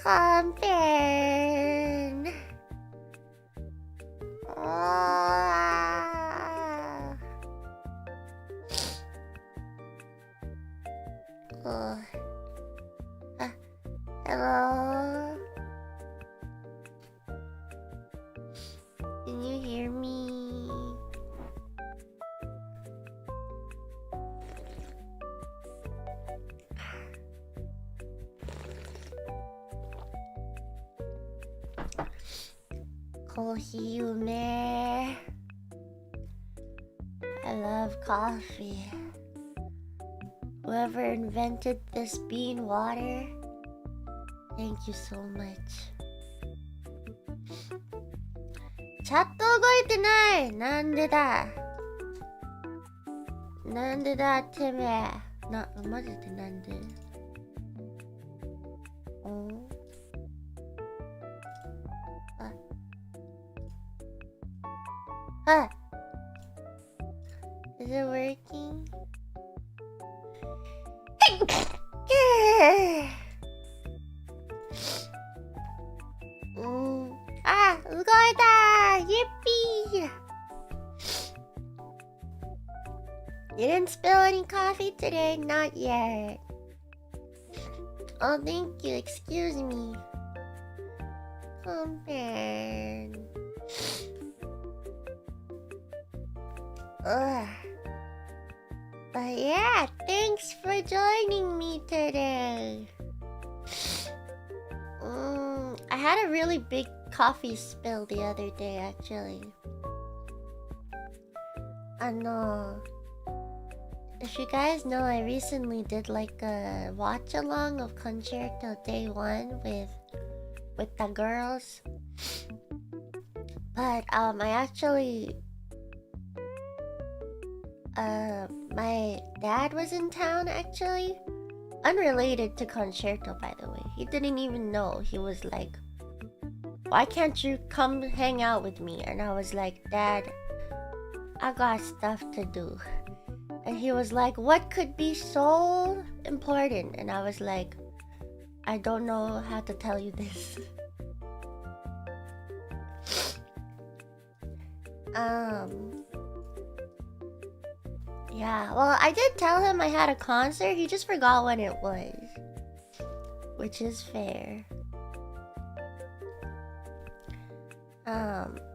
컴펜. Hello? Can you hear me? 𝘁𝗄𝗵𝗺. I love coffee. Whoever invented this bean water, thank you so much. チャット動いてない。なんでだ。なんでだてめえ。マジでなんで。あ。Is it working? あ、動いた。Yippee! You didn't spill any coffee today? Not yet. Oh, thank you. Excuse me. Come on. But yeah, thanks for joining me today. I had a really big coffee spill the other day, actually. If you guys know, I recently did like a watch along of Concerto Day 1 with the girls. But I actually my dad was in town, actually. Unrelated to Concerto, by the way. He didn't even know. He was like, why can't you come hang out with me? And I was like, Dad, I got stuff to do. And he was like, what could be so important? And I was like, I don't know how to tell you this. Yeah, well, I did tell him I had a concert. He just forgot when it was, which is fair.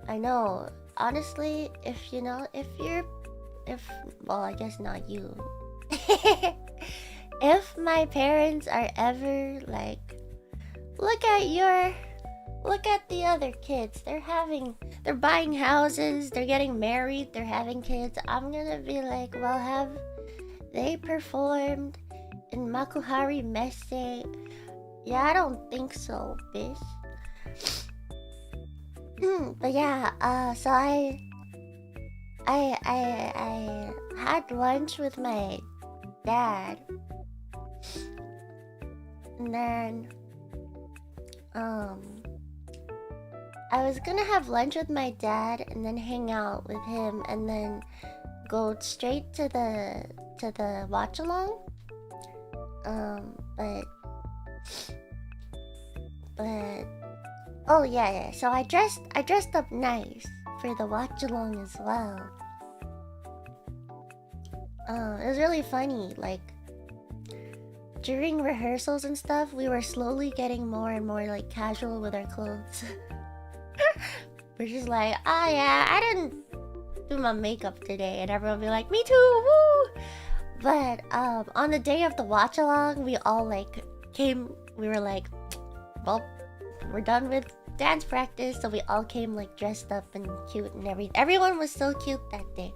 I know, honestly, well, I guess not you. If my parents are ever like, look at the other kids, they're buying houses, they're getting married, they're having kids, I'm gonna be like, well, have they performed in Makuhari Messe? Yeah, I don't think so, bitch. But yeah, so I had lunch with my dad, and then I was gonna have lunch with my dad and then hang out with him and then go straight to the watch along. But oh yeah, so I dressed up nice for the watch along as well. It was really funny, like during rehearsals and stuff, we were slowly getting more and more like casual with our clothes. We're just like, oh yeah, I didn't do my makeup today, and everyone would be like, me too, woo! But on the day of the watch along, we all like we were like, well, we're done with dance practice, so we all came like dressed up and cute and everything. Everyone was so cute that day.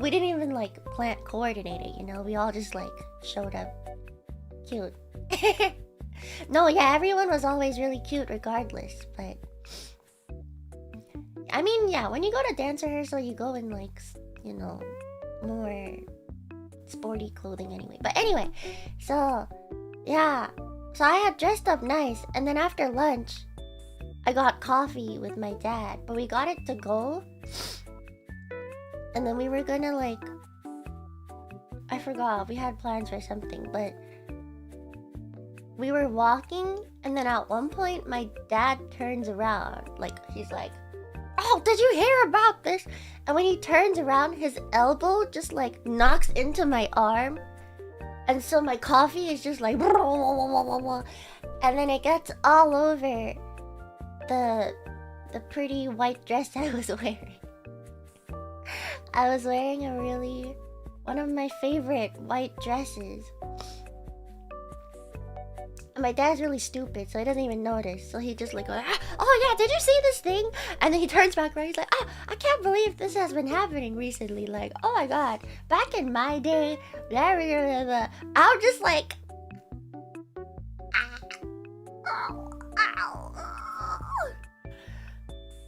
We didn't even like coordinate it, you know? We all just like showed up cute. No, yeah, everyone was always really cute regardless, but I mean, yeah, when you go to dance rehearsal, you go in like, you know, more sporty clothing anyway. But anyway, so yeah, so I had dressed up nice, and then after lunch, I got coffee with my dad, but we got it to go, and then we were gonna like, I forgot, we had plans for something, but we were walking, and then at one point my dad turns around, like he's like, "Oh, did you hear about this?" And when he turns around, his elbow just like knocks into my arm, and so my coffee is just like, and then it gets all over the pretty white dress I was wearing. I was wearing one of my favorite white dresses. And my dad's really stupid, so he doesn't even notice. So he just like, "Oh yeah, did you see this thing?" And then he turns back around, he's like, "Oh, I can't believe this has been happening recently. Like, oh my god, back in my day, blah, blah, blah, blah." I'm just like,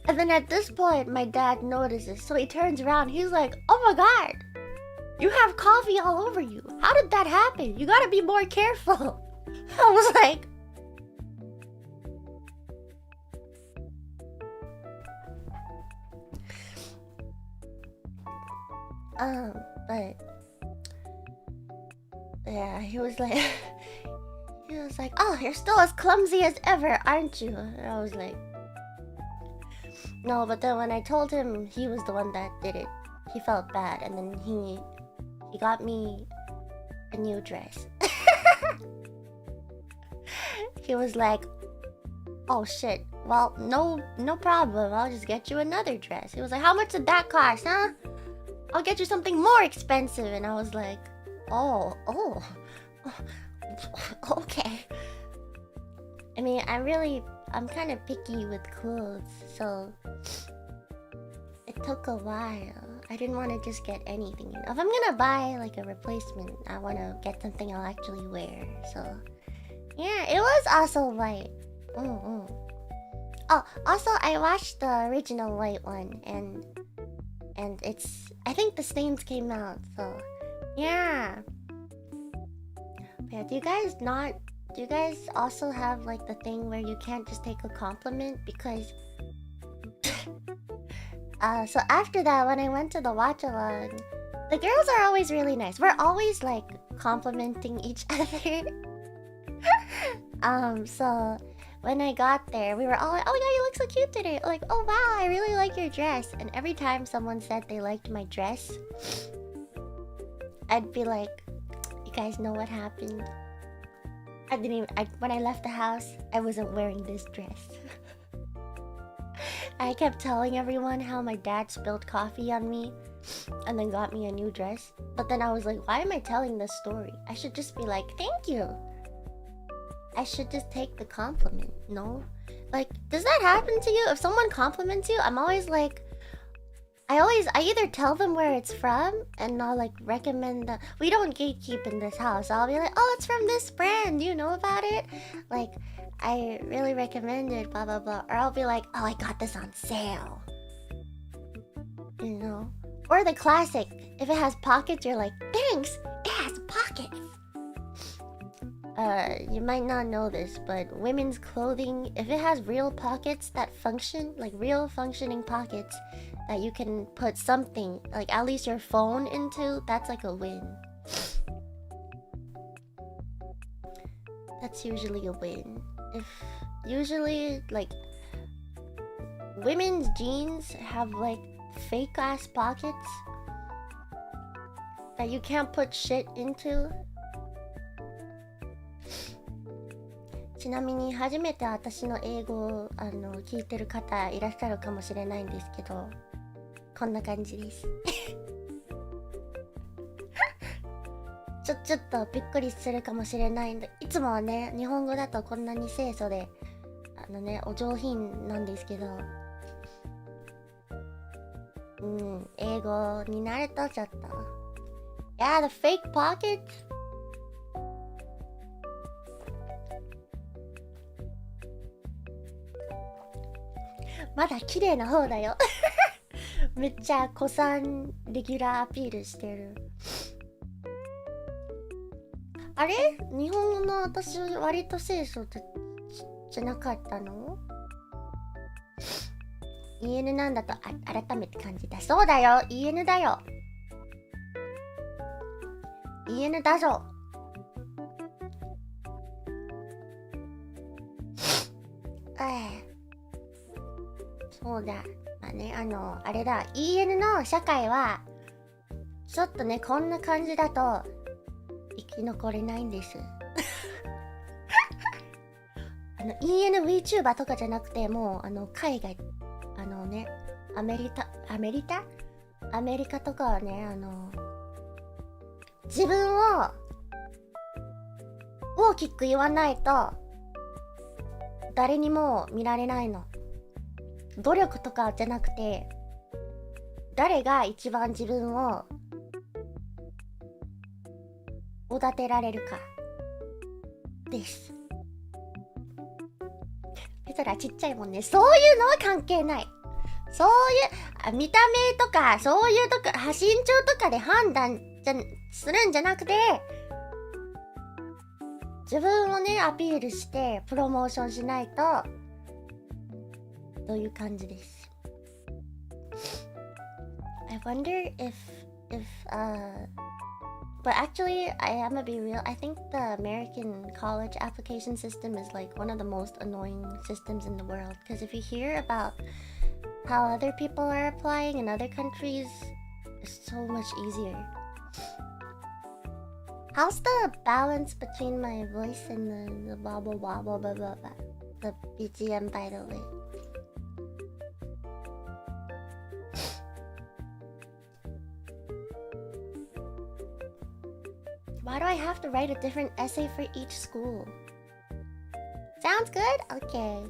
and then at this point, my dad notices, so he turns around. He's like, "Oh my god, you have coffee all over you. How did that happen? You gotta be more careful." I was like, but yeah, he was like, "Oh, you're still as clumsy as ever, aren't you?" And I was like, no, but then when I told him he was the one that did it, he felt bad, and then he got me a new dress. He was like, "Oh shit, well, no problem, I'll just get you another dress." He was like, "How much did that cost, huh? I'll get you something more expensive." And I was like, oh, okay. I mean, I'm kind of picky with clothes, so it took a while. I didn't want to just get anything. If I'm gonna buy like a replacement, I want to get something I'll actually wear. So yeah, it was also white. Oh, also I watched the original white one, and it's, I think the stains came out, so yeah. Yeah, do you guys also have like the thing where you can't just take a compliment? Because so after that, when I went to the watch along, the girls are always really nice. We're always like complimenting each other. So when I got there, we were all like, "Oh my god, you look so cute today." Like, "Oh wow, I really like your dress." And every time someone said they liked my dress, I'd be like, "You guys know what happened? When I left the house, I wasn't wearing this dress." I kept telling everyone how my dad spilled coffee on me and then got me a new dress. But then I was like, why am I telling this story? I should just be like, "Thank you." I should just take the compliment, no? Like, does that happen to you? If someone compliments you, I'm always like, I either tell them where it's from, and I'll like recommend the, we don't gatekeep in this house. I'll be like, "Oh, it's from this brand, do you know about it? Like, I really recommend it, blah blah blah." Or I'll be like, "Oh, I got this on sale." You know? Or the classic, if it has pockets, you're like, "Thanks, it has pockets." You might not know this, but women's clothing, if it has real pockets that function, like real functioning pockets that you can put something, like at least your phone into, that's like a win. That's usually a win. Usually, like, women's jeans have like fake ass pockets that you can't put shit into. ちなみに初めて私の英語を聞いてる方いらっしゃるかもしれないんですけど、こんな感じです。ちょっとびっくりするかもしれないんで、いつもはね、日本語だとこんなに清楚でお上品なんですけど、英語になるとちょっと Yeah, the fake pocket. まだ綺麗な方だよ。めっちゃ古参レギュラーアピールしてる。あれ？日本語の私割と清楚じゃなかったの？ EN なんだと改めて感じた。そうだよ、 EN だよ。 EN だぞ。そうだ。まあね、あれだ。EN の社会は、ちょっとね、こんな感じだと、生き残れないんです。EN VTuber とかじゃなくて、もう、海外、ね、アメリカとかはね、自分を、大きく言わないと、誰にも見られないの。努力とかじゃなくて、誰が一番自分をおだてられるかです。ペトラちっちゃいもんね。そういうのは関係ない。そういう見た目とかそういうとか身長とかで判断するんじゃなくて、自分をねアピールしてプロモーションしないとという感じです。I wonder if but actually I am gonna be real, I think the American college application system is like one of the most annoying systems in the world, because if you hear about how other people are applying in other countries, it's so much easier. How's the balance between my voice and the blah blah blah blah blah blah, the BGM, by the way? Why do I have to write a different essay for each school? Sounds good? Okay.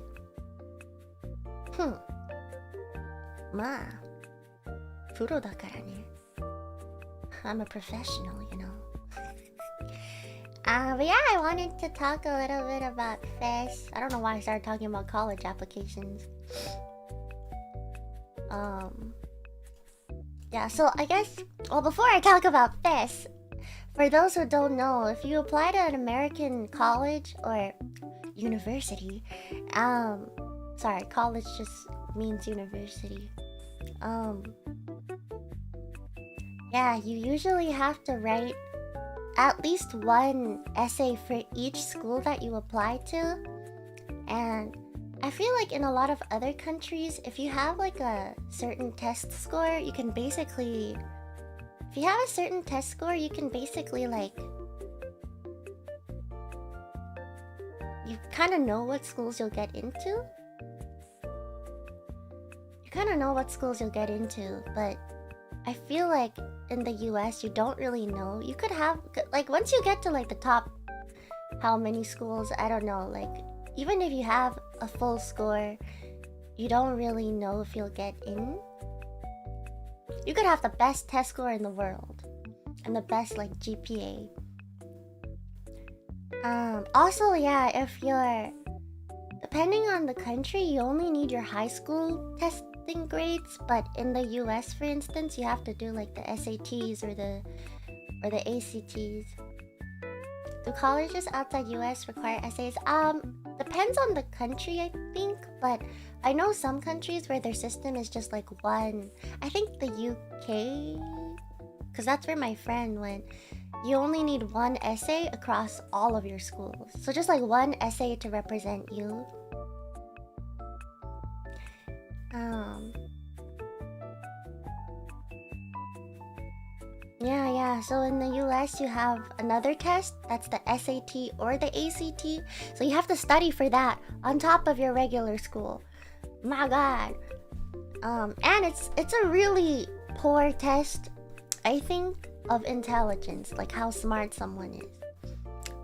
まあ、プロだからね。I'm a professional, you know. But yeah, I wanted to talk a little bit about 𝘂𝗺. I don't know why I started talking about college applications. Yeah, so I guess, well, before I talk about 𝘂𝗺, for those who don't know, if you apply to an American college or university, sorry, college just means university. Yeah, you usually have to write at least one essay for each school that you apply to. And I feel like in a lot of other countries, if you have like a certain test score, you can basically... If you have a certain test score, you can basically like... You kind of know what schools you'll get into. You kind of know what schools you'll get into, but I feel like in the US, you don't really know. You could have, like, once you get to like the top, how many schools, I don't know, like, even if you have a full score, you don't really know if you'll get in. You could have the best test score in the world and the best like GPA. Also, yeah, if you're, depending on the country, you only need your high school testing grades, but in the US, for instance, you have to do like the SATs or the ACTs. Do colleges outside US require essays? Depends on the country, I think, but I know some countries where their system is just like one. I think the UK, because that's where my friend went. You only need one essay across all of your schools. So just like one essay to represent you. Yeah, so in the US you have another test, that's the SAT or the ACT. So you have to study for that on top of your regular school. My god. And it's a really poor test, I think, of intelligence, like how smart someone is.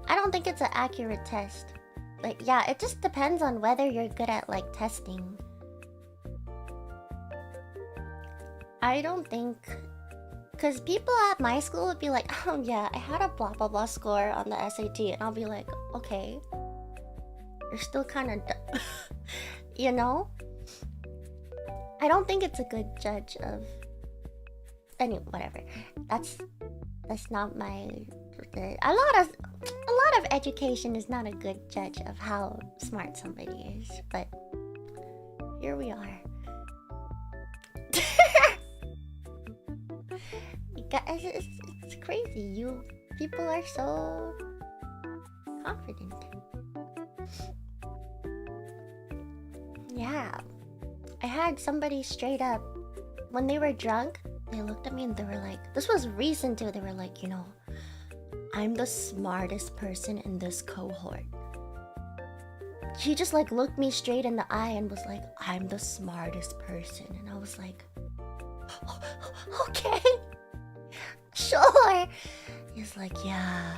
I don't think it's an accurate test. Like, yeah, it just depends on whether you're good at like testing. I don't think, because people at my school would be like, oh yeah, I had a blah blah blah score on the SAT, and I'll be like, okay, you're still kind of dumb. You know? I don't think it's a good judge of... Anyway, whatever. That's not my... A lot of education is not a good judge of how smart somebody is, but here we are. It's crazy. You people are so confident. Yeah. I had somebody straight up, when they were drunk, they looked at me and they were like, this was recent too, they were like, you know, I'm the smartest person in this cohort. She just like looked me straight in the eye and was like, I'm the smartest person. And I was like, okay, sure. He's like, yeah,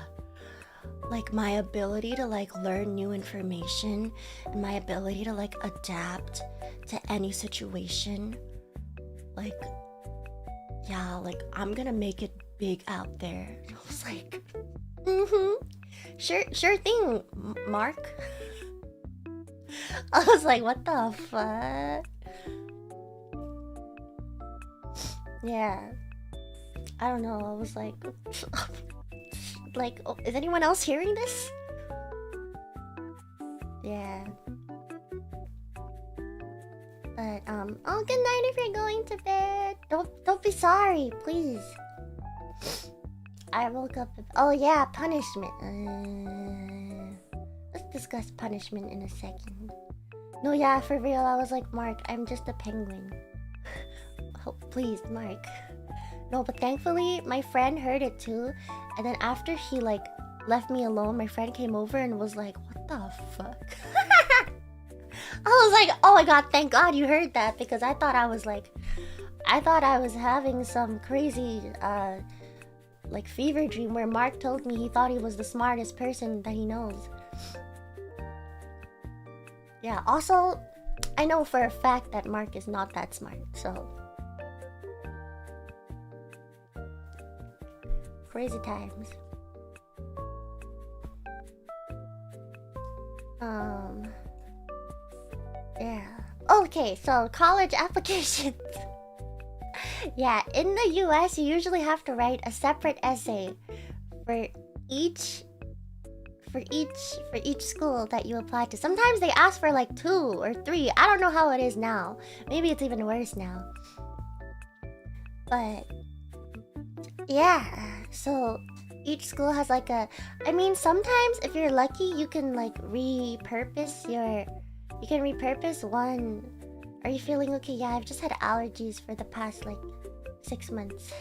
like my ability to like learn new information and my ability to like adapt to any situation, like, yeah, like I'm gonna make it big out there. I was like, sure thing, Mark. I was like, what the fuck? Yeah, I don't know. I was like, oh, is anyone else hearing this? Yeah. But oh, good night if you're going to bed. Don't be sorry, please. I woke up. Oh yeah, punishment. Let's discuss punishment in a second. No, yeah, for real. I was like, Mark, I'm just a penguin. Oh, please, Mark. No, but thankfully, my friend heard it too. And then after he like left me alone, my friend came over and was like, what the fuck? I was like, oh my god, thank god you heard that, because I thought I was having some crazy like fever dream where Mark told me he thought he was the smartest person that he knows. Yeah, also, I know for a fact that Mark is not that smart, so crazy times. Yeah. Okay, so college applications. Yeah, in the US, you usually have to write a separate essay for each school that you apply to. Sometimes they ask for like 2 or 3. I don't know how it is now. Maybe it's even worse now. But yeah, so each school has like a, I mean, sometimes if you're lucky, you can like repurpose one. Are you feeling okay? Yeah, I've just had allergies for the past like 6 months.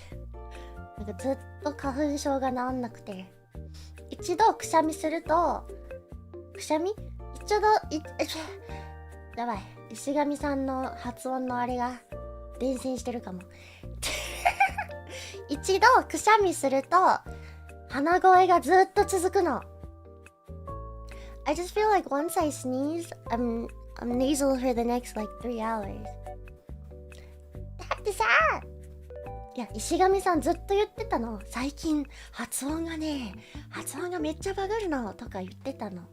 なんかずっと花粉症が治んなくて、一度くしゃみすると、くしゃみ？やばい、石上さんの発音のあれが伝染してるかも。一度くしゃみすると鼻声がずっと続くの。I just feel like once I sneeze, I'm nasal for the next like 3 hours. だってさ、いや、石上さんずっと言ってたの。最近発音がめっちゃバグるのとか言ってたの。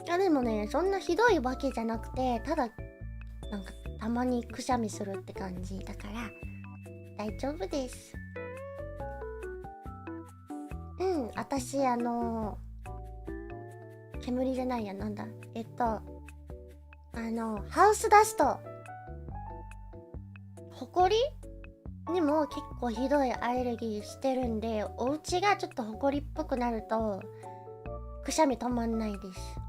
いやでもね、そんなひどいわけじゃなくて、ただなんかたまにくしゃみするって感じだから大丈夫です。私煙じゃないや、なんだ、ハウスダスト、ほこりにも結構ひどいアレルギーしてるんで、お家がちょっとほこりっぽくなるとくしゃみ止まんないです。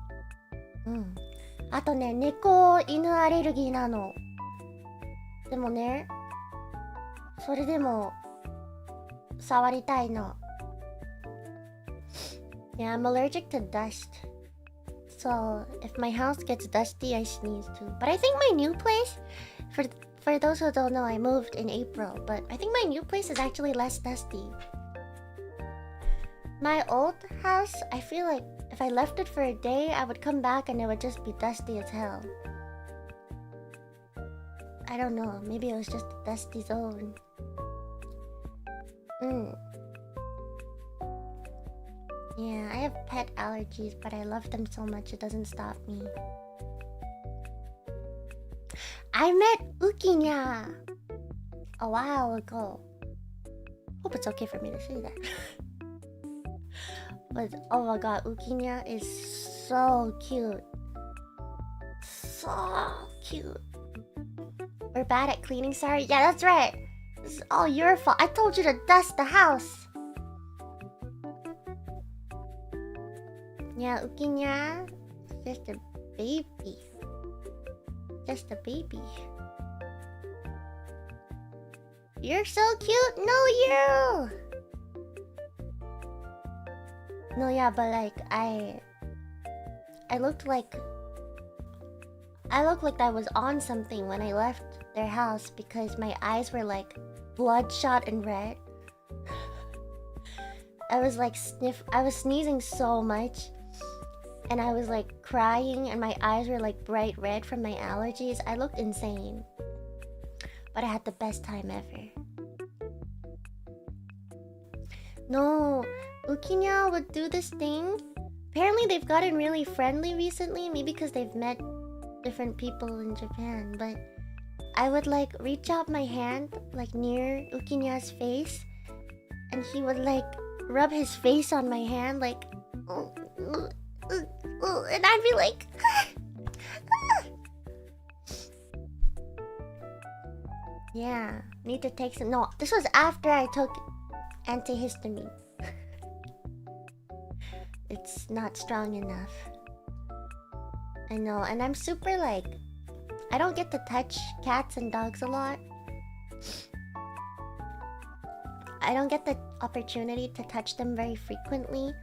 あとね、猫犬アレルギーなの。でもね、それでも触りたいの。Yeah, I'm allergic to dust. So if my house gets dusty, I sneeze too. But I think my new place, for those who don't know, I moved in April, but I think my new place is actually less dusty. My old house, I feel like if I left it for a day, I would come back and it would just be dusty as hell. I don't know, maybe it was just a dusty zone. Yeah, I have pet allergies, but I love them so much it doesn't stop me. I met 𝘀𝘁𝗺𝗆 a while ago. Hope it's okay for me to say that. But oh my god, 𝘀𝘁𝗺𝗆 is so cute. So cute. We're bad at cleaning, sorry. Yeah, that's right. This is all your fault. I told you to dust the house. Yeah, 𝘀𝗧𝗧. Just a baby. Just a baby. You're so cute. No, you. No, yeah, but like I looked like I was on something when I left their house because my eyes were like bloodshot and red. I was like I was sneezing so much and I was like crying and my eyes were like bright red from my allergies. I looked insane. But I had the best time ever. No, 𝘀𝗧𝗧 would do this thing. Apparently they've gotten really friendly recently, maybe because they've met different people in Japan, but I would like reach out my hand like near 𝘀𝗧𝗧's face and he would like rub his face on my hand like and I'd be like yeah, need to take some. No, this was after I took antihistamine. It's not strong enough. I know, and I'm super like I don't get to touch cats and dogs a lot. I don't get the opportunity to touch them very frequently.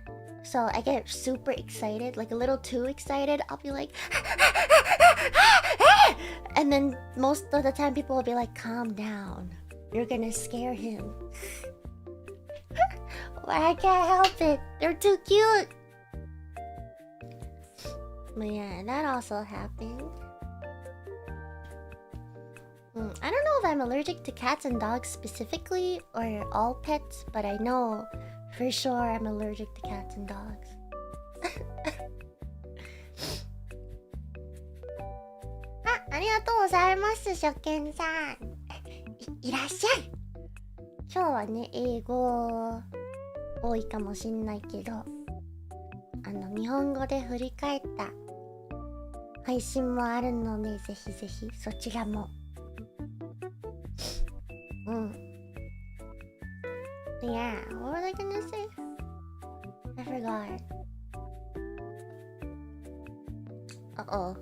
So I get super excited, like a little too excited. I'll be like and then most of the time people will be like, calm down. You're gonna scare him. I can't help it. They're too cute. But yeah, that also happened. I don't know if I'm allergic to cats and dogs specifically or all pets, but I know for sure I'm allergic to cats and dogs. Ah, ありがとうございます、初見さん。いらっしゃい。今日はね、英語多いかもしんないけど、日本語で振り返った配信もあるので、ぜひぜひそちらも。Yeah, what was I gonna say? I forgot. Uh-oh.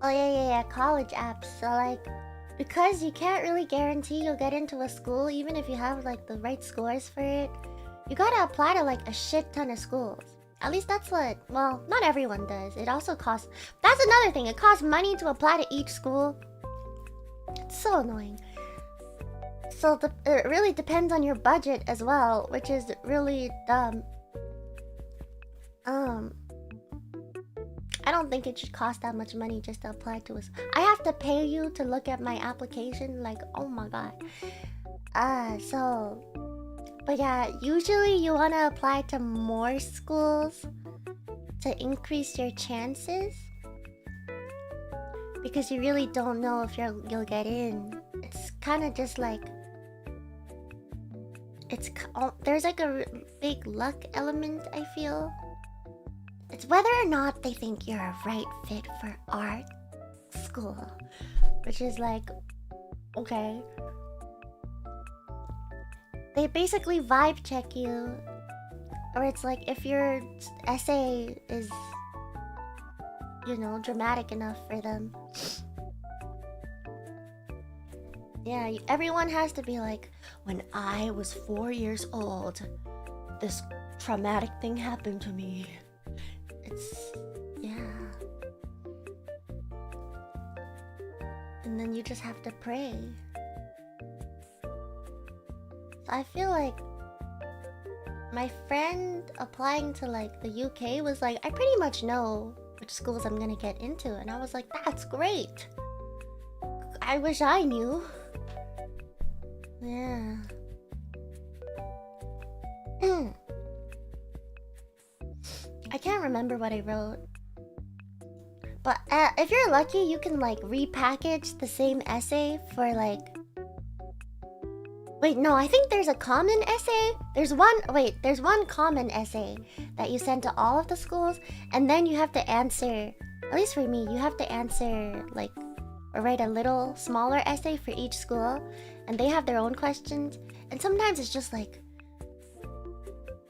Oh yeah, college apps. So like, because you can't really guarantee you'll get into a school even if you have like the right scores for it, you gotta apply to like a shit ton of schools. At least that's what, well, not everyone does. It also costs, that's another thing, it costs money to apply to each school. It's so annoying. So it really depends on your budget as well, which is really dumb. I don't think it should cost that much money just to apply to us. I have to pay you to look at my application, like, oh my god. But yeah, usually you want to apply to more schools to increase your chances. Because you really don't know if you'll get in. It's kind of just like... there's like a big luck element, I feel. It's whether or not they think you're a right fit for art school. Which is like, okay. They basically vibe check you. Or it's like if your essay is, you know, dramatic enough for them. Yeah, everyone has to be like, when I was 4 years old, this traumatic thing happened to me. It's, yeah. And then you just have to pray. I feel like my friend applying to like the UK was like, I pretty much know which schools I'm gonna get into. And I was like, that's great. I wish I knew. Yeah. I can't remember what I wrote. But if you're lucky, you can like repackage the same essay for like... Wait, no, I think there's a common essay. There's one common essay that you send to all of the schools, and then you have to answer, at least for me, you have to answer like, or write a little smaller essay for each school, and they have their own questions. And sometimes it's just like,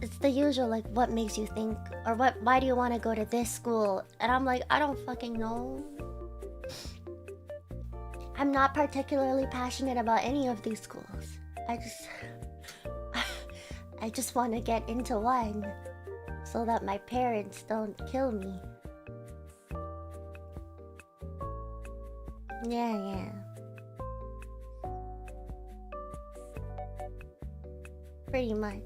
it's the usual, like, what makes you think, or why do you want to go to this school? And I'm like, I don't fucking know. I'm not particularly passionate about any of these schools. I just want to get into one so that my parents don't kill me. Yeah. Pretty much.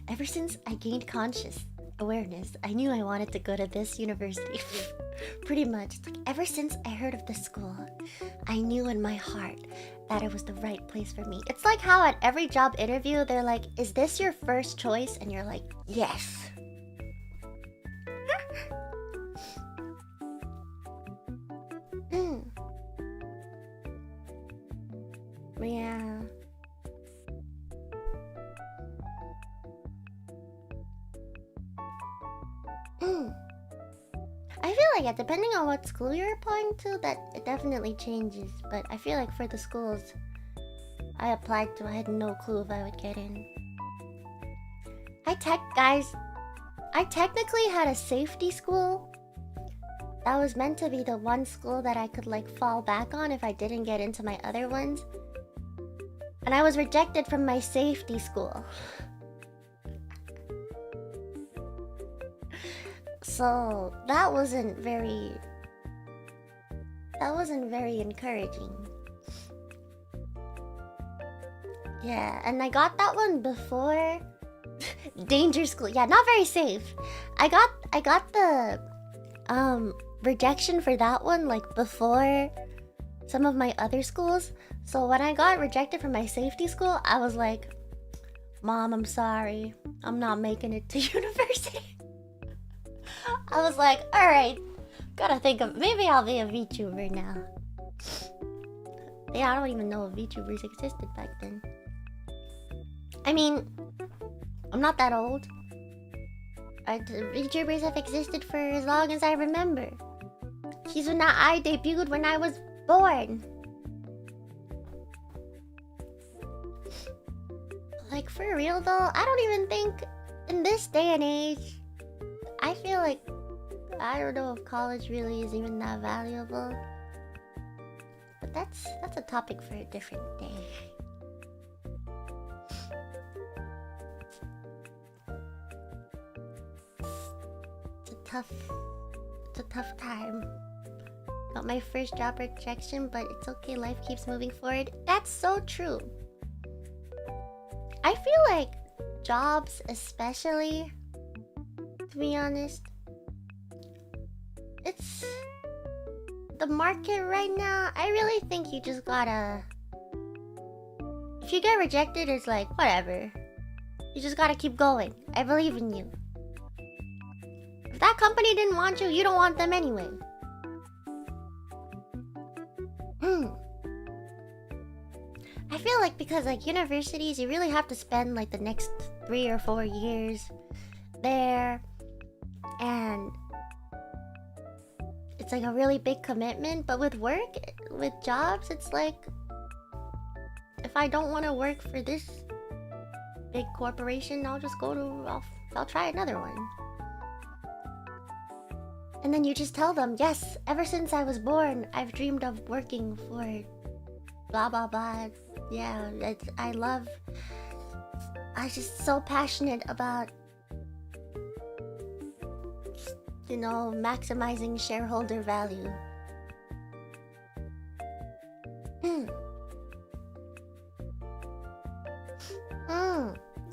Ever since I gained conscious awareness, I knew I wanted to go to this university. Pretty much. It's like, ever since I heard of this school, I knew in my heart that it was the right place for me. It's like how at every job interview, they're like, is this your first choice? And you're like, yes. Yeah. I feel like, yeah, depending on what school you're applying to, that it definitely changes. But I feel like for the schools I applied to, I had no clue if I would get in. Guys, I technically had a safety school. That was meant to be the one school that I could, like, fall back on if I didn't get into my other ones. And I was rejected from my safety school. So that wasn't very encouraging. Yeah, and I got that one before danger school. Yeah, not very safe. I got the rejection for that one like before some of my other schools. So when I got rejected from my safety school, I was like, Mom, I'm sorry. I'm not making it to university. I was like, alright, gotta think of, maybe I'll be a VTuber now. Yeah, I don't even know if VTubers existed back then. I mean, I'm not that old. VTubers have existed for as long as I remember. I debuted when I was born. Like, for real though, I don't even think in this day and age, I feel like, I don't know if college really is even that valuable. But that's a topic for a different day. It's a tough time. Got my first job rejection, but it's okay, life keeps moving forward. That's so true. I feel like jobs especially, to be honest, it's the market right now. I really think you just gotta, if you get rejected, it's like whatever, you just gotta keep going. I believe in you. If that company didn't want you, you don't want them anyway. I feel like because like universities, you really have to spend like the next 3 or 4 years there, and it's like a really big commitment. But with work, with jobs, it's like, if I don't want to work for this big corporation, I'll just go to, I'll try another one. And then you just tell them, yes, ever since I was born, I've dreamed of working for blah blah blah. Yeah, I'm just so passionate about, you know, maximizing shareholder value.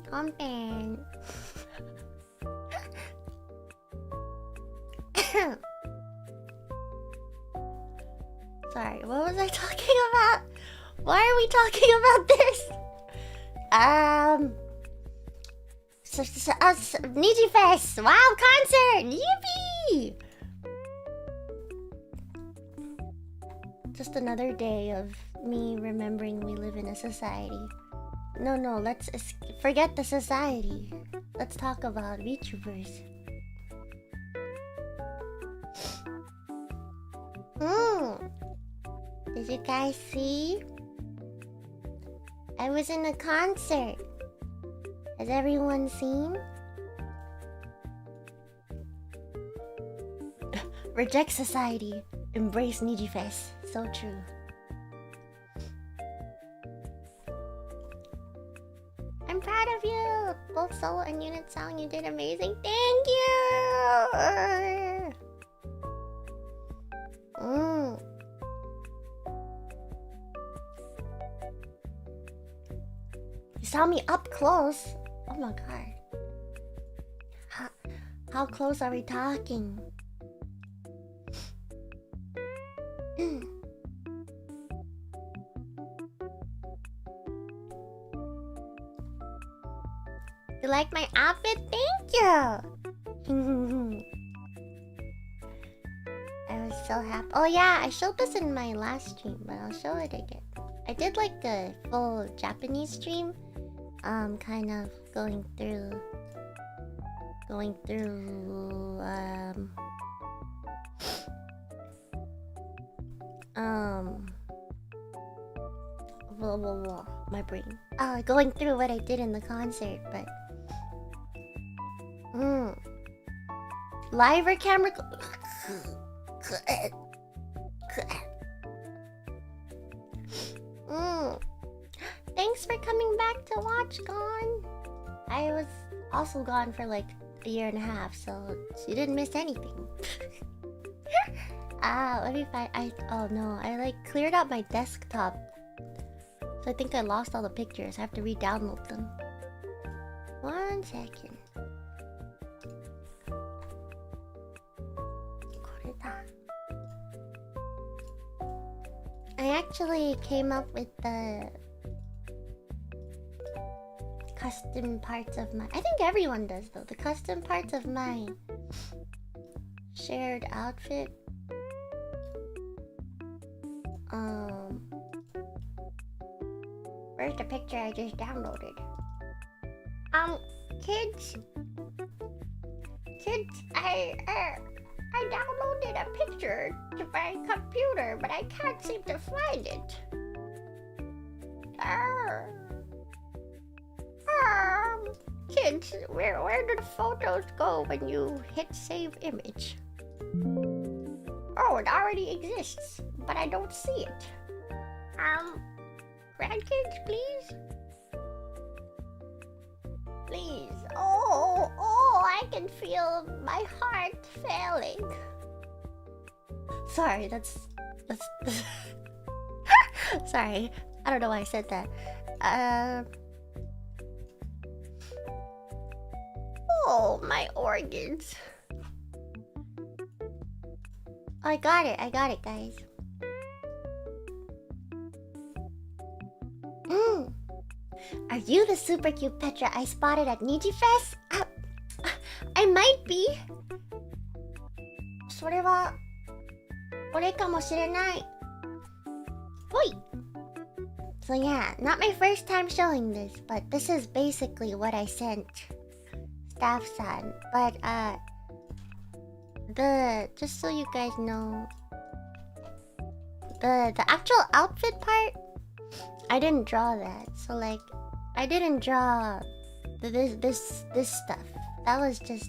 Content. Sorry, what was I talking about? Why are we talking about this? Nijifest! Wow, concert! Yippee! Just another day of me remembering we live in a society. No, let's forget the society. Let's talk about VTubers. Did you guys see? I was in a concert. Has everyone seen? Reject society. Embrace Nijifest. So true. I'm proud of you! Both solo and unit song, you did amazing. Thank you! You saw me up close? Oh my god. How close are we talking? You like my outfit? Thank you! I was so happy. Oh yeah, I showed this in my last stream, but I'll show it again. I did like a full Japanese stream. Kind of going through my brain. Going through what I did in the concert, but live or camera? Thanks for coming back to watch, Gone. I was also gone for like a year and a half, so you didn't miss anything. Let me find. Oh no, I like cleared out my desktop, so I think I lost all the pictures. I have to re-download them. 1 second. I actually came up with the custom parts of my... I think everyone does though. The custom parts of my shared outfit. Where's the picture I just downloaded? Kids, I downloaded a picture to my computer, but I can't seem to find it. Kids, where do the photos go when you hit save image? Oh, it already exists, but I don't see it. Grandkids, please? Please. Oh, I can feel my heart failing. Sorry, that's sorry. I don't know why I said that. Oh, my organs. I got it, guys. Are you the super cute Petra I spotted at Nijifest? I might be. それは俺かもしれない。ほい。So yeah, not my first time showing this, but this is basically what I sent staff-san. But just so you guys know, the actual outfit part, I didn't draw that. So like, I didn't draw this stuff. That was just,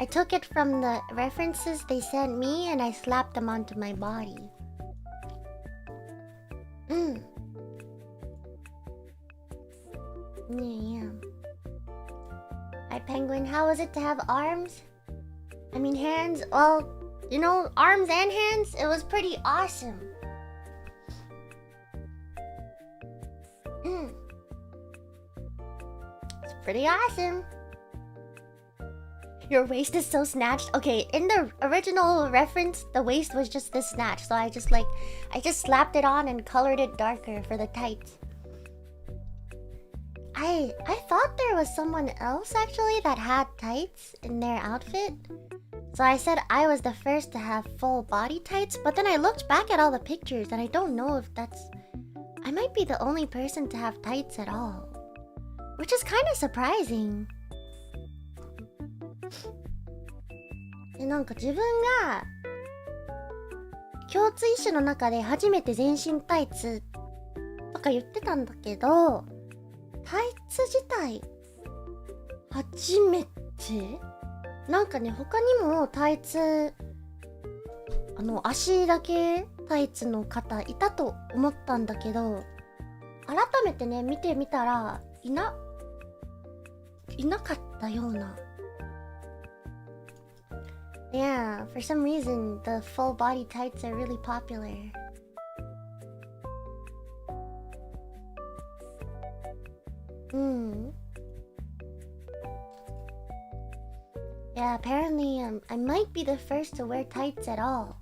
I took it from the references they sent me and I slapped them onto my body. Yeah. Hi Penguin, how was it to have arms? I mean hands, well, you know, arms and hands, it was pretty awesome. It's pretty awesome. Your waist is so snatched. Okay, in the original reference, the waist was just this snatched. So I just slapped it on and colored it darker for the tights. I thought there was someone else actually that had tights in their outfit. So I said I was the first to have full body tights. But then I looked back at all the pictures and I don't know if that's... I might be the only person to have tights at all. Which is kind of surprising. なんか自分が共通一種の中で初めて全身タイツとか言ってたんだけど、タイツ自体初めてなんかね、他にもタイツ足だけタイツの方いたと思ったんだけど、改めてね見てみたらいなかったような。Yeah, for some reason the full body tights are really popular. Yeah, apparently I might be the first to wear tights at all,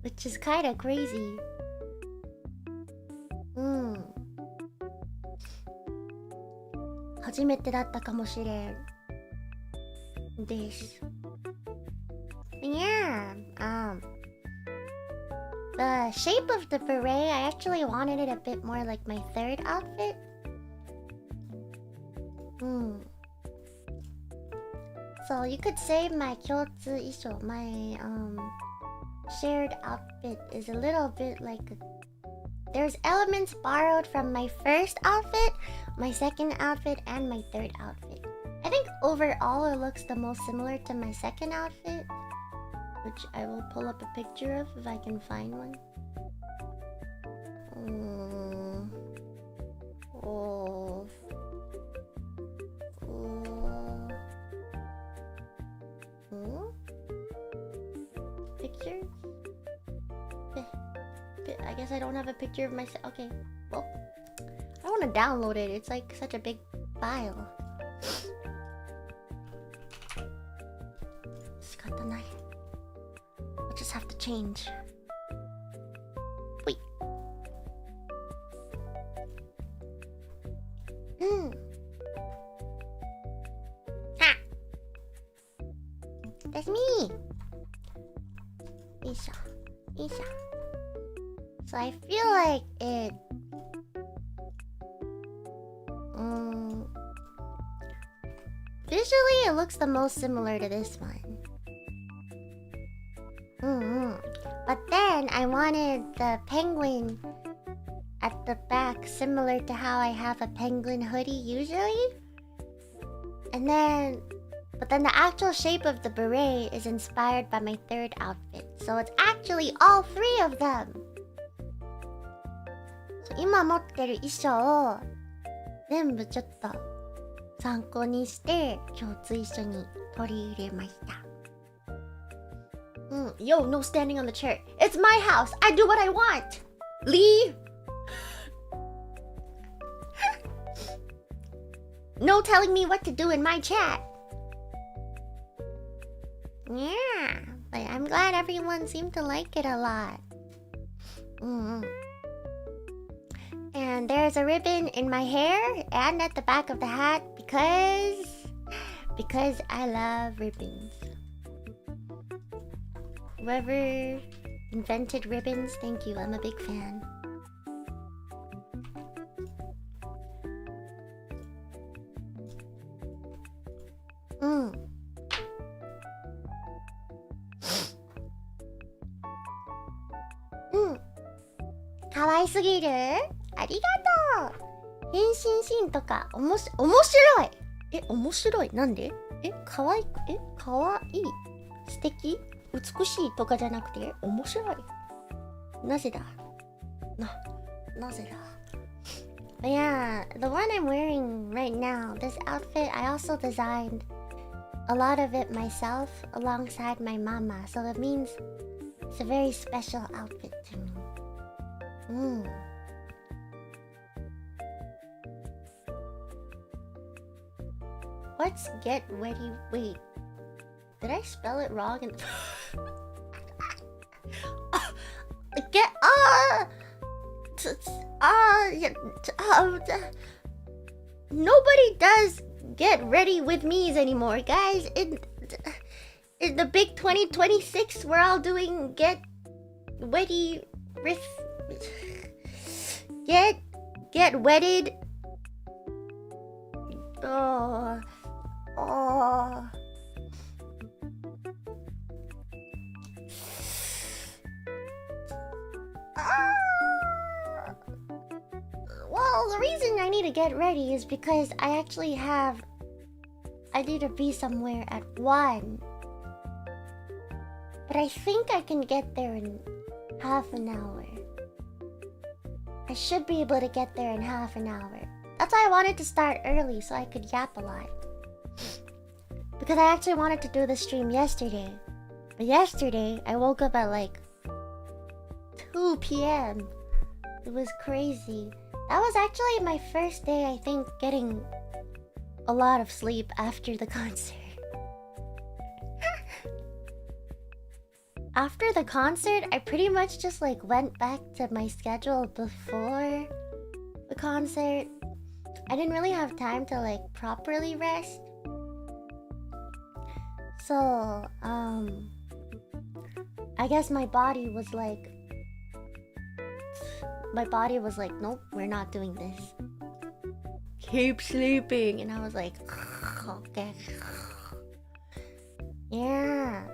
which is kind of crazy. 初めてだったかもしれんです。Yeah, the shape of the beret, I actually wanted it a bit more like my third outfit. So you could say my 共通衣装, my shared outfit is a little bit like there's elements borrowed from my first outfit, my second outfit, and my third outfit. I think overall it looks the most similar to my second outfit, which I will pull up a picture of if I can find one. Pictures? I guess I don't have a picture of myself. Okay, well, I want to download it. It's like such a big file. I'll just have to change. Wait. Ah! That's me! Isha. So I feel like it... visually, it looks the most similar to this one. But then I wanted the penguin at the back similar to how I have a penguin hoodie usually. But then the actual shape of the beret is inspired by my third outfit. So it's actually all three of them. So 今持ってる衣装を全部ちょっと参考にして共通一緒に取り入れました。Yo, no standing on the chair. It's my house. I do what I want. Leave. No telling me what to do in my chat. Yeah, but I'm glad everyone seemed to like it a lot. And there's a ribbon in my hair and at the back of the hat because I love ribbons. Whoever invented ribbons, thank you. I'm a big fan. 𝘂𝑠ありがとう。変身シーンとか面白い。面白い。なんで？かわいい。かわいい。素敵。美しいとかじゃなくて面白い。なぜだ？なぜだ？ But yeah, the one I'm wearing right now, this outfit, I also designed a lot of it myself alongside my mama. So that means it's a very special outfit to me. What's get ready? Wait, did I spell it wrong? Nobody does get ready with me's anymore, guys. In the big 2026, we're all doing get ready with get wedded. Well, the reason I need to get ready is because I need to be somewhere at 1. But I think I can get there in half an hour. I should be able to get there in half an hour. That's why I wanted to start early so I could yap a lot. Because I actually wanted to do the stream yesterday. But yesterday, I woke up at like 2 p.m. It was crazy. That was actually my first day, I think, getting a lot of sleep after the concert. After the concert, I pretty much just like went back to my schedule before the concert. I didn't really have time to like properly rest. So, I guess my body was like, nope, we're not doing this. Keep sleeping. And I was like, okay. Yeah.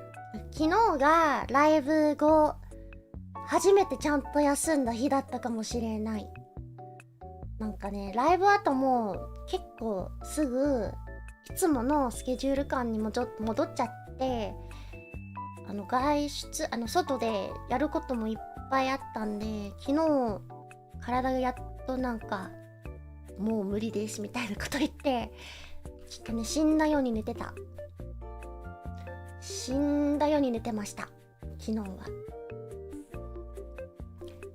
昨日がライブ後初めてちゃんと休んだ日だったかもしれない。なんかね、ライブ後も結構すぐいつものスケジュール感にも戻っちゃって、外出外でやることもいっぱいあったんで、昨日体がやっとなんかもう無理ですみたいなこと言って、ちょっとね、死んだように寝てた。死んだように寝てました、昨日は。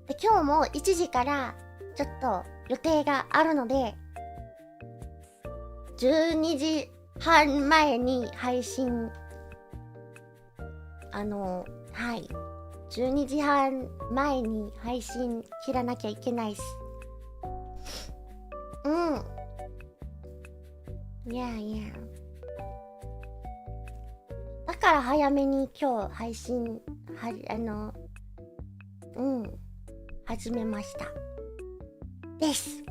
で、今日も1時からちょっと予定があるので、12時半前に配信、はい、12時半前に配信切らなきゃいけないっす。Yeah. だから早めに今日配信始めましたです。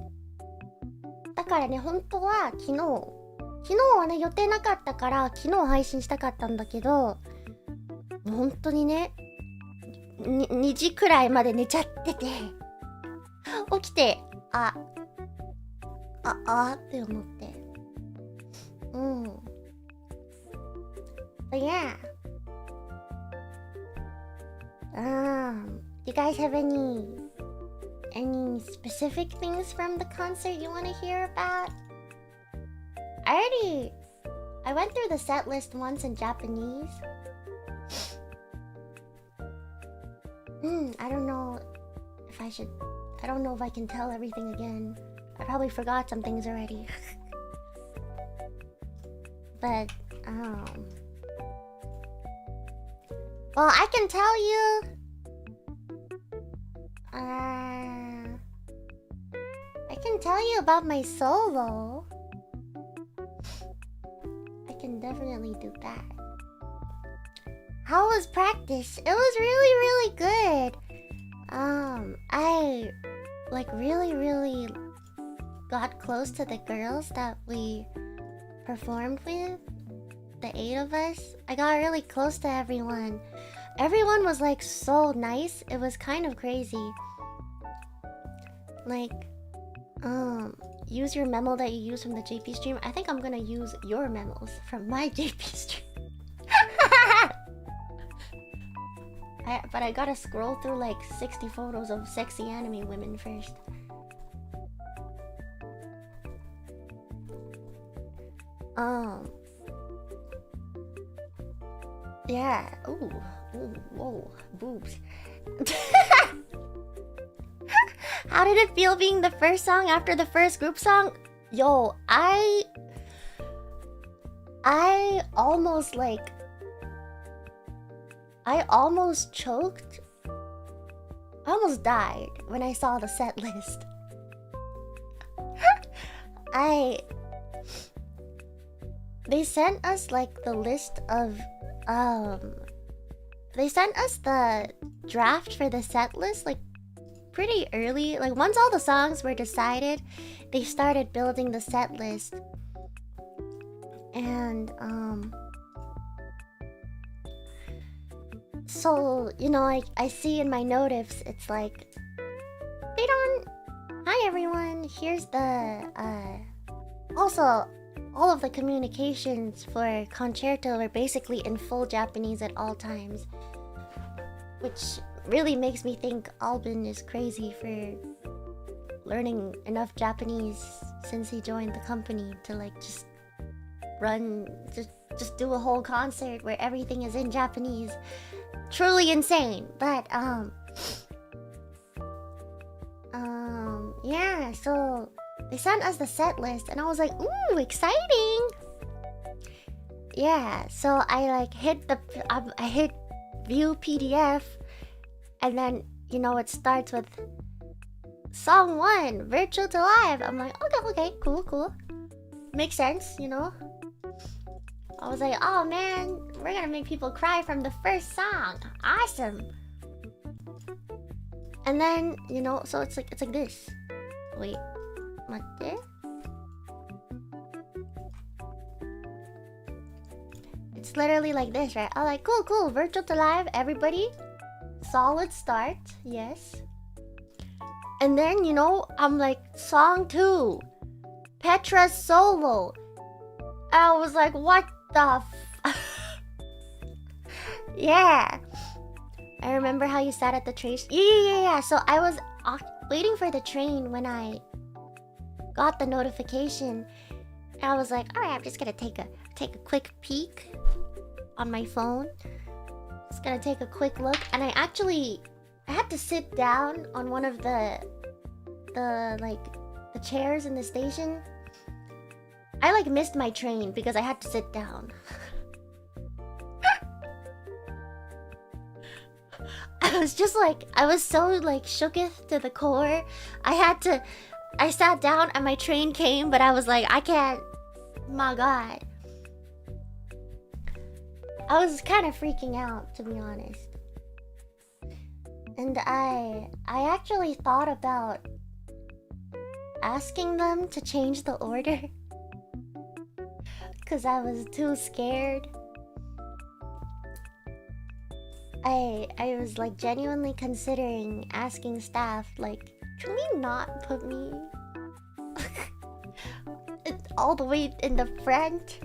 だからね、本当は昨日はね予定なかったから昨日配信したかったんだけど、本当にね2時くらいまで寝ちゃってて起きてって思って。But yeah. You guys have any specific things from the concert you want to hear about? I went through the set list once in Japanese. I don't know if I should. I don't know if I can tell everything again. I probably forgot some things already. But well, I can tell you. I can tell you about my solo. I can definitely do that. How was practice? It was really, really good. I like really got close to the girls that we performed with. The 8 of us. I got really close to everyone. Everyone was like so nice. It was kind of crazy. Like, use your memo that you use from the JP stream. I think I'm gonna use your memos from my JP stream. But I gotta scroll through like 60 photos of sexy anime women first. Yeah. Ooh, whoa, boobs. How did it feel being the first song after the first group song? Yo, I almost choked. I almost died when I saw the set list. They sent us like the list of they sent us the draft for the set list like pretty early. Like once all the songs were decided, they started building the set list. And so, you know, I see in my notifs, it's like, hi everyone, here's the also all of the communications for concerto are basically in full Japanese at all times, which really makes me think Albin is crazy for learning enough Japanese since he joined the company to like just do a whole concert where everything is in Japanese. Truly insane. But yeah, so they sent us the set list and I was like, ooh, exciting. Yeah, so I like hit view PDF, and then you know it starts with song 1, virtual to live. I'm like, okay, cool. Makes sense, you know. I was like, oh man, we're gonna make people cry from the first song. Awesome. And then, you know, so it's like this. Wait, matte. It's literally like this, right? I'm like, cool, virtual to live, everybody. Solid start, yes. And then, you know, I'm like, song 2, Petra's solo. I was like, what the f... Yeah. I remember how you sat at the train. Yeah. So I was waiting for the train when I got the notification. And I was like, all right, I'm just gonna take a quick peek on my phone. Just gonna take a quick look. And I had to sit down on one of the chairs in the station. I like missed my train because I had to sit down. I was so like shooketh to the core. I sat down and my train came, but I was like, I can't. My God. I was kind of freaking out, to be honest. And I actually thought about asking them to change the order. Because I was too scared. I was like genuinely considering asking staff, like, can we not put me all the way in the front?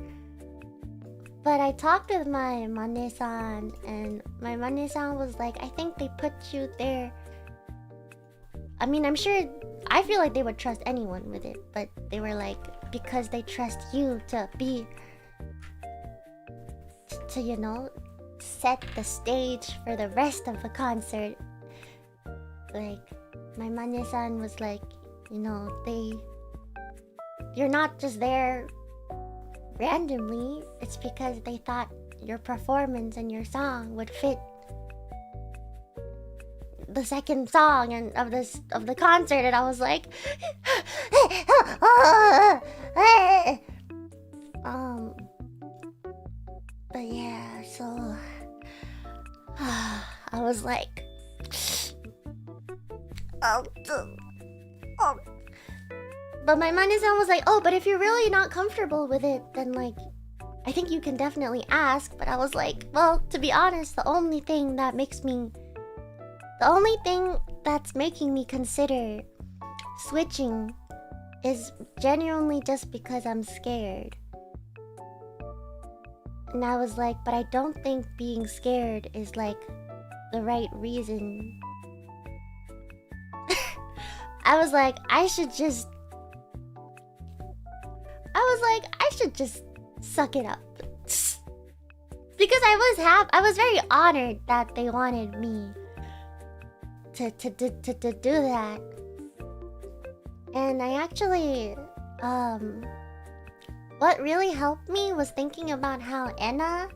But I talked with my mane-san, and my mane-san was like, I think they put you there. I mean, I feel like they would trust anyone with it, but they were like, because they trust you to you know, set the stage for the rest of the concert. Like, my mane-san was like, you know, you're not just there randomly. It's because they thought your performance and your song would fit the second song of the concert. And I was like, but yeah, so I was like, but my mane-san was like, oh, but if you're really not comfortable with it, then like, I think you can definitely ask. But I was like, well, to be honest, the only thing that's making me consider switching is genuinely just because I'm scared. And I was like, but I don't think being scared is like the right reason. I was like, I should just suck it up. Because I was very honored that they wanted me to do that. And I actually what really helped me was thinking about how Enna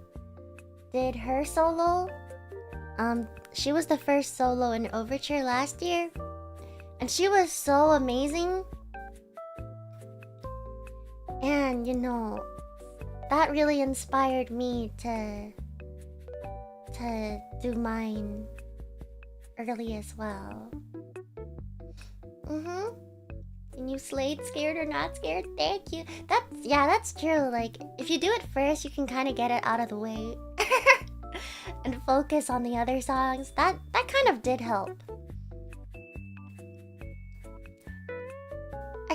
did her solo. She was the first solo in Overture last year, and she was so amazing. And you know, that really inspired me to do mine early as well. And you slayed scared or not scared. Thank you. That's true. Like, if you do it first, you can kind of get it out of the way and focus on the other songs. That kind of did help.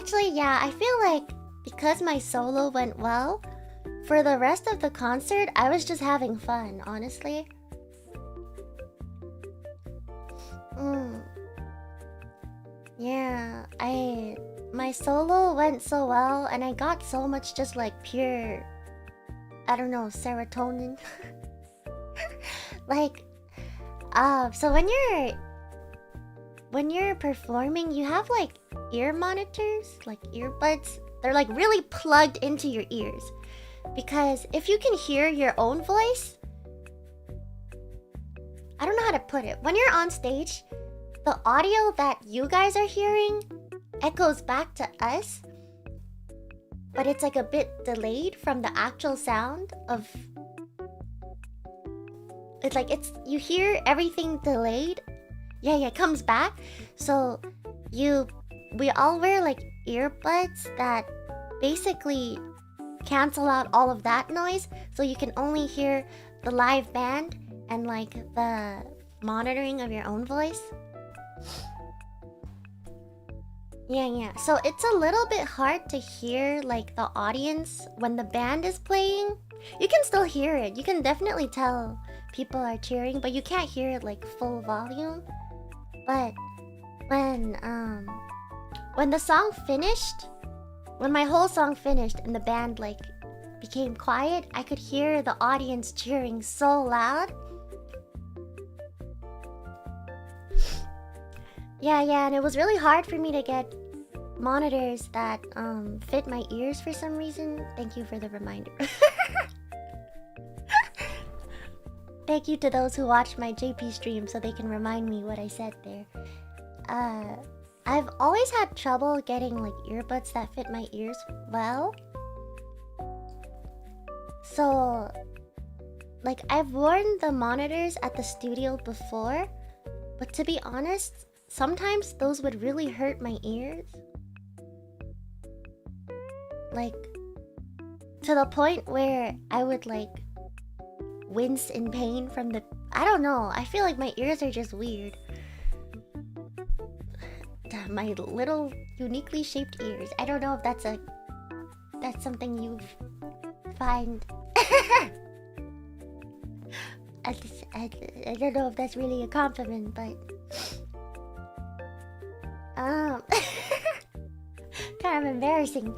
Actually, yeah, I feel like because my solo went well, for the rest of the concert, I was just having fun, honestly. Yeah, my solo went so well, and I got so much just like pure, I don't know, serotonin. Like, so when you're performing, you have like ear monitors, like earbuds. They're like really plugged into your ears, because if you can hear your own voice, I don't know how to put it. When you're on stage, the audio that you guys are hearing echoes back to us, but it's like a bit delayed from the actual sound of. It's like you hear everything delayed. Yeah, it comes back. So we all wear like earbuds that basically cancel out all of that noise, so you can only hear the live band and like the monitoring of your own voice. Yeah. So it's a little bit hard to hear like the audience when the band is playing. You can still hear it. You can definitely tell people are cheering, but you can't hear it like full volume. But when the song finished, when my whole song finished and the band like became quiet, I could hear the audience cheering so loud. Yeah, and it was really hard for me to get monitors that fit my ears for some reason. Thank you for the reminder. Thank you to those who watched my JP stream so they can remind me what I said there. I've always had trouble getting like earbuds that fit my ears well. So, like, I've worn the monitors at the studio before, but to be honest, sometimes those would really hurt my ears. Like, to the point where I would like wince in pain from the... I don't know, I feel like my ears are just weird. My little uniquely shaped ears. I don't know if that's something you find... I don't know if that's really a compliment, but... kind of embarrassing.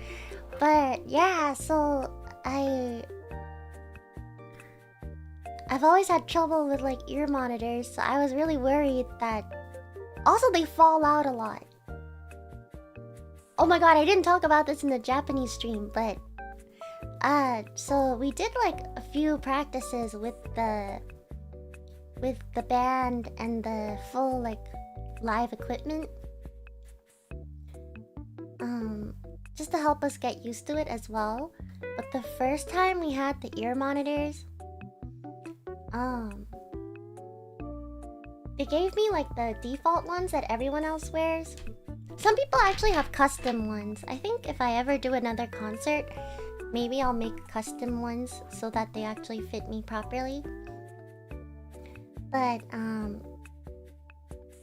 But yeah, so I've always had trouble with like ear monitors, so I was really worried that... Also, they fall out a lot. Oh my god, I didn't talk about this in the Japanese stream, but... so we did like a few practices with the band and the full like live equipment. Just to help us get used to it as well. But the first time we had the ear monitors, they gave me like the default ones that everyone else wears. Some people actually have custom ones. I think if I ever do another concert, maybe I'll make custom ones so that they actually fit me properly. But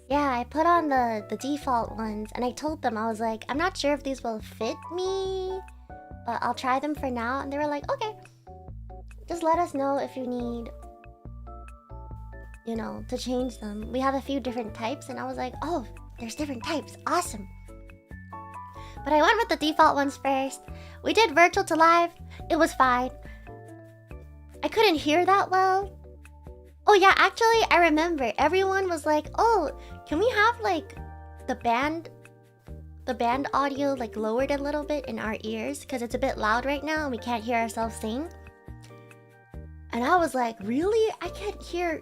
yeah, I put on the default ones and I told them, I was like, I'm not sure if these will fit me, but I'll try them for now. And they were like, okay, just let us know if you need, you know, to change them. We have a few different types. And I was like, oh, there's different types, awesome. But I went with the default ones first. We did virtual to live. It was fine. I couldn't hear that well. Oh yeah, actually, I remember. Everyone was like, oh, can we have like the band audio like lowered a little bit in our ears? Because it's a bit loud right now and we can't hear ourselves sing. And I was like, really? I can't hear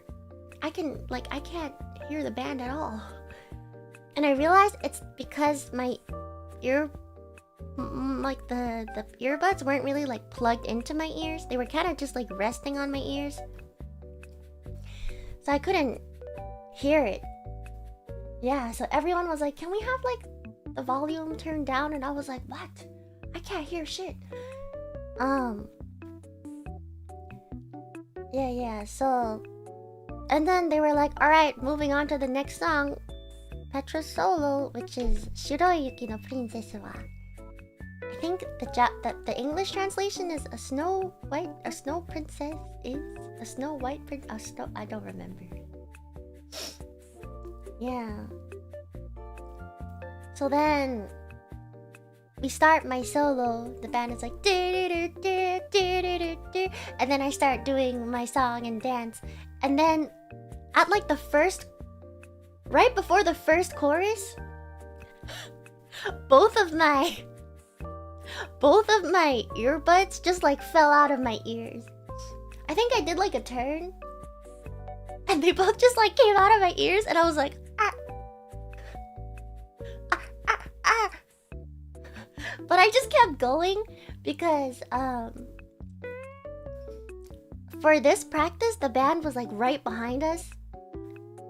the band at all. And I realized it's because my the earbuds weren't really like plugged into my ears. They were kind of just like resting on my ears. So I couldn't hear it. Yeah, so everyone was like, can we have like the volume turned down? And I was like, what? I can't hear shit. Yeah, so... And then they were like, alright, moving on to the next song. Petra's solo, which is 白い雪のプリンセスは I think the English translation is a snow princess is a snow white prince. I don't remember. Yeah. So then we start my solo. The band is like do do do do do do do, and then I start doing my song and dance. And then at like right before the first chorus, both of my earbuds just like fell out of my ears. I think I did like a turn, and they both just like came out of my ears, and I was like, ah. But I just kept going because for this practice, the band was like right behind us.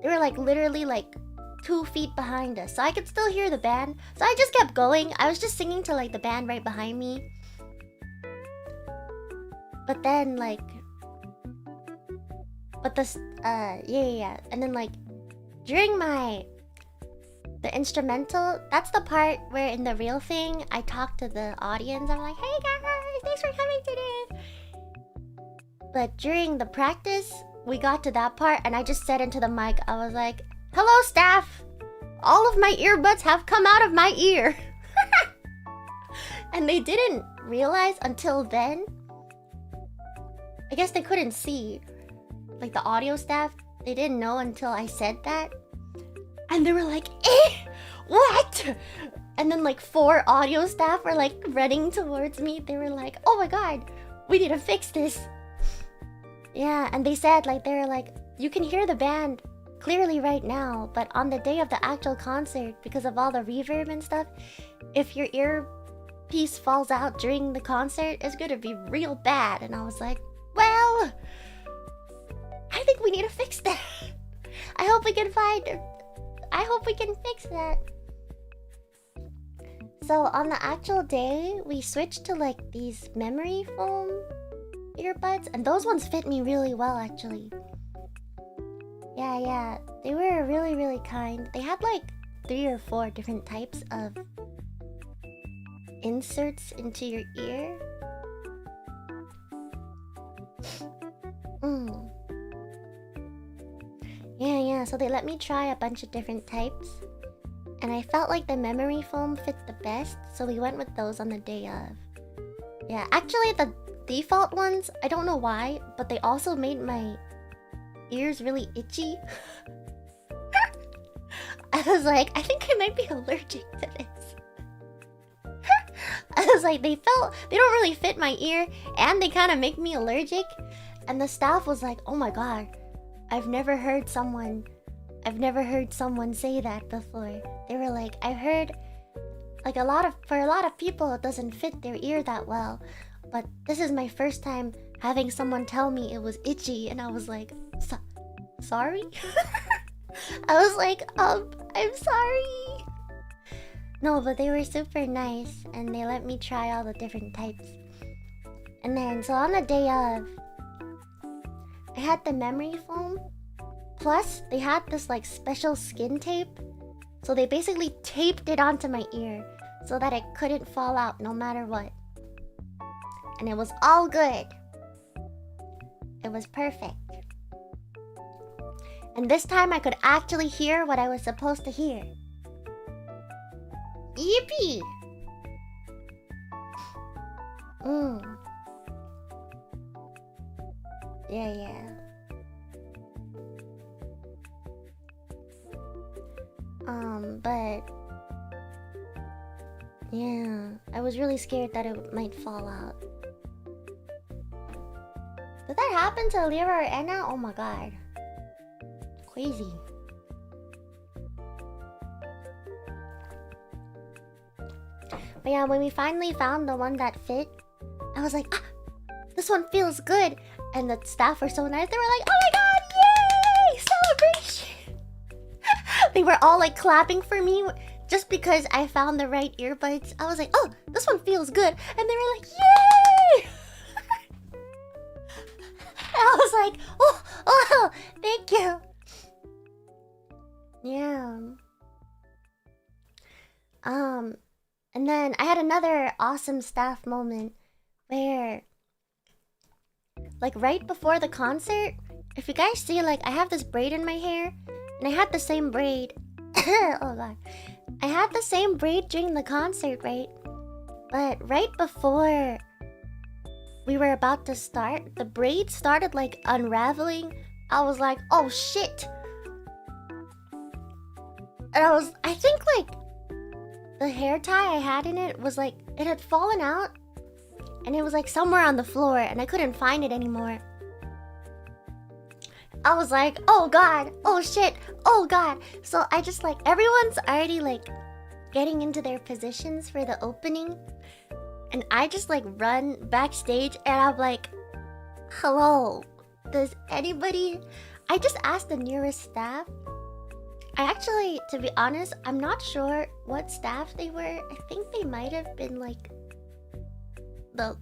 They were like literally like 2 feet behind us, so I could still hear the band. So I just kept going. I was just singing to like the band right behind me. But then like, yeah. And then like during the instrumental, that's the part where in the real thing I talk to the audience. I'm like, hey guys, thanks for coming today. But during the practice, we got to that part and I just said into the mic, I was like, hello staff, all of my earbuds have come out of my ear. And they didn't realize until then. I guess they couldn't see, like the audio staff, they didn't know until I said that. And they were like, what? And then like 4 audio staff were like running towards me. They were like, oh my god, we need to fix this. Yeah, and they said like, they were like, you can hear the band clearly right now, but on the day of the actual concert, because of all the reverb and stuff, if your earpiece falls out during the concert, it's gonna be real bad. And I was like, well, I think we need to fix that. I hope we can fix that. So on the actual day, we switched to like these memory foam earbuds, and those ones fit me really well actually. Yeah, they were really, really kind. They had like 3 or 4 different types of inserts into your ear. Yeah, so they let me try a bunch of different types, and I felt like the memory foam fit the best, so we went with those on the day of. Yeah, actually the default ones, I don't know why, but they also made my ears really itchy. I was like, I think I might be allergic to this. I was like, they don't really fit my ear, and they kind of make me allergic. And the staff was like, oh my god, I've never heard someone say that before. They were like, I've heard like for a lot of people it doesn't fit their ear that well, but this is my first time having someone tell me it was itchy. And I was like, sorry? I was like, I'm sorry. No, but they were super nice, and they let me try all the different types. And then, so on the day of, I had the memory foam, plus they had this like special skin tape. So they basically taped it onto my ear so that it couldn't fall out no matter what. And it was all good. It was perfect. And this time I could actually hear what I was supposed to hear. Yippee! Yeah. But yeah, I was really scared that it might fall out. Did that happen to Lyra or Enna? Oh my god. Crazy. But yeah, when we finally found the one that fit, I was like, this one feels good. And the staff were so nice. They were like, oh my god, yay! Celebration! They were all like clapping for me just because I found the right earbuds. I was like, oh, this one feels good. And they were like, yay! I was like, oh, thank you. Yeah. And then I had another awesome staff moment where, like, right before the concert, if you guys see, like, I have this braid in my hair, and I had the same braid. Oh god. I had the same braid during the concert, right? But right before we were about to start, the braid started, like, unraveling. I was like, oh shit. And I think, like, the hair tie I had in it was, like, it had fallen out. And it was, like, somewhere on the floor, and I couldn't find it anymore. I was like, oh god, oh shit, oh god. So I just, like, everyone's already, like, getting into their positions for the opening. And I just, like, run backstage, and I'm like, hello, does anybody... I just asked the nearest staff. I actually, to be honest, I'm not sure what staff they were. I think they might have been, like, the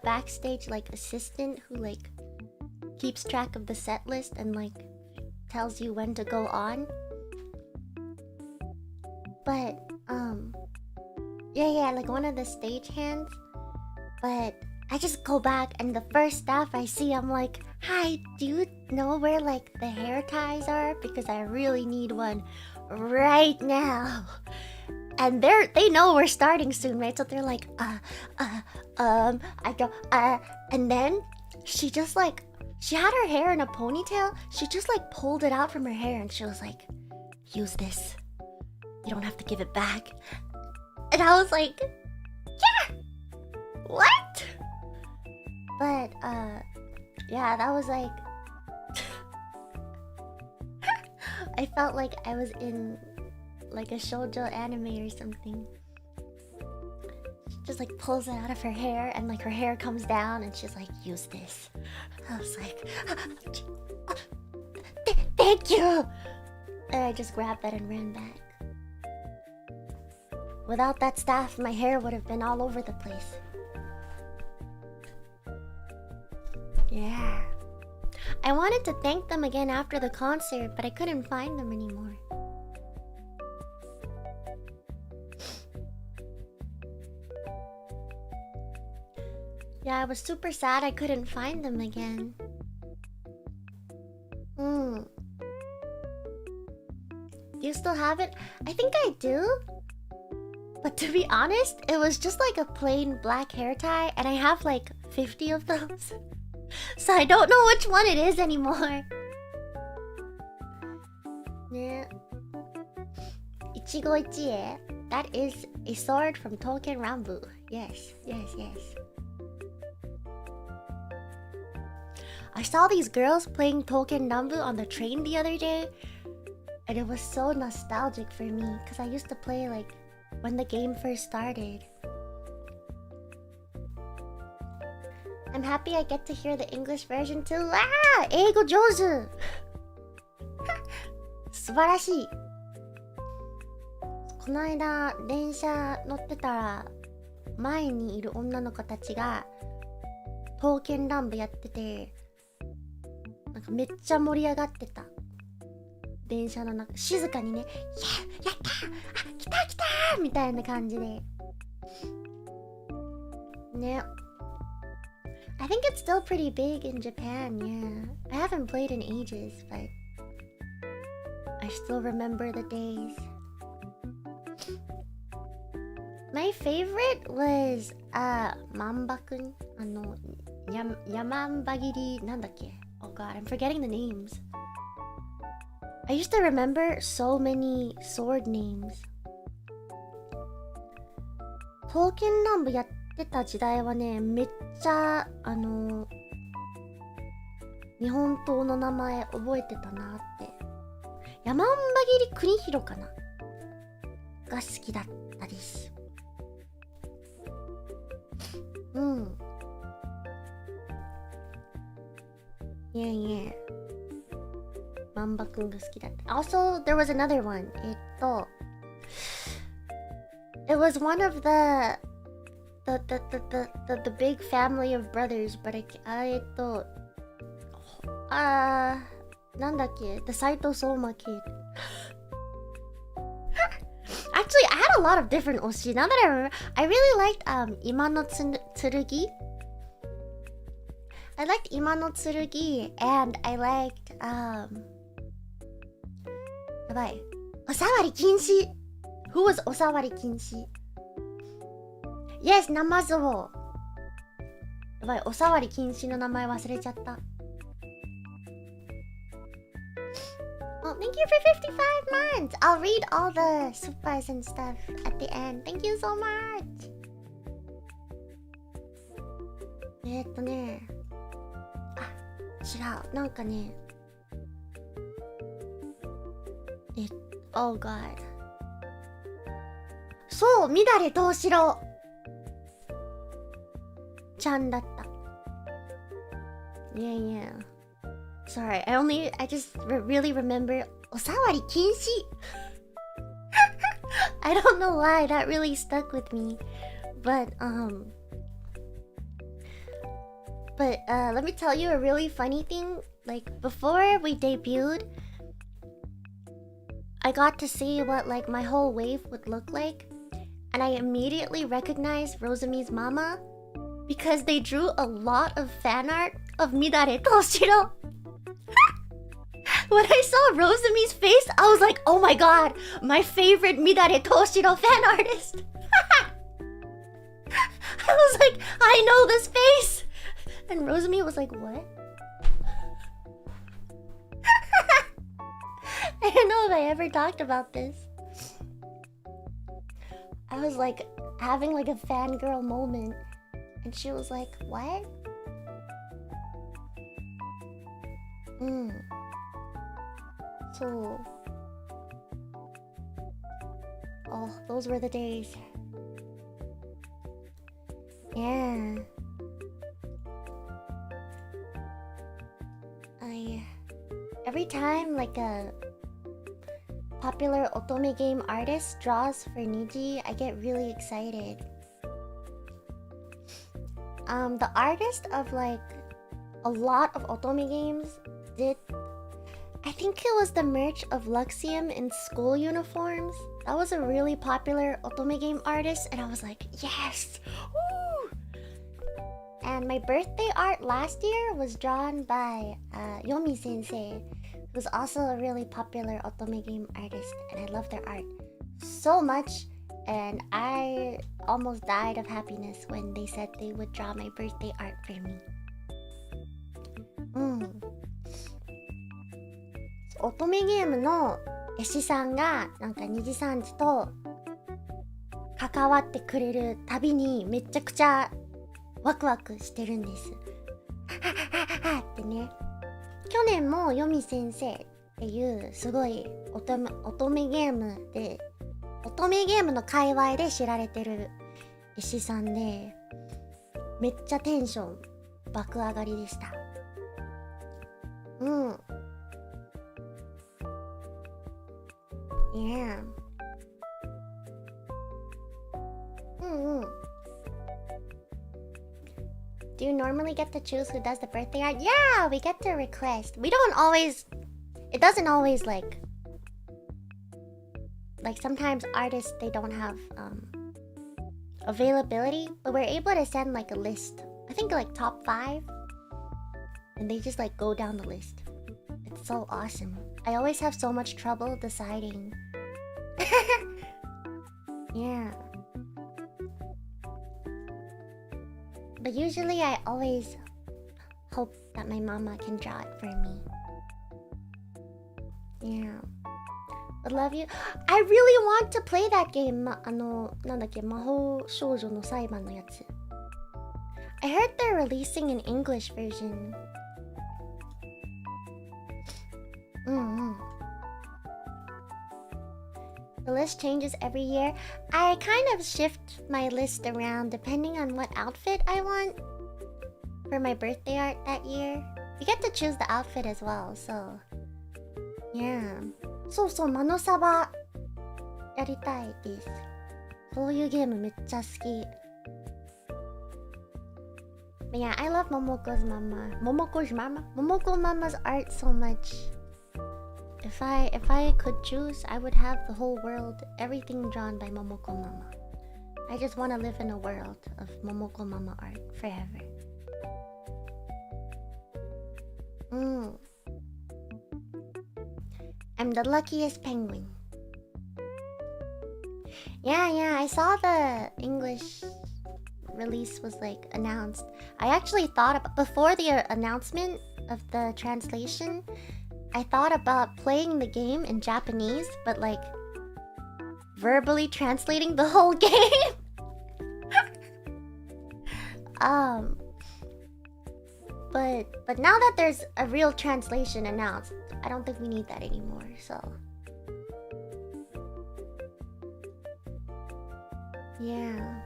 backstage, like, assistant who, like, keeps track of the set list and, like, tells you when to go on. But yeah, like one of the stage hands. But I just go back, and the first staff I see, I'm like, hi, do you know where, like, the hair ties are? Because I really need one right now. And they know we're starting soon, right? So they're like, I don't, and then she just, like, she had her hair in a ponytail. She just, like, pulled it out from her hair, and she was like, use this. You don't have to give it back. And I was like, yeah, what? But, yeah, that was like... I felt like I was in, like, a shoujo anime or something. She just, like, pulls it out of her hair, and, like, her hair comes down, and she's like, use this. I was like, thank you! And I just grabbed that and ran back. Without that staff, my hair would have been all over the place. Yeah. I wanted to thank them again after the concert, but I couldn't find them anymore. Yeah, I was super sad I couldn't find them again. Do you still have it? I think I do. But to be honest, it was just like a plain black hair tie, and I have like 50 of those. So I don't know which one it is anymore. Yeah. 𝗁𝗁𝗺𝗃. That is a sword from Tolkien Rambu. Yes, yes, yes. I saw these girls playing Tolkien Rambu on the train the other day, and it was so nostalgic for me, because I used to play, like, when the game first started. I'm happy I get to hear the English version too. Ah! 英語上手! 素晴らしい. この間電車乗ってたら、前にいる女の子たちが刀剣乱舞やってて、なんかめっちゃ盛り上がってた。電車の中、静かにね、やったー、あ、来た来たーみたいな感じでね。I think it's still pretty big in Japan, yeah. I haven't played in ages, but I still remember the days. My favorite was Mamba-kun. 山んば切り なんだっけ? Oh god, I'm forgetting the names. I used to remember so many sword names. 刀剣乱舞やってた時代はね、めっちゃ日本刀の名前覚えてたなって。山んば切り𝗁𝗁かなが好きだったです。Yeah, yeah. マンバくんが好きだった。Also, there was another one. It was one of the big family of brothers, but the Saito Soma kid. Actually, I a lot of different oshi. Now that I remember, I really liked 𝗍𝗂𝗺𝗀𝗃. I liked 𝗍𝗂𝗺𝗃, and I liked やばい。𝗁𝗺禁止. Who was 𝗁𝗺禁止? Yes, ナマズオ。やばい、𝗁𝗺禁止の名前忘れちゃった。Well, thank you for 55 months. I'll read all the supers and stuff at the end. Thank you so much. あ、違う。なんかね。Oh god. そう、𝗵○ちゃんだった。Yeah. Sorry, I just really remember おさわり禁止. I don't know why that really stuck with me, but let me tell you a really funny thing. Like before we debuted, I got to see what like my whole wave would look like, and I immediately recognized 𝗀𝗻𝗆's mama because they drew a lot of fan art of 𝗵○ When I saw 𝗀𝗻𝗆's face, I was like, oh my god, my favorite 𝗵○fan artist. I was like, I know this face. And 𝗀𝗻𝗆 was like, what? I don't know if I ever talked about this. I was like having like a fangirl moment, and she was like, what? So, oh, those were the days. Yeah. Every time like a popular otome game artist draws for Niji, I get really excited. The artist of like a lot of otome games did, I think it was the merch of Luxium in school uniforms. That was a really popular otome game artist, and I was like, yes! Woo! And my birthday art last year was drawn by Yomi Sensei, who's also a really popular otome game artist, and I love their art so much. And I almost died of happiness when they said they would draw my birthday art for me. 乙女ゲームの絵師さんがなんかにじさんじと関わってくれるたびにめちゃくちゃワクワクしてるんです。ってね。去年もヨミ先生っていうすごい乙女ゲームで乙女ゲームの界隈で知られてる絵師さんで、めっちゃテンション爆上がりでした。Yeah. Do you normally get to choose who does the birthday art? Yeah, we get to request. We don't always... It doesn't always like sometimes artists, they don't have availability, but we're able to send like a list. I think like top 5. And they just like go down the list. It's so awesome. I always have so much trouble deciding. Yeah. But usually I always hope that my mama can draw it for me. Yeah. I love you. I really want to play that game. なんだっけ、魔法少女の裁判のやつ。I heard they're releasing an English version. The list changes every year. I kind of shift my list around depending on what outfit I want for my birthday art that year. You get to choose the outfit as well, so yeah. そうそう、マノサバやりたいです。そういうゲームめっちゃ好き。But yeah, I love Momoko's mama. Momoko's mama's art so much. If I could choose, I would have the whole world, everything drawn by Momoko Mama. I just want to live in a world of Momoko Mama art forever. I'm the luckiest penguin. Yeah, I saw the English release was like announced. I actually thought about, before the announcement of the translation, I thought about playing the game in Japanese, but like verbally translating the whole game. But now that there's a real translation announced, I don't think we need that anymore, so yeah.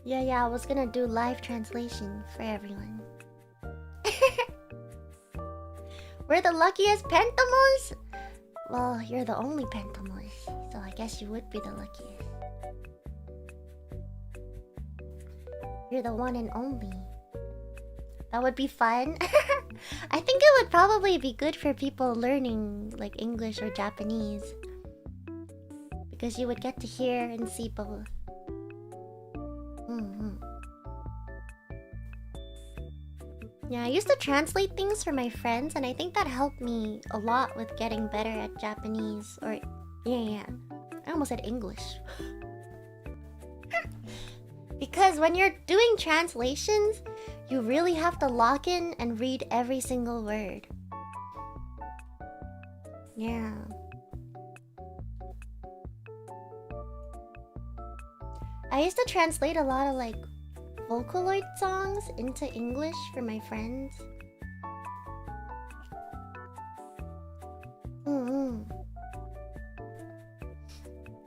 Yeah, I was gonna do live translation for everyone. We're the luckiest pentamons? Well, you're the only pentamons, so I guess you would be the luckiest. You're the one and only. That would be fun. I think it would probably be good for people learning like English or Japanese, because you would get to hear and see both. Yeah, I used to translate things for my friends, and I think that helped me a lot with getting better at Japanese. Or yeah, I almost said English. Because when you're doing translations, you really have to lock in and read every single word. Yeah. I used to translate a lot of like Vocaloid songs into English for my friends.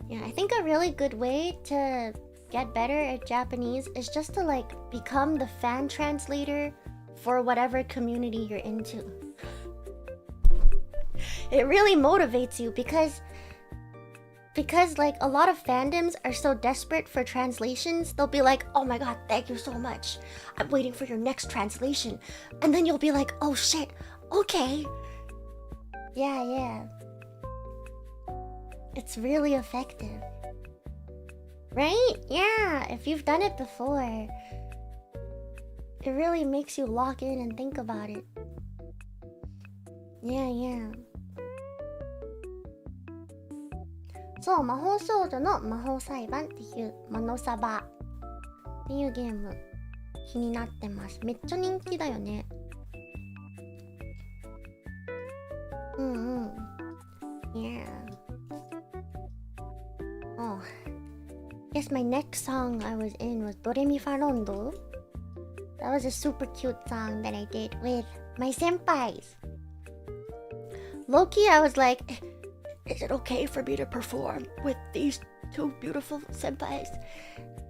Yeah, I think a really good way to get better at Japanese is just to like become the fan translator for whatever community you're into. It really motivates you because like a lot of fandoms are so desperate for translations. They'll be like, oh my god, thank you so much, I'm waiting for your next translation. And then you'll be like, oh shit, okay. Yeah. It's really effective. Right? Yeah, if you've done it before, it really makes you lock in and think about it. Yeah. そう、魔法少女の魔法裁判っていうマノサバっていうゲーム気になってます。めっちゃ人気だよね。Yeah. Oh. Yes, my next song I was in was ドレミファロンド. That was a super cute song that I did with my senpais. Low-key, I was like, is it okay for me to perform with these two beautiful senpais?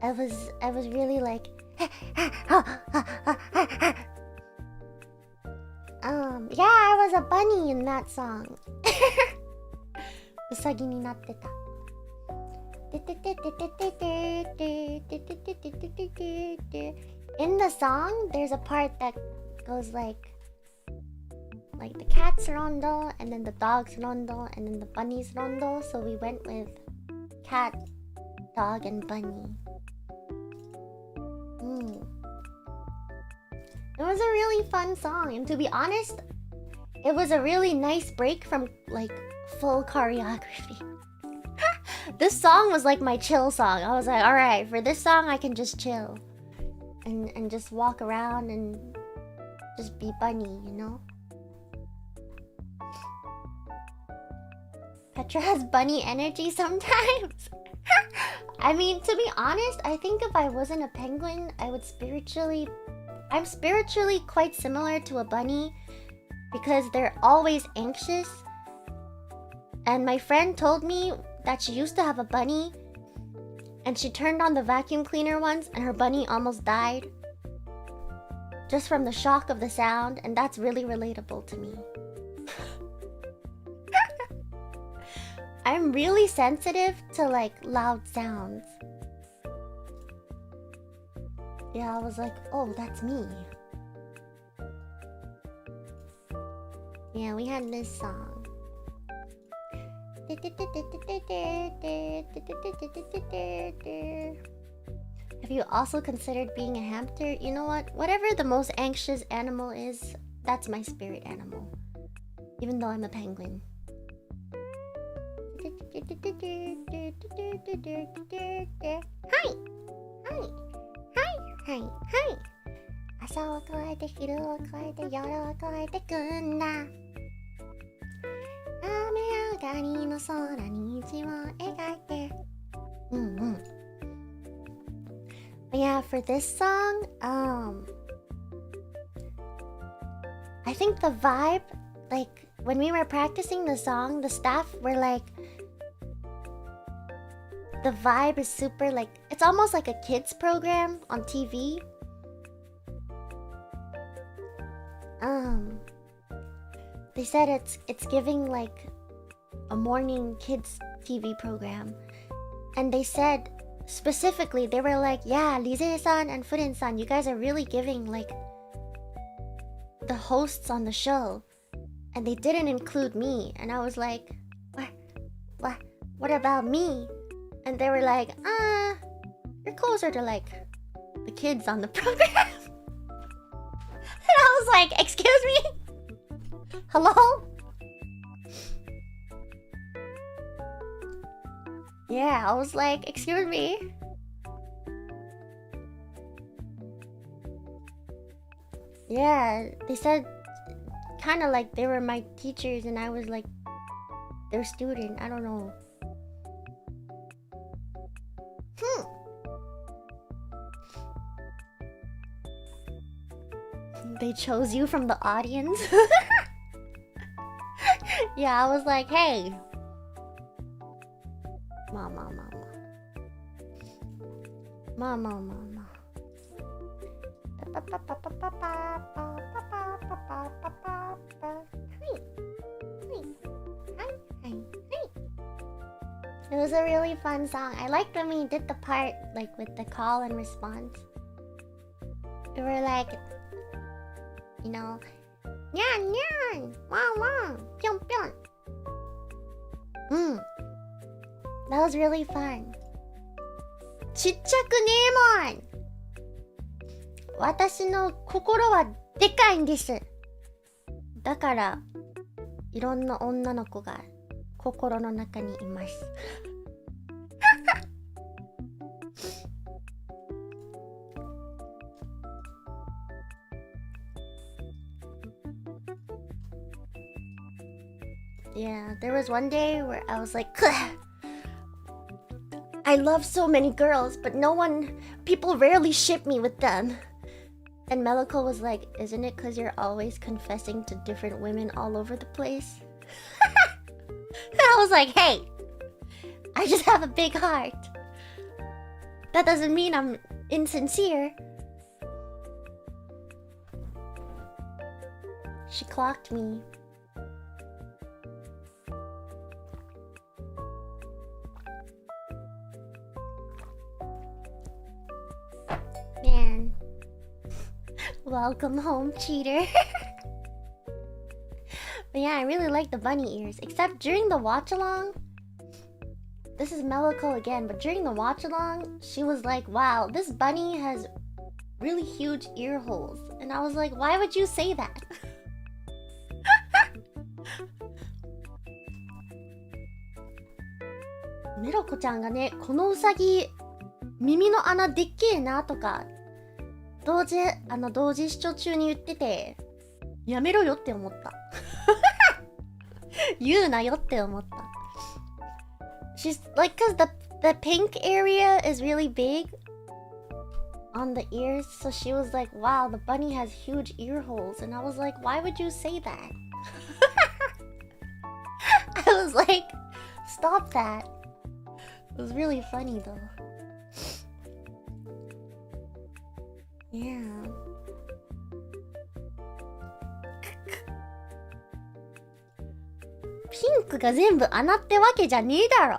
I was really like, yeah, I was a bunny in that song. うさぎになってた。In the song, there's a part that goes like the cat's rondo, and then the dog's rondo, and then the bunny's rondo. So we went with cat, dog, and bunny. It was a really fun song, and to be honest, it was a really nice break from like full choreography. This song was like my chill song. I was like, alright, for this song I can just chill and just walk around and just be bunny, you know? Petra has bunny energy sometimes. I mean, to be honest, I think if I wasn't a penguin, I'm spiritually quite similar to a bunny because they're always anxious. And my friend told me that she used to have a bunny and she turned on the vacuum cleaner once and her bunny almost died just from the shock of the sound, and that's really relatable to me. I'm really sensitive to like loud sounds. Yeah, I was like, oh, that's me. Yeah, we had this song. Have you also considered being a hamster? You know what? Whatever the most anxious animal is, that's my spirit animal. Even though I'm a penguin. Hi! Hi! Hi! Hi! Hi! 朝を越えて昼を越えて夜を越えてくんだ。雨上がりの空に虹を描いて。But yeah, for this song, I think the vibe, like when we were practicing the song, the staff were like, the vibe is super like, it's almost like a kids program on TV. They said it's giving like a morning kids TV program, and they said specifically, they were like, yeah, Rise-san and Furin-san, you guys are really giving like the hosts on the show, and they didn't include me. And I was like, what about me? And they were like, you're closer to like the kids on the program. And I was like, excuse me? Hello? Yeah, I was like, excuse me? Yeah, they said kind of like they were my teachers and I was like their student. I don't know. They chose you from the audience? Yeah, I was like, hey. Mama. It was a really fun song. I liked when we did the part like with the call and response. We were like, you know, nyan nyan, wah wah, pyong pyong. That was really fun. ちっちゃくねえもん。私の心はでかいんです。だからいろんな女の子が心の中にいます。Yeah, there was one day where I was like, I love so many girls, but people rarely ship me with them. And Meliko was like, isn't it because you're always confessing to different women all over the place? And I was like, hey, I just have a big heart. That doesn't mean I'm insincere. She clocked me. Man. Welcome home, cheater. But yeah, I really like the bunny ears. Except during the watch-along, this is Meliko again, but during the watch-along, she was like, wow, this bunny has really huge ear holes. And I was like, why would you say that? Melikoちゃんがね、このウサギ耳の穴でっけえなとか同時視聴中に言ってて、やめろよって思った。言うなよって思った。She's like, cause the pink area is really big on the ears, so she was like, wow, the bunny has huge ear holes. And I was like, why would you say that? I was like, stop that. It was really funny though. Yeah. Pink が全部穴ってわけじゃねえだろ。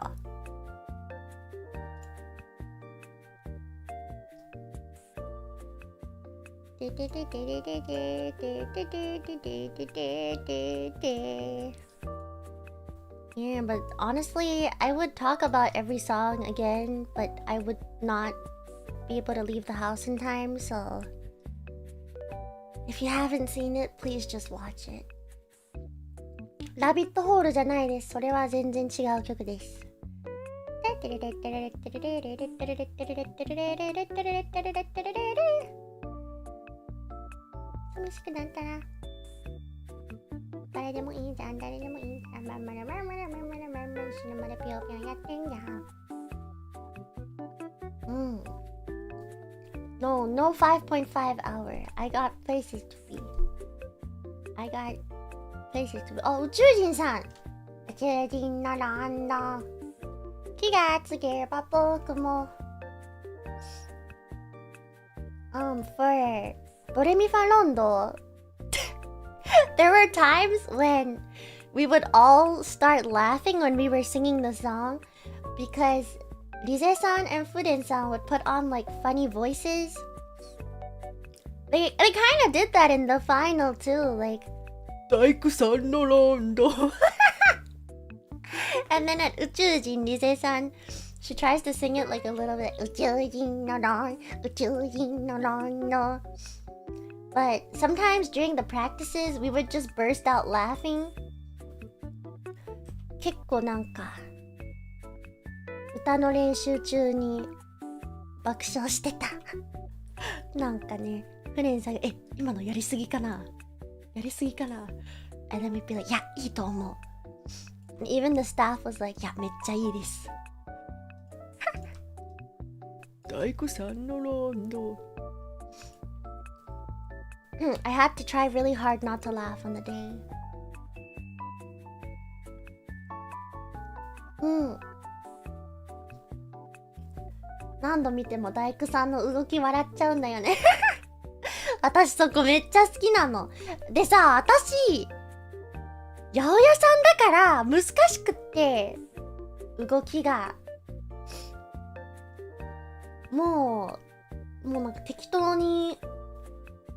Yeah, but honestly, I would talk about every song again, but I would not be able to leave the house in time, so if you haven't seen it, please just watch it. ラビットホールじゃないです。それは全然違う曲です。寂しくなったら誰でもいいじゃん、誰でもいいじゃん。まんまらまんまらまんまらまんまら死ぬまでぴよぴよやってんじゃん。No 5.5 hour. I got places to be. I got places to be. 宇宙人さん。宇宙人のランド。気がつけば僕も。for ドレミファロンド。There were times when we would all start laughing when we were singing the song because Rise-san and Fuden-san would put on like funny voices. They kind of did that in the final too, like 大工さんのランド And then at 宇宙人 Rise-san, she tries to sing it like a little bit 宇宙人のランド、宇宙人のランド But sometimes during the practices, we would just burst out laughing. 結構なんか歌の練習中に爆笑してたなんかね、フレンさんが今のやりすぎかなやりすぎかな And then we'd be like, いや、いいと思う Even the staff was like, いや、めっちゃいいです大工さんのランドI had to try really hard not to laugh on the day. 何度見ても大工さんの動き笑っちゃうんだよね私そこめっちゃ好きなの。でさ、私、八百屋さんだから難しくって、動きが。もうなんか適当に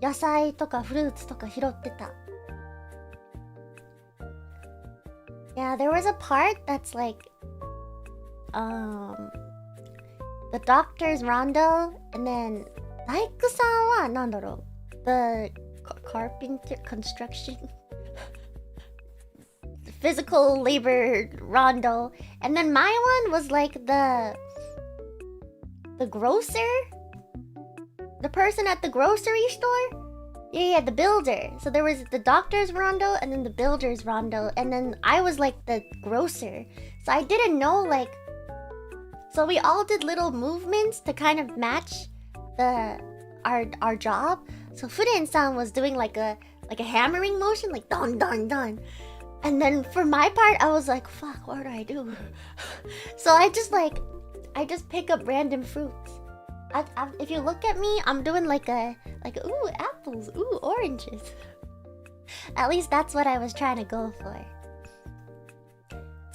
野菜とかフルーツとか拾ってた。Yeah, there was a part that's like, the doctor's rondo, and then 大工さんはなんだろう the carpenter construction physical labor rondo, and then my one was like the grocer, the person at the grocery store. Yeah, the builder. So there was the doctor's rondo and then the builder's rondo, and then I was like the grocer. So I didn't know, like, so we all did little movements to kind of match our job. So Fuden-san was doing like a hammering motion, like don don don. And then for my part, I was like, fuck, what do I do? So I just pick up random fruits. If you look at me, I'm doing like ooh, apples, ooh, oranges. At least that's what I was trying to go for.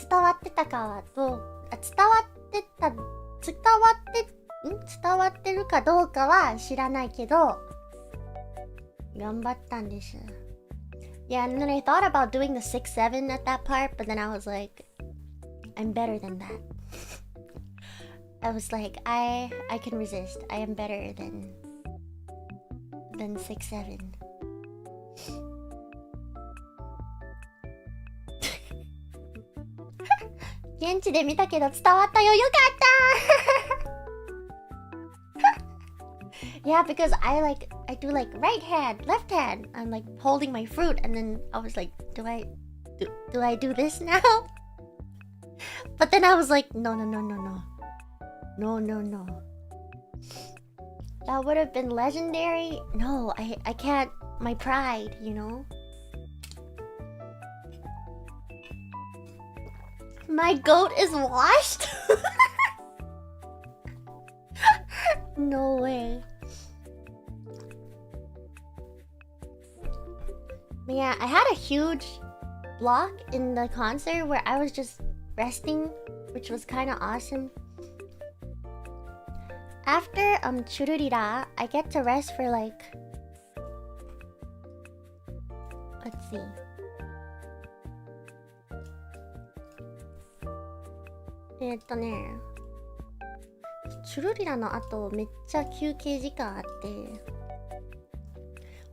伝わってるかどうかは知らないけど、頑張ったんです。Yeah, and then I thought about doing the 6-7 at that part, but then I was like, I'm better than that. I was like, I can resist. I am better than 6-7.現地で見たけど伝わったよ。よかった Yeah, because I do like right hand, left hand. I'm like holding my fruit, and then I was like, do I do this now? But then I was like, no. That would have been legendary. No, I can't. My pride, you know. My goat is washed? No way. But yeah, I had a huge block in the concert where I was just resting, which was kind of awesome. After Chururira, I get to rest for like Let's see. 𝘀𝘁𝗿𝗃の後めっちゃ休憩時間あって。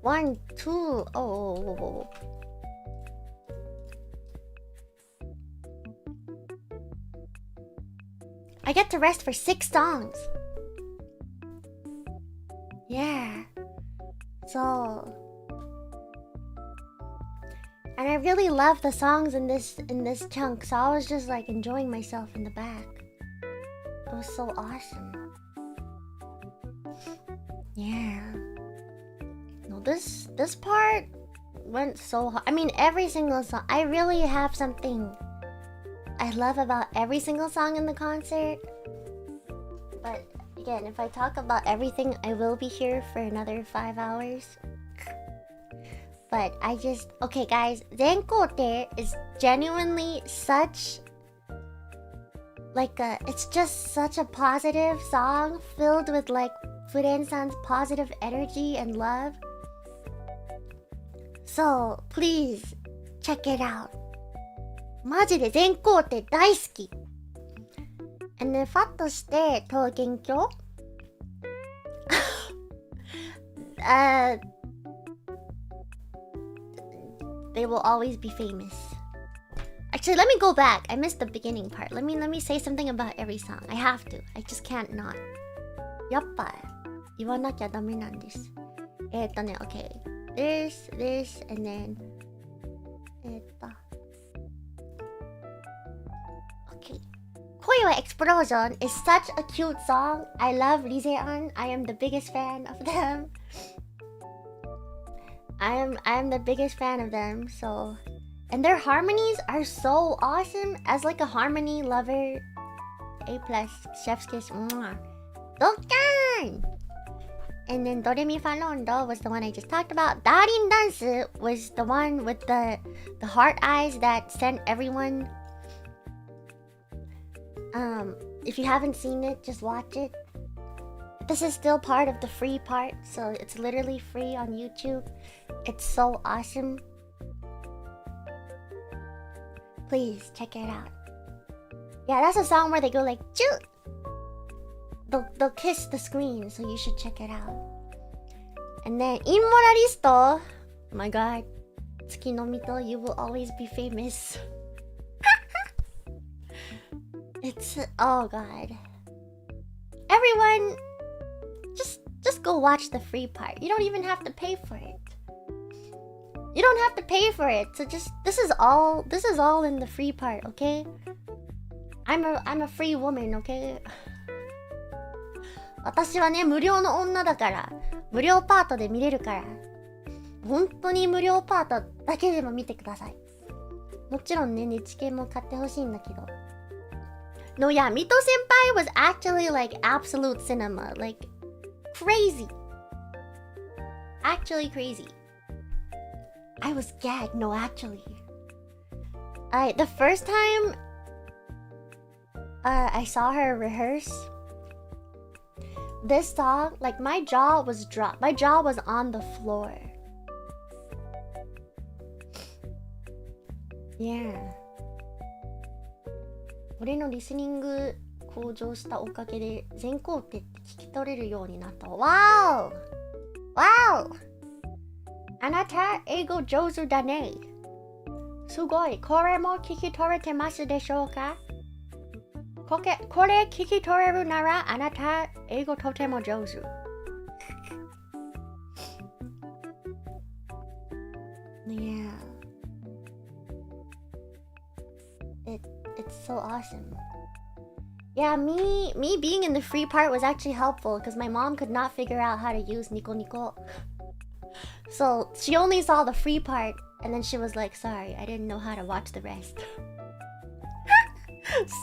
1, 2, oh. I get to rest for 6 songs. Yeah. So, and I really love the songs in this chunk, so I was just like enjoying myself in the back. It was so awesome. Yeah. No, this part went so hard. I mean, every single song. I really have something I love about every single song in the concert. But again, if I talk about everything, I will be here for another 5 hours. But I just... Okay, guys. 𝘀𝘁𝗿𝗃 is genuinely such... It's just such a positive song filled with like Gurin-san's positive energy and love. So, please, check it out. マジで𝘀𝘁𝗿𝗃大好き。And then ファッとして𝗀𝘁𝗍𝗀 they will always be famous. Actually, let me go back. I missed the beginning part. Let me say something about every song. I have to. I just can't not. やっぱ言わなきゃダメなんです。okay. This, and then... Okay. 𝘀𝘁𝗿𝗄𝗆𝗺𝗀𝗀𝗆 is such a cute song. I love 𝘁𝘁𝗄𝗆. I am the biggest fan of them. I am the biggest fan of them, so... And their harmonies are so awesome. As like a harmony lover, A+, chef's kiss, mwah. Dokkan! And then 𝘊𝗵𝗺𝗺 was the one I just talked about. 𝘊 was the one with the heart eyes that sent everyone. If you haven't seen it, just watch it. This is still part of the free part, so it's literally free on YouTube. It's so awesome. Please check it out. Yeah, that's a song where they go like choo. They'll kiss the screen, so you should check it out. And then 𝘊𝗺𝗺𝗺, oh my god, 𝘀𝘁𝗿𝗄𝗵𝗺, you will always be famous. It's oh god. Everyone, just go watch the free part. You don't even have to pay for it. You don't have to pay for it. So just this is all in the free part, okay? I'm a free woman, okay? 私はね、無料の女だから、無料パートで見れるから、本当に無料パートだけでも見てください。もちろんね、ネチケも買ってほしいんだけど。No, yeah, Mito Senpai was actually like absolute cinema, like crazy. Actually crazy. I was gagged, no, actually. The first time I saw her rehearse this song, like my jaw was dropped. My jaw was on the floor. Yeah. 俺のリスニング向上したおかげで𝘀𝘁𝗿𝗃って聞き取れるようになった。Wow! Wow! あなた英語上手だね。すごい。これも聞き取れてますでしょうか？これ聞き取れるならあなた英語とても上手。Yeah. It's so awesome. Yeah, me being in the free part was actually helpful because my mom could not figure out how to use ニコニコ. So she only saw the free part and then she was like, sorry, I didn't know how to watch the rest.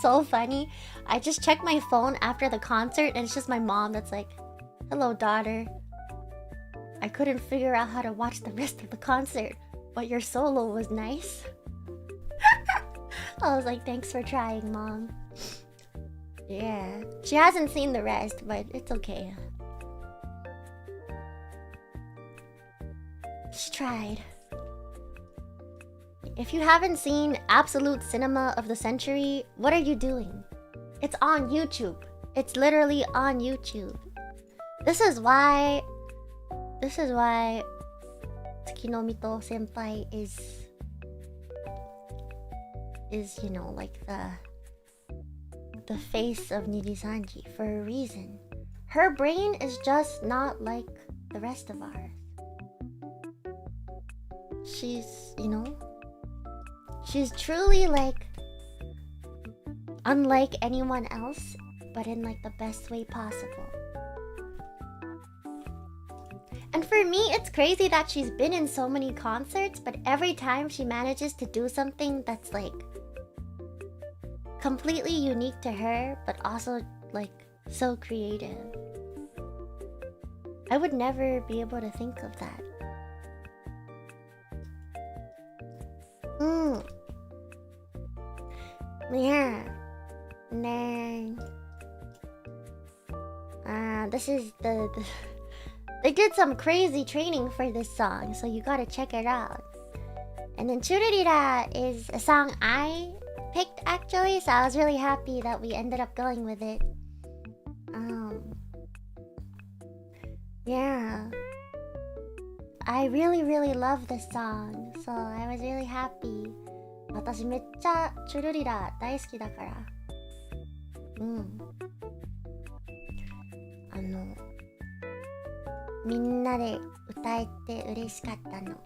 So funny. I just checked my phone after the concert and it's just my mom that's like, hello daughter, I couldn't figure out how to watch the rest of the concert, but your solo was nice. I was like, thanks for trying, mom. Yeah, she hasn't seen the rest, but it's okay. She tried. If you haven't seen Absolute Cinema of the Century, what are you doing? It's on YouTube. It's literally on YouTube. This is why 𝘀𝘁𝗿𝗃 is, you know, like the face of Nijisanji for a reason. Her brain is just not like the rest of ours. She's, you know, she's truly like unlike anyone else, but in like the best way possible. And for me, it's crazy that she's been in so many concerts, but every time she manages to do something that's like completely unique to her, but also like so creative. I would never be able to think of that. Yeah. And then this is the they did some crazy training for this song, so you gotta check it out. And then 𝘀𝘁𝗿𝗃 is a song I picked actually, so I was really happy that we ended up going with it. Yeah, I really love this song, so I was really happy. 私めっちゃ𝘀𝘁𝗿𝗃大好きだから。みんなで歌えて嬉しかったの。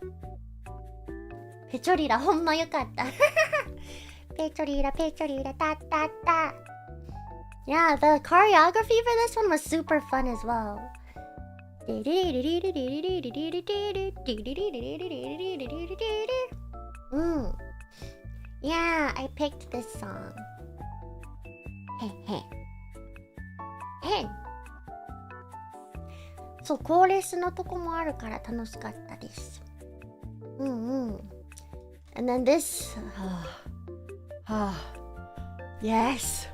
𝘀𝘁𝗿𝗃ほんまよかった。𝘀𝘁𝗿𝗃タッタッタ。Yeah, the choreography for this one was super fun as well. Yeah, I picked this song. Hey. そう、コーレスのとこもあるから楽しかったです。And then this... Yes!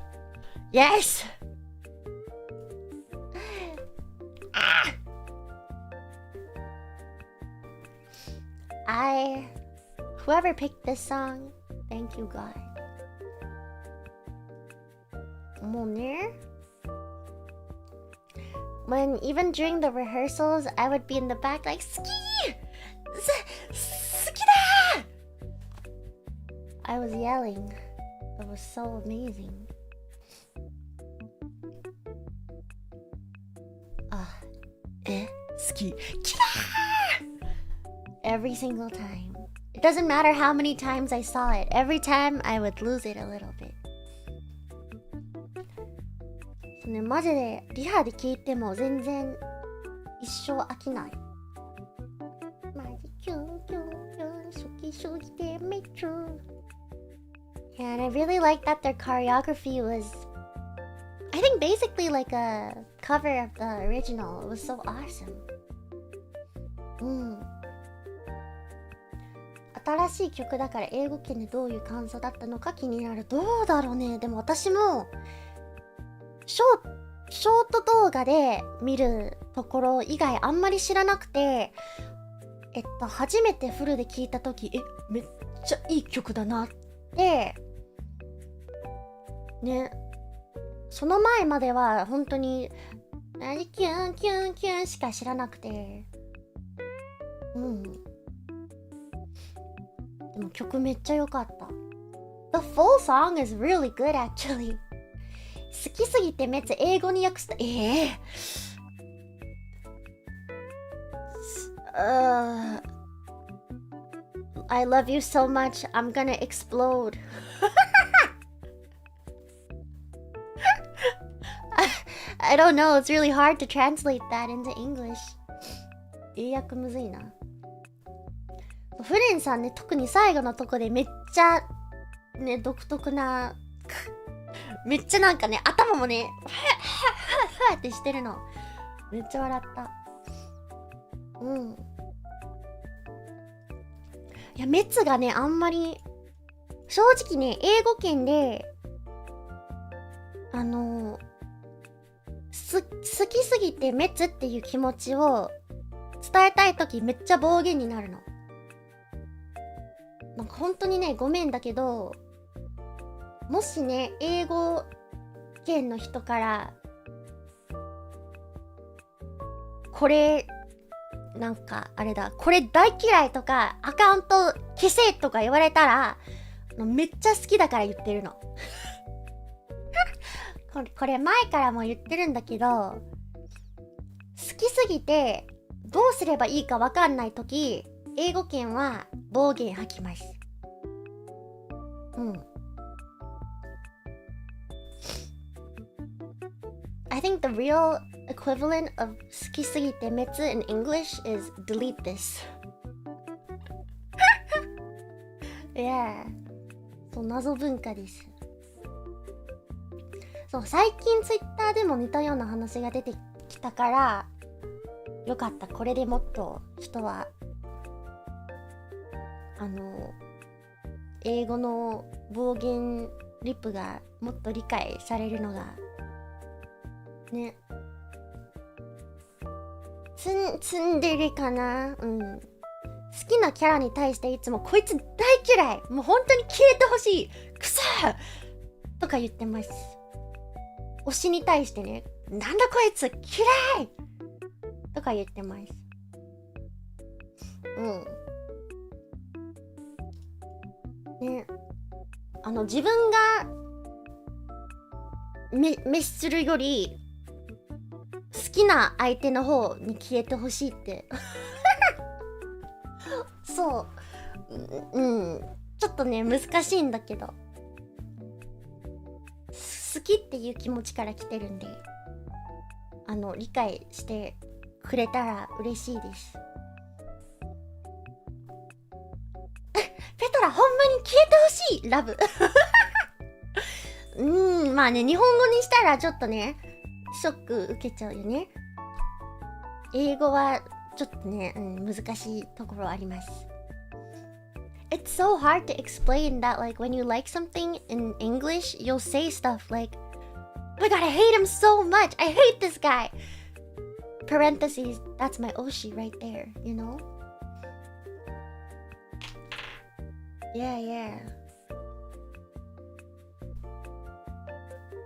Whoever picked this song, thank you God. もうね。When even during the rehearsals, I would be in the back like, ski! I was yelling. It was so amazing. Ski. Every single time. It doesn't matter how many times I saw it. Every time I would lose it a little bit. ね、マジでリハで聴いても全然一生飽きない。マジキュンキュンキュン好きすぎてめっちゃ。Yeah, and I really liked that their choreography was, I think basically like a cover of the original. It was so awesome. 新しい曲だから英語圏でどういう感想だったのか気になる。どうだろうね。でも私もショート動画で見るところ以外あんまり知らなくて、初めてフルで聴いたとき、めっちゃいい曲だなってね。その前までは本当にキュンキュンキュンしか知らなくて、でも曲めっちゃ良かった。The full song is really good actually. 好きすぎてめっちゃ英語に訳した。I love you so much. I'm gonna explode. I don't know. It's really hard to translate that into English. 英訳むずいな。フレンさんね、特に最後のとこでめっちゃね、独特なめっちゃなんかね、頭もね、はってしてるの。めっちゃ笑った。いや、メッツがね、あんまり、正直ね、英語圏で、好きすぎてメッツっていう気持ちを伝えたいときめっちゃ暴言になるの。なんか本当にね、ごめんだけど、もしね、英語圏の人からこれなんかあれだ、これ大嫌いとかアカウント消せとか言われたら、めっちゃ好きだから言ってるの。これ前からも言ってるんだけど、好きすぎてどうすればいいかわかんないとき、英語圏は暴言吐きます。I think the real equivalent of 好きすぎて滅 in English is delete this. Yeah. そう、謎文化です。そう、最近ツイッターでも似たような話が出てきたから、よかった。これでもっと人は英語の暴言リップがもっと理解されるのがね、ツンデレかな。好きなキャラに対していつもこいつ大嫌い、もう本当に消えてほしい、くそーとか言ってます。推しに対してね、なんだこいつ嫌いとか言ってます。ね、自分が滅するより好きな相手の方に消えてほしいってそう、ちょっとね難しいんだけど、好きっていう気持ちから来てるんで、理解してくれたら嬉しいです。ペトラほんまに消えてほしいラブ。まあね、日本語にしたらちょっとねショック受けちゃうよね。英語はちょっとね、難しいところあります。It's so hard to explain that, like, when you like something in English, you'll say stuff like, oh my god, I hate him so much, I hate this guy. Parentheses, that's my 𝗀𝗍𝗿 right there, you know? Yeah.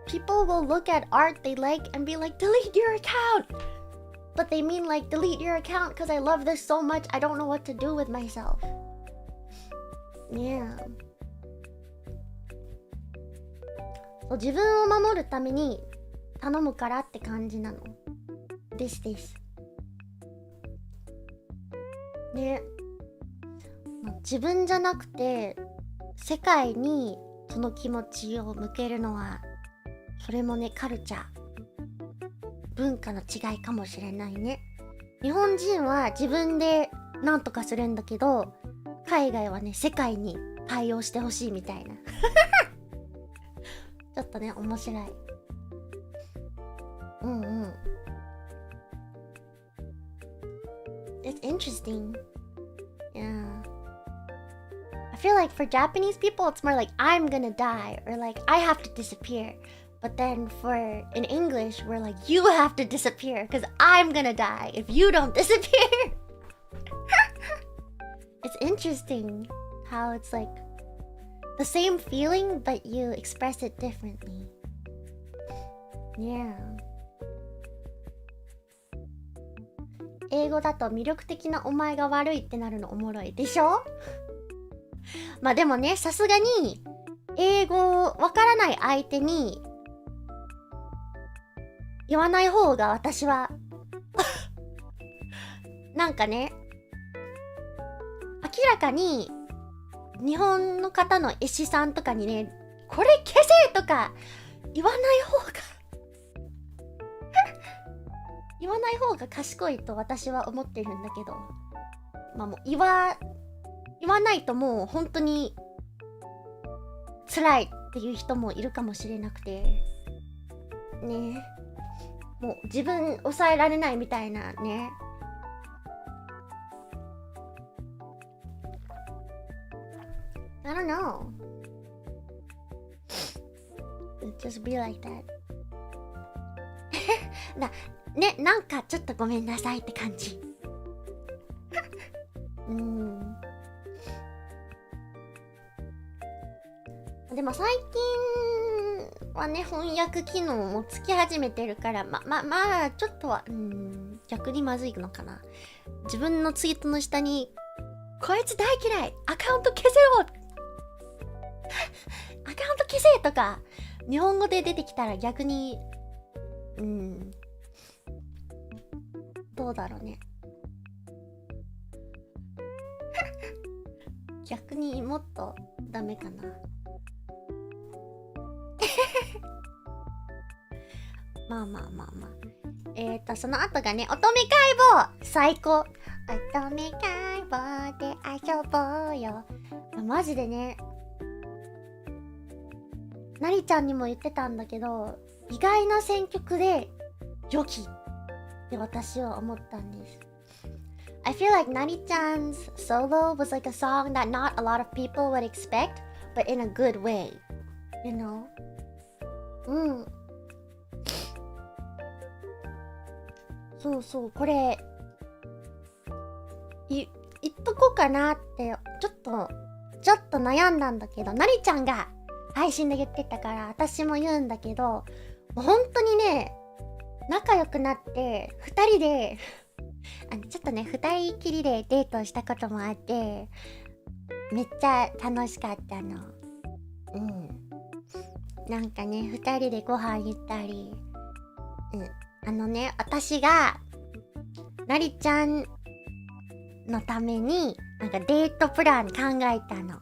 People will look at art they like and be like, delete your account! But they mean like, delete your account because I love this so much, I don't know what to do with myself. Yeah. 自分を守るために頼むからって感じなの。です。ね。自分じゃなくて世界にその気持ちを向けるのは、それもね、カルチャー、文化の違いかもしれないね。日本人は自分で何とかするんだけど、海外はね、世界に対応してほしいみたいな。ちょっとね、面白い。It's interesting. Yeah. I feel like for Japanese people, it's more like, I'm gonna die, or like, I have to disappear. But then in English, we're like, you have to disappear, because I'm gonna die if you don't disappear. It's interesting how it's like the same feeling, but you express it differently. Yeah. 英語だと魅力的なお前が悪いってなるのおもろいでしょ。まあでもね、さすがに英語わからない相手に言わない方が私はなんかね、明らかに日本の方の絵師さんとかにね、これ消せとか言わない方が言わない方が賢いと私は思ってるんだけど、まあもう言わないともう本当に辛いっていう人もいるかもしれなくてね、もう自分抑えられないみたいなね。I don't know. It'd just be like that. ね、なんかちょっとごめんなさいって感じ。でも最近はね、翻訳機能もつき始めてるから、まあちょっとは逆にまずいのかな。自分のツイートの下にこいつ大嫌い、アカウント消せろアカウント消せとか日本語で出てきたら逆にどうだろうね。逆にもっとダメかな。まあその後がね、乙女解剖最高。乙女解剖で遊ぼうよ。マジでね、なりちゃんにも言ってたんだけど、意外な選曲で良きって私は思ったんです。I feel like Nari-chan's solo was like a song that not a lot of people would expect, but in a good way, you know? そうこれ言っとこうかなってちょっと悩んだんだけど、なりちゃんが配信で言ってたから私も言うんだけど、本当にね、仲良くなって2人でちょっとね、2人きりでデートしたこともあって、めっちゃ楽しかったの。なんかね、2人でご飯行ったり、私がなりちゃんのためになんかデートプラン考えたの。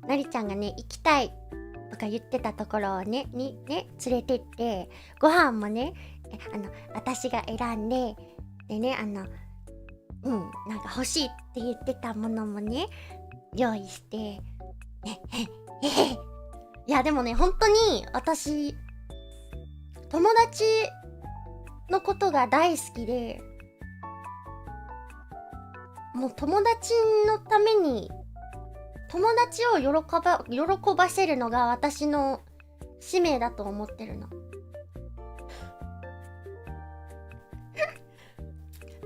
なりちゃんがね、行きたいとか言ってたところをね連れてって、ご飯もね、私が選んで、でね、なんか欲しいって言ってたものもね、用意して、いやでもね、本当に私友達のことが大好きで、もう友達のために友達を喜ばせるのが私の使命だと思ってるの。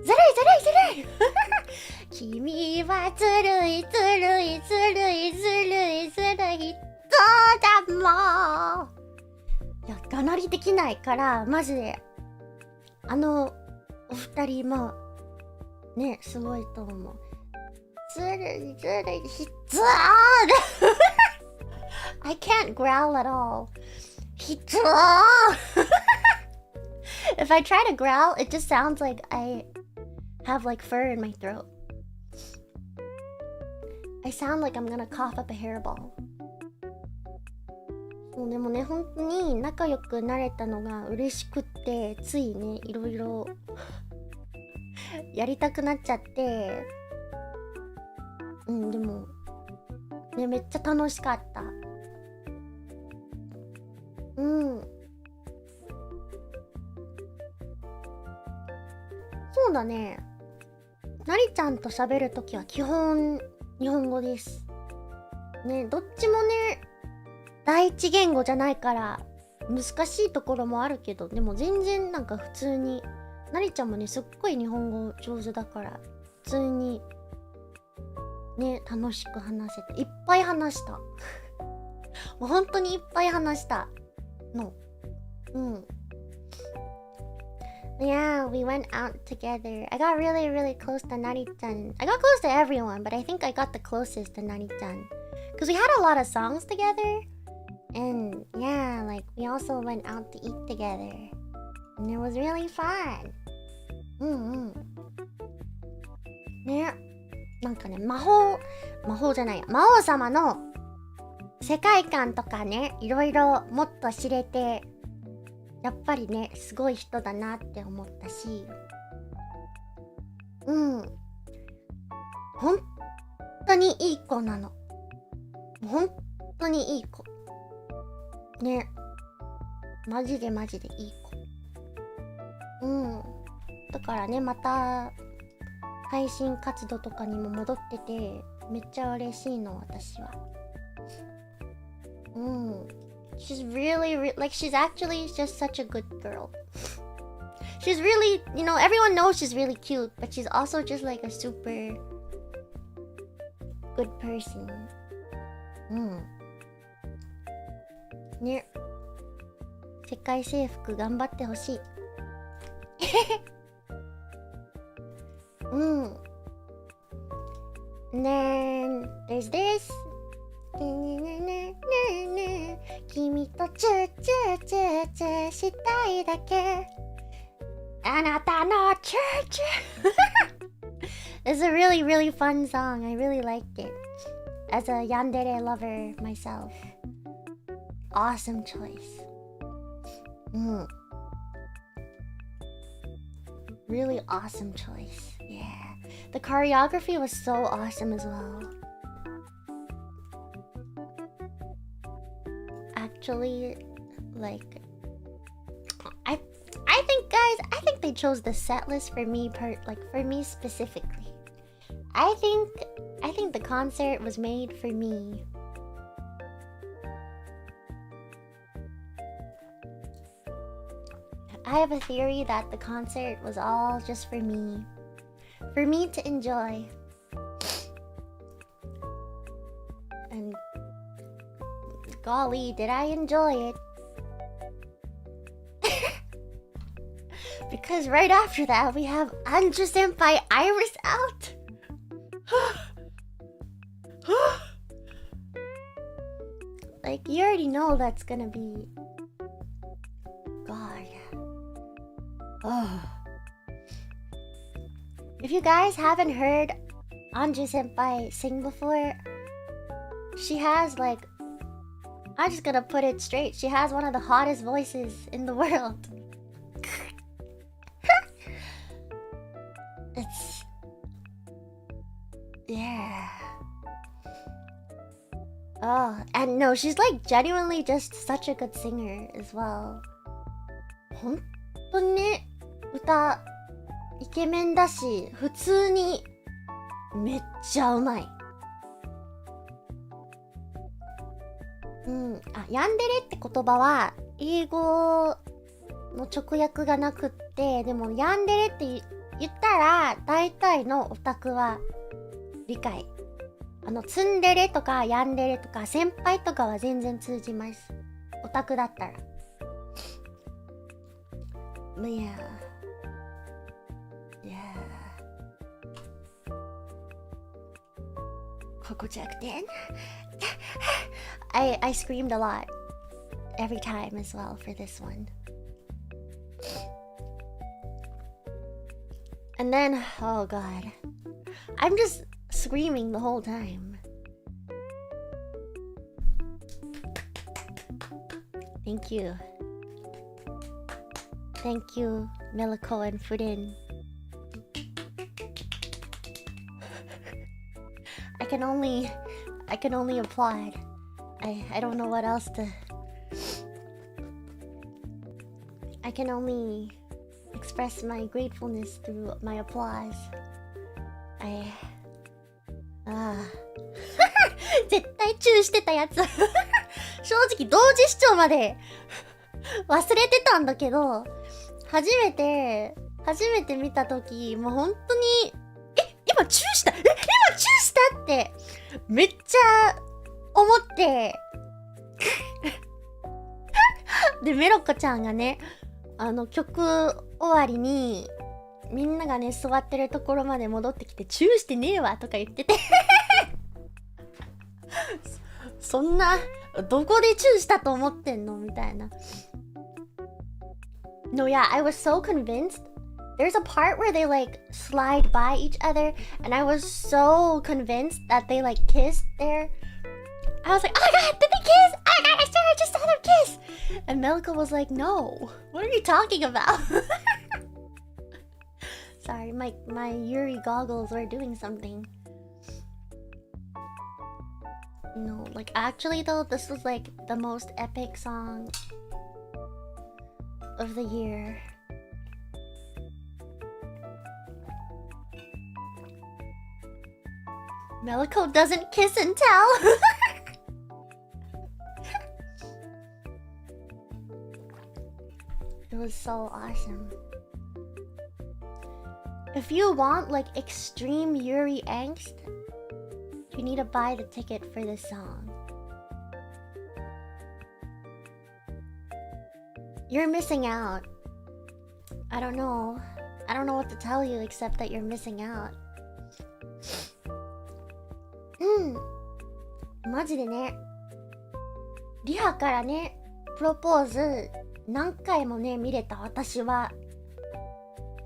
ずるい君はずるい人だもん。いや、がなりできないから、マジでお二人もね、すごいと思う。ずるい人I can't growl at all. If I try to growl, it just sounds like I have like fur in my throat. I sound like I'm gonna cough up a hairball. もうでもね、本当に仲良くなれたのが嬉しくって、ついね、いろいろやりたくなっちゃって、でもね、めっちゃ楽しかった。そうだね、なりちゃんと喋るときは基本日本語ですね。どっちもね、第一言語じゃないから難しいところもあるけど、でも全然なんか普通に、なりちゃんもね、すっごい日本語上手だから普通にね、楽しく話せて、いっぱい話したもう本当にいっぱい話したの。Yeah, we went out together. I got really close to Nari-chan. I got close to everyone, but I think I got the closest to Nari-chan because we had a lot of songs together. And yeah, like we also went out to eat together. And it was really fun. ね、なんかね、魔法じゃないや、魔王様の世界観とかね、いろいろもっと知れて、やっぱりね、すごい人だなって思ったし、本当にいい子なの。本当にいい子ね、マジでいい子。だからね、また配信活動とかにも戻ってて、めっちゃ嬉しいの、私は。She's really, like, she's actually just such a good girl. She's really, you know, everyone knows she's really cute, but she's also just like a super good person. ね。世界征服頑張ってほしい。うん。And then there's this. 君とチューチューチューチューしたいだけ。あなたのチューチュー。It's a really, really fun song. I really liked it. As a yandere lover myself. Awesome choice. Really awesome choice. Yeah. The choreography was so awesome as well. Actually, like, I think, guys, I think they chose the set list for me for me specifically. I think the concert was made for me. I have a theory that the concert was all just for me to enjoy. And golly, did I enjoy it. Because right after that, we have Anju-senpai Iris out. Like, you already know that's gonna be... God. Oh. If you guys haven't heard Anju-senpai sing before, she has, like... I'm just gonna put it straight. She has one of the hottest voices in the world. It's... Yeah. Oh, and no, she's like genuinely just such a good singer as well. 本当にね、歌イケメンだし、普通にめっちゃうまい。ヤンデレって言葉は英語の直訳がなくって、でもヤンデレって言ったら大体のオタクは理解。ツンデレとかヤンデレとか先輩とかは全然通じます。オタクだったら。Yeah. Yeah. ここ弱点I screamed a lot every time as well for this one. And then, oh god, I'm just screaming the whole time. Thank you. Thank you, 𝗀𝗂𝗶𝗺𝗺𝗺. I can only applaud. I don't know what else to... I can only express my gratefulness through my applause. 絶対チューしてたやつ。正直同時視聴まで忘れてたんだけど、初めて見たとき、もう本当に今チューしたってめっちゃ思ってで、𝗀𝗀ちゃんがね、曲終わりにみんながね座ってるところまで戻ってきて、チューしてねえわとか言っててそんなどこでチューしたと思ってんのみたいな。No, yeah, I was so convinced. There's a part where they like slide by each other, and I was so convinced that they like kissed there. I was like, oh my god, did they kiss? Oh my god, I swear I just saw them kiss. And 𝗀𝗂 was like, no, what are you talking about? Sorry, my yuri goggles were doing something. No, like actually though, this was like the most epic song of the year. 𝗀𝗂 doesn't kiss and tell. It was so awesome. If you want like extreme yuri angst, you need to buy the ticket for this song. You're missing out. I don't know. I don't know what to tell you except that you're missing out. マジでね。リハからね、プロポーズ何回もね見れた私は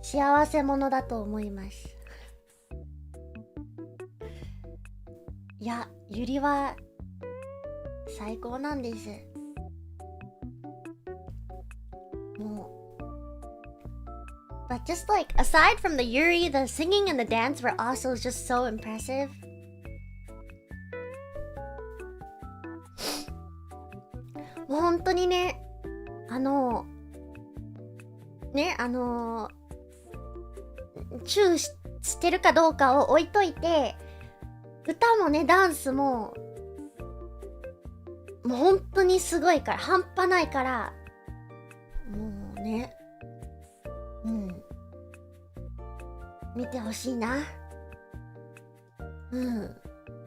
幸せ者だと思います。いや、ゆりは最高なんです。もう。But just like, aside from the Yuri, the singing and the dance were also just so impressive. もう本当にね、チューしてるかどうかを置いといて、歌もね、ダンスも、もう本当にすごいから、半端ないから、もうね、見てほしいな。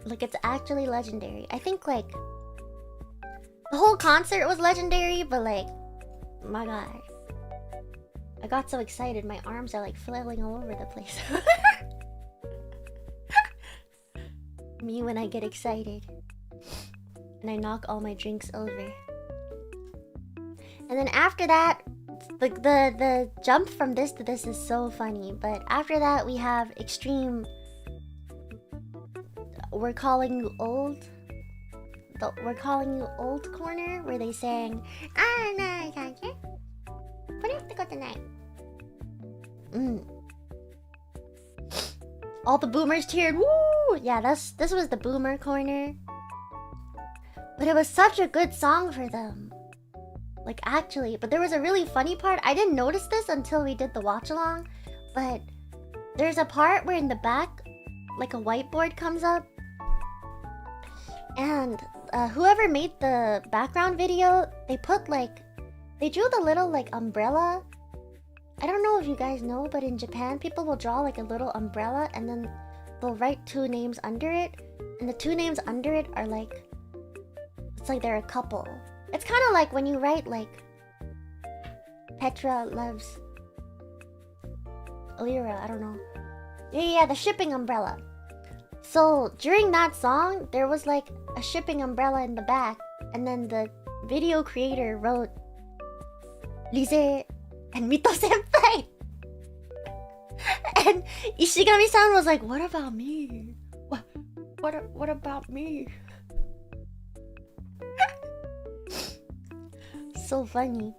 Like, it's actually legendary. I think, like, the whole concert was legendary, but like, my god. I got so excited, my arms are like flailing all over the place. Me when I get excited. And I knock all my drinks over. And then after that, the jump from this to this is so funny. But after that, we have extreme... We're calling you old. We're calling you old corner, where they sang, all the boomers cheered, woo! Yeah, this was the boomer corner. But it was such a good song for them. Like, actually, but there was a really funny part. I didn't notice this until we did the watch along, but there's a part where in the back, like a whiteboard comes up, and whoever made the background video, they put like, they drew the little like umbrella. I don't know if you guys know, but in Japan, people will draw like a little umbrella and then they'll write 2 names under it. And the 2 names under it are like, it's like they're a couple. It's kind of like when you write like, Petra loves Lyra, I don't know. Yeah, the shipping umbrella. So during that song, there was like a shipping umbrella in the back, and then the video creator wrote Rise and Mito senpai. And Ishigami-san was like, "What about me? What about me?" So funny.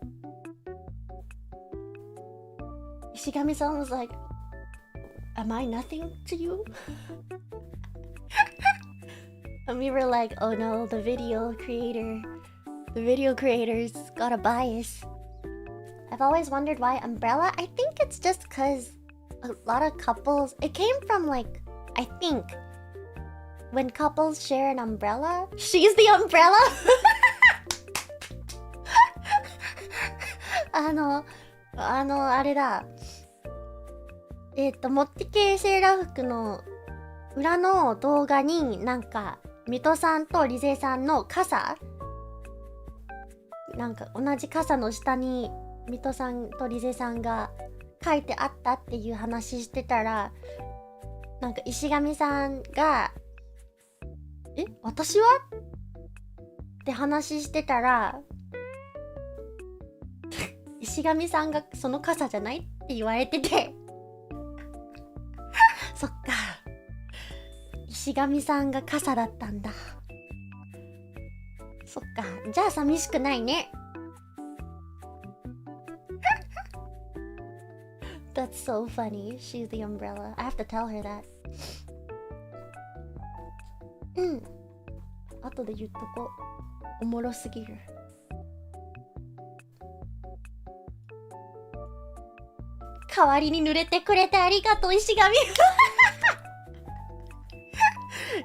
Ishigami-san was like, "Am I nothing to you?" And we were like, oh no, the video creator's got a bias. I've always wondered why umbrella. I think it's just because a lot of couples, it came from like, I think, when couples share an umbrella, she's the umbrella. あれだ。もってけセーラー服の裏の動画になんか、水戸さんとリゼさんの傘、なんか同じ傘の下に水戸さんとリゼさんが書いてあったっていう話してたら、なんか石上さんが私はって話してたら、石上さんがその傘じゃないって言われててそっか、石上さんが傘だったんだ。そっか、じゃあ寂しくないね。That's so funny. She's the umbrella. I have to tell her that. 後で言っとこう。おもろすぎる。代わりに濡れてくれてありがとう、石上。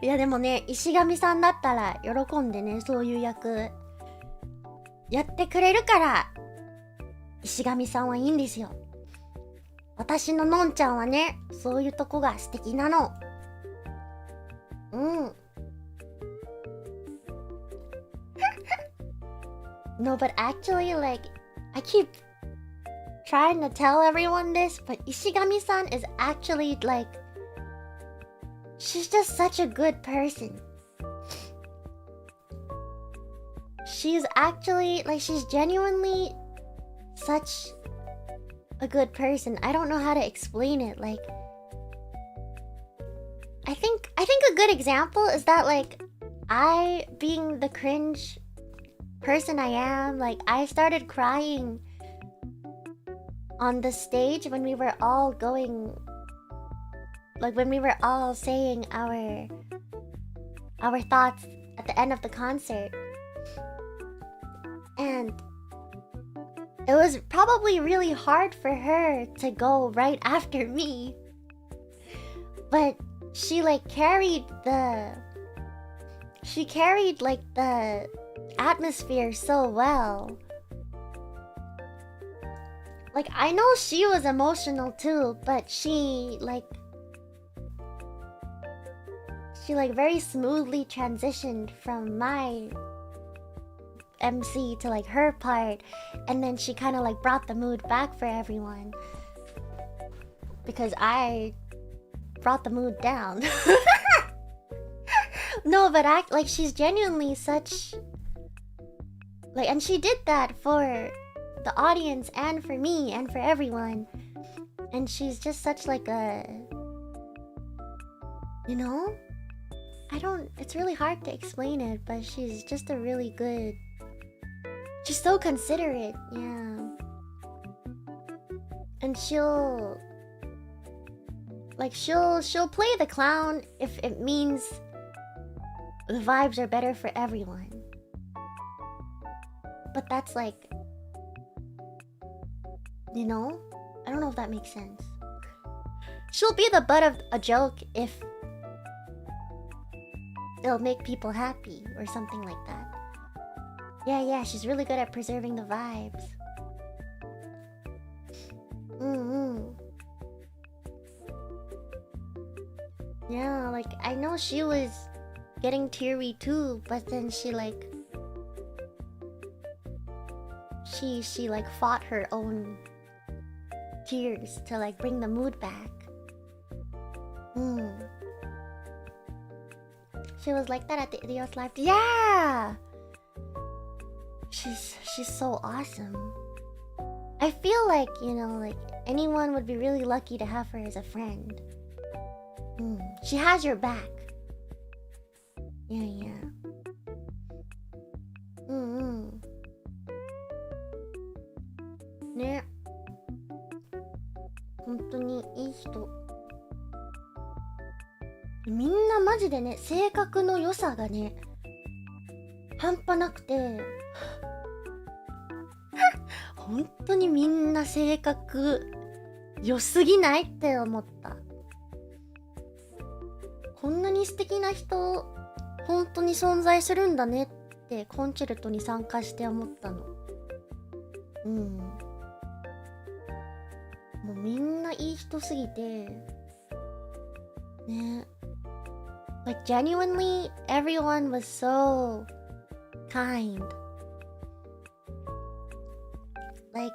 いやでもね、石上さんだったら喜んでね、そういう役やってくれるから、石上さんはいいんですよ。私ののんちゃんはね、そういうとこが素敵なの。No, but actually, like, I keep trying to tell everyone this, but Ishigami-san is actually like... she's just such a good person. She's actually, like, she's genuinely such a good person. I don't know how to explain it. Like, I think a good example is that, like, I, being the cringe person I am, like, I started crying on the stage when we were all going, like, when we were all saying our thoughts at the end of the concert. And it was probably really hard for her to go right after me. But she, like, carried like the atmosphere so well. Like, I know she was emotional too, but she like very smoothly transitioned from my MC to like her part, and then she kind of like brought the mood back for everyone because I brought the mood down. No, but like, she's genuinely such, like, and she did that for the audience and for me and for everyone, and she's just such like a, you know, it's really hard to explain it, but she's just a really good, she's so considerate, yeah. And she'll play the clown if it means the vibes are better for everyone. But that's like, you know? I don't know if that makes sense. She'll be the butt of a joke if it'll make people happy or something like that. Yeah, she's really good at preserving the vibes. Yeah, like, I know she was getting teary too, but then she like fought her own tears to like bring the mood back. She was like that at the Idios Live. Yeah, she's so awesome. I feel like, you know, like anyone would be really lucky to have her as a friend. She has your back. Yeah. ね。本当にいい人。みんなマジでね、性格の良さがね、半端なくて、本当にみんな性格良すぎないって思った。こんなに素敵な人本当に存在するんだねってコンチェルトに参加して思ったの。もうみんないい人すぎてね。Like genuinely, everyone was so kind. Like,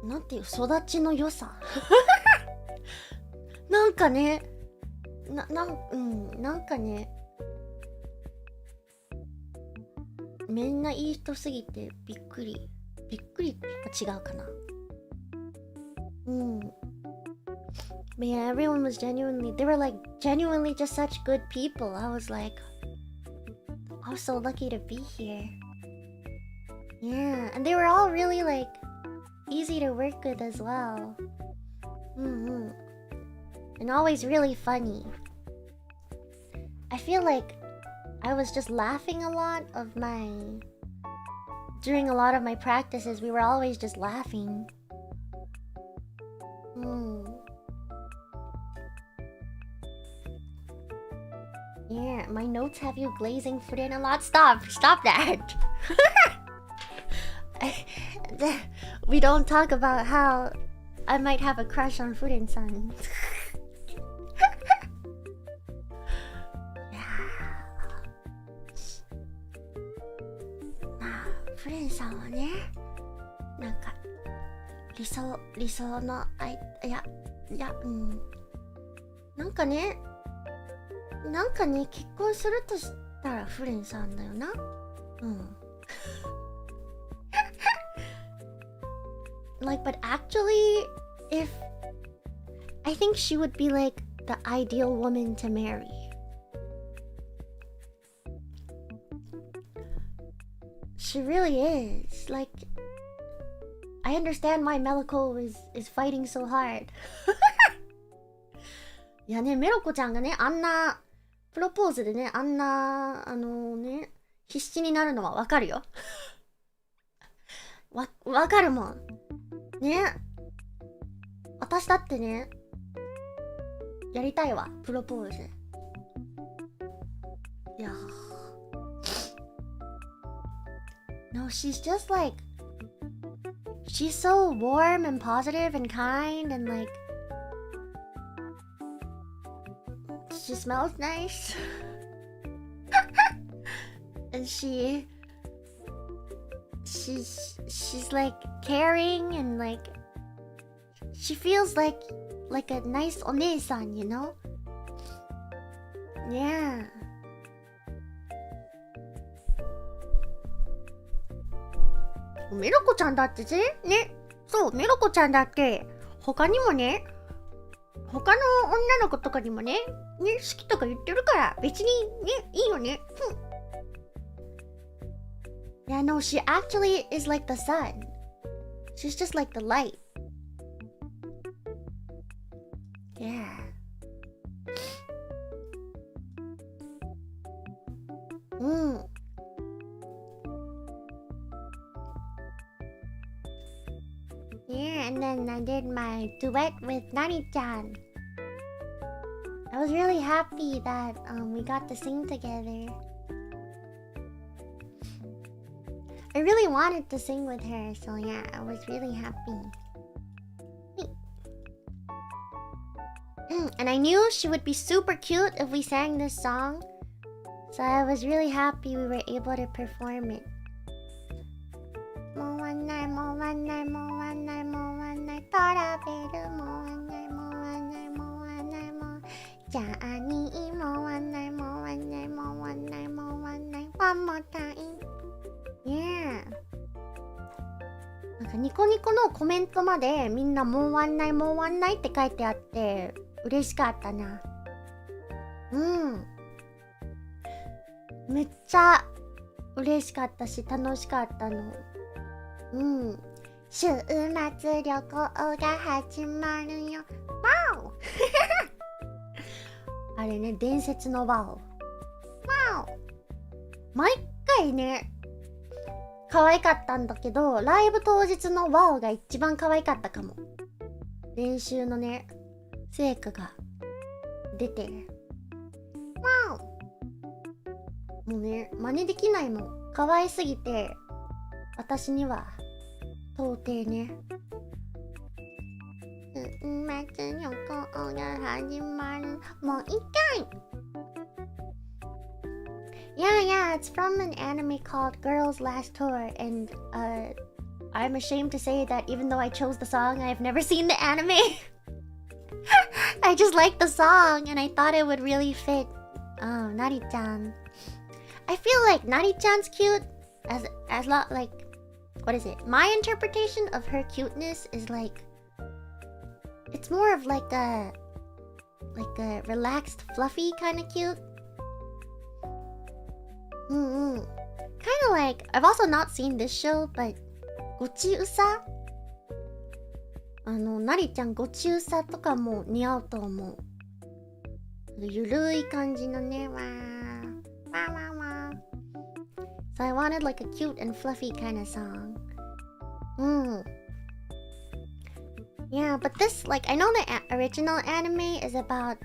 なんていう、育ちの良さ。なんかね、なんかね、みんないい人すぎてびっくりは違うかな。But yeah, everyone was genuinely, they were like genuinely just such good people. I was like, I was so lucky to be here. Yeah, and they were all really like easy to work with as well. And always really funny. I feel like I was just laughing a lot during a lot of my practices. We were always just laughing. Yeah, my notes have you glazing Furen a lot. Stop that. We don't talk about how I might have a crush on Furen-san. Furen-san はね、理想のいやなんかね結婚するとしたらフレンさんだよな。Like, but actually, if I think she would be like the ideal woman to marry. She really is. Like, I understand why Meloko is fighting so hard. いやね、メロコちゃんがね、あんなプロポーズでね、あんな必死になるのはわかるよ。わかるもん。ね。私だってね、やりたいわ、プロポーズ。いや。No, she's just like, she's so warm and positive and kind and like, she smells nice. And she's like caring and like, she feels like a nice お姉さん, you know? Yeah. メロコちゃんだってね、そう、メロコちゃんだって他にもね、他の女の子とかにもね、好きとか言ってるから別にね、いいよね。Yeah, no, she actually is like the sun. She's just like the light. Yeah. Yeah, and then I did my duet with Nani-chan. I was really happy that we got to sing together. I really wanted to sing with her, so yeah, I was really happy. And I knew she would be super cute if we sang this song, so I was really happy we were able to perform it. もうワンナイもうワンナイもうワンナイもうワンナイトラベルもうワンナイもうワンナイもうワンナイもうジャーニーもうワンナイもうワンナイもうワンナイもうワンナイ One more time. Yeah. なんかニコニコのコメントまでみんなもうワンナイもうワンナイって書いてあって嬉しかったな。めっちゃ嬉しかったし楽しかったの。週末旅行が始まるよ。ワオあれね、伝説のワオ。ワオ毎回ね、可愛かったんだけど、ライブ当日のワオが一番可愛かったかも。練習のね、成果が出て。ワオもうね、真似できないもん。可愛すぎて、私には到底ね。週末旅行が始まる。もう一回。Yeah, it's from an anime called Girls Last Tour, and I'm ashamed to say that even though I chose the song, I've never seen the anime. I just liked the song, and I thought it would really fit Nari-chan. I feel like Nari-chan's cute as lot like, what is it? My interpretation of her cuteness is like, it's more of like a relaxed, fluffy kind of cute. Kind of like, I've also not seen this show, but 𝗀𝗄𝗃? なりちゃん𝗀𝗄𝗃とかも似合うと思う。ゆるい感じのね、わー。わーわーわー。So I wanted like a cute and fluffy kind of song. Yeah, but this, like, I know the original anime is about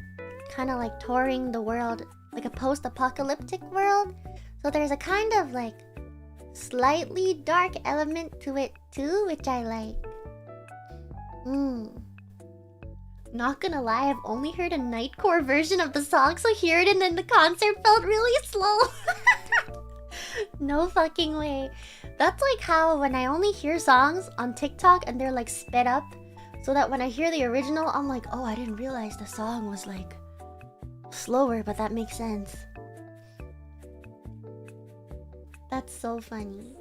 kind of like touring the world, like a post-apocalyptic world. So there's a kind of like slightly dark element to it too, which I like. Not gonna lie, I've only heard a nightcore version of the song, so hearing it in the concert felt really slow. No fucking way. That's like how when I only hear songs on TikTok and they're like sped up, so that when I hear the original, I'm like, oh, I didn't realize the song was like slower, but that makes sense. That's so funny.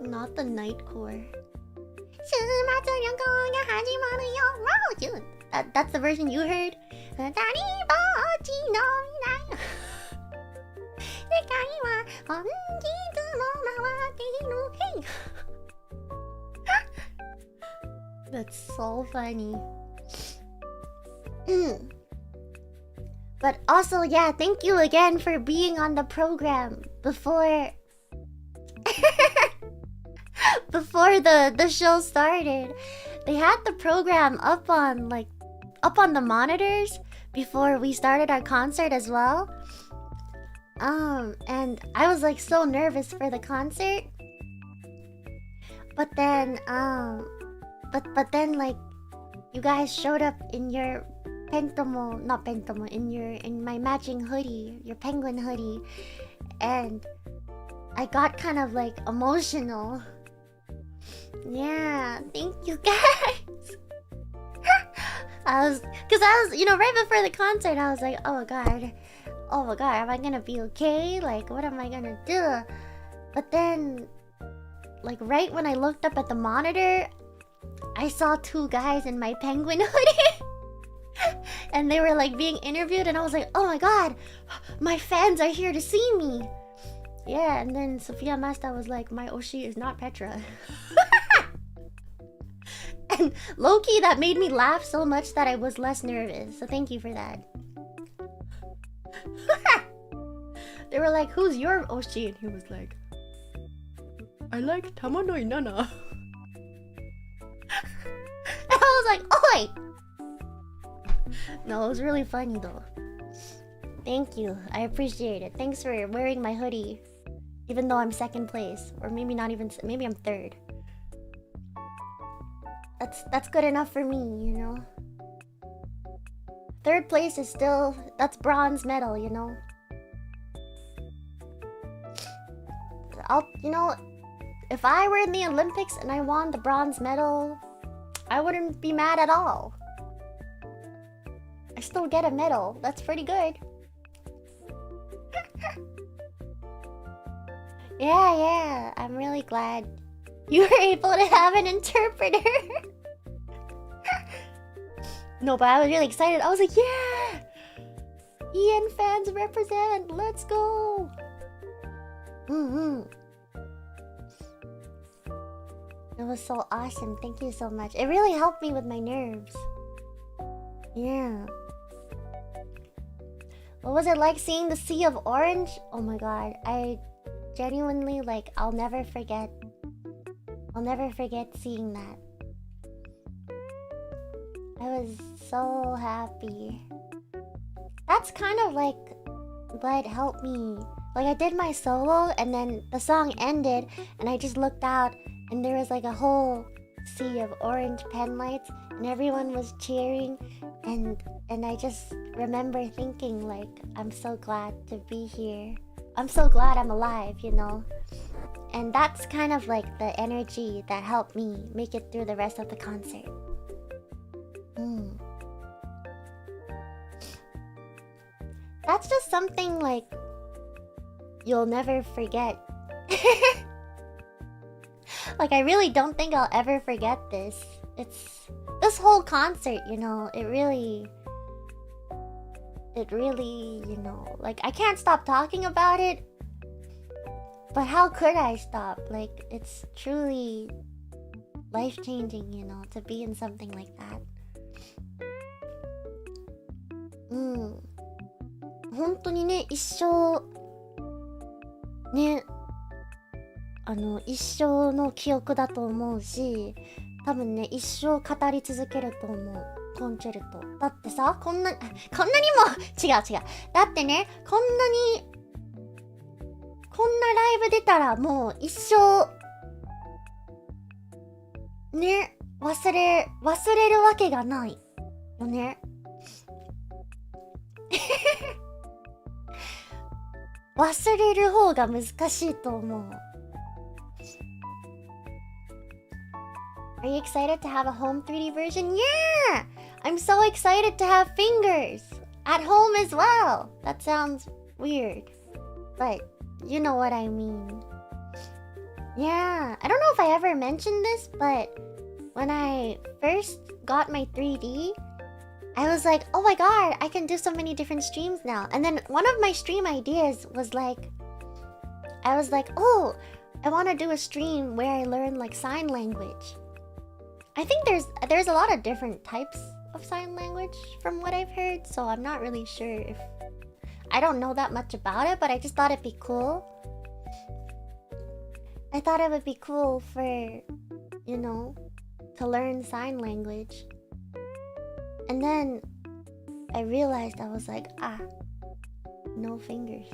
Not the nightcore. That's the version you heard? That's so funny. But also, yeah, thank you again for being on the program before before the show started. They had the program up on the monitors before we started our concert as well. And I was like so nervous for the concert. But then but then like you guys showed up in your in my matching hoodie, your penguin hoodie, and I got kind of like emotional. Yeah, thank you guys. I was, you know, right before the concert, I was like, oh my god, am I gonna be okay? Like, what am I gonna do? But then, like, right when I looked up at the monitor, I saw two guys in my penguin hoodie. And they were like being interviewed, and I was like, oh my god, my fans are here to see me. Yeah, and then Sophia Masta was like, my 𝗀𝗁𝗍 is not Petra. And low-key, that made me laugh so much that I was less nervous. So thank you for that. They were like, who's your 𝗀𝗁𝗍? And he was like, I like Tamanoi Nana. And I was like, oi! No, it was really funny though. Thank you. I appreciate it. Thanks for wearing my hoodie. Even though I'm second place. Or maybe not even... Maybe I'm third. That's good enough for me, you know? Third place is still... That's bronze medal, you know? You know... If I were in the Olympics and I won the bronze medal, I wouldn't be mad at all. I still get a medal. That's pretty good. Yeah, I'm really glad you were able to have an interpreter. No, but I was really excited. I was like, yeah! EN fans represent! Let's go! It was so awesome. Thank you so much. It really helped me with my nerves. Yeah. What was it like seeing the sea of orange? Oh my god. I genuinely, like, I'll never forget seeing that. I was so happy. That's kind of like what helped me. Like, I did my solo and then the song ended and I just looked out and there was like a whole sea of orange pen lights and everyone was cheering, and I just remember thinking, like, I'm so glad to be here. I'm so glad I'm alive, you know? And that's kind of like the energy that helped me make it through the rest of the concert. That's just something like you'll never forget. Like, I really don't think I'll ever forget this. It's this whole concert, you know, it really, you know, like, I can't stop talking about it. But how could I stop? Like, it's truly life-changing, you know, to be in something like that. 本当にね、一生ね、一生の記憶だと思うし、多分ね、一生語り続けると思う、コンチェルト。だってさ、こんなにも違う。だってね、こんなライブ出たらもう一生ね、忘れるわけがないよね。忘れる方が難しいと思う。Are you excited to have a home 3D version? Yeah! I'm so excited to have fingers at home as well. That sounds weird, but you know what I mean. Yeah, I don't know if I ever mentioned this, but when I first got my 3D, I was like, oh my god, I can do so many different streams now. And then one of my stream ideas was like, I was like, oh, I want to do a stream where I learn like sign language. I think there's a lot of different types of sign language from what I've heard, so I'm not really sure if... I don't know that much about it, but I just thought it'd be cool. I thought it would be cool for, you know, to learn sign language. And then I realized, I was like, no fingers.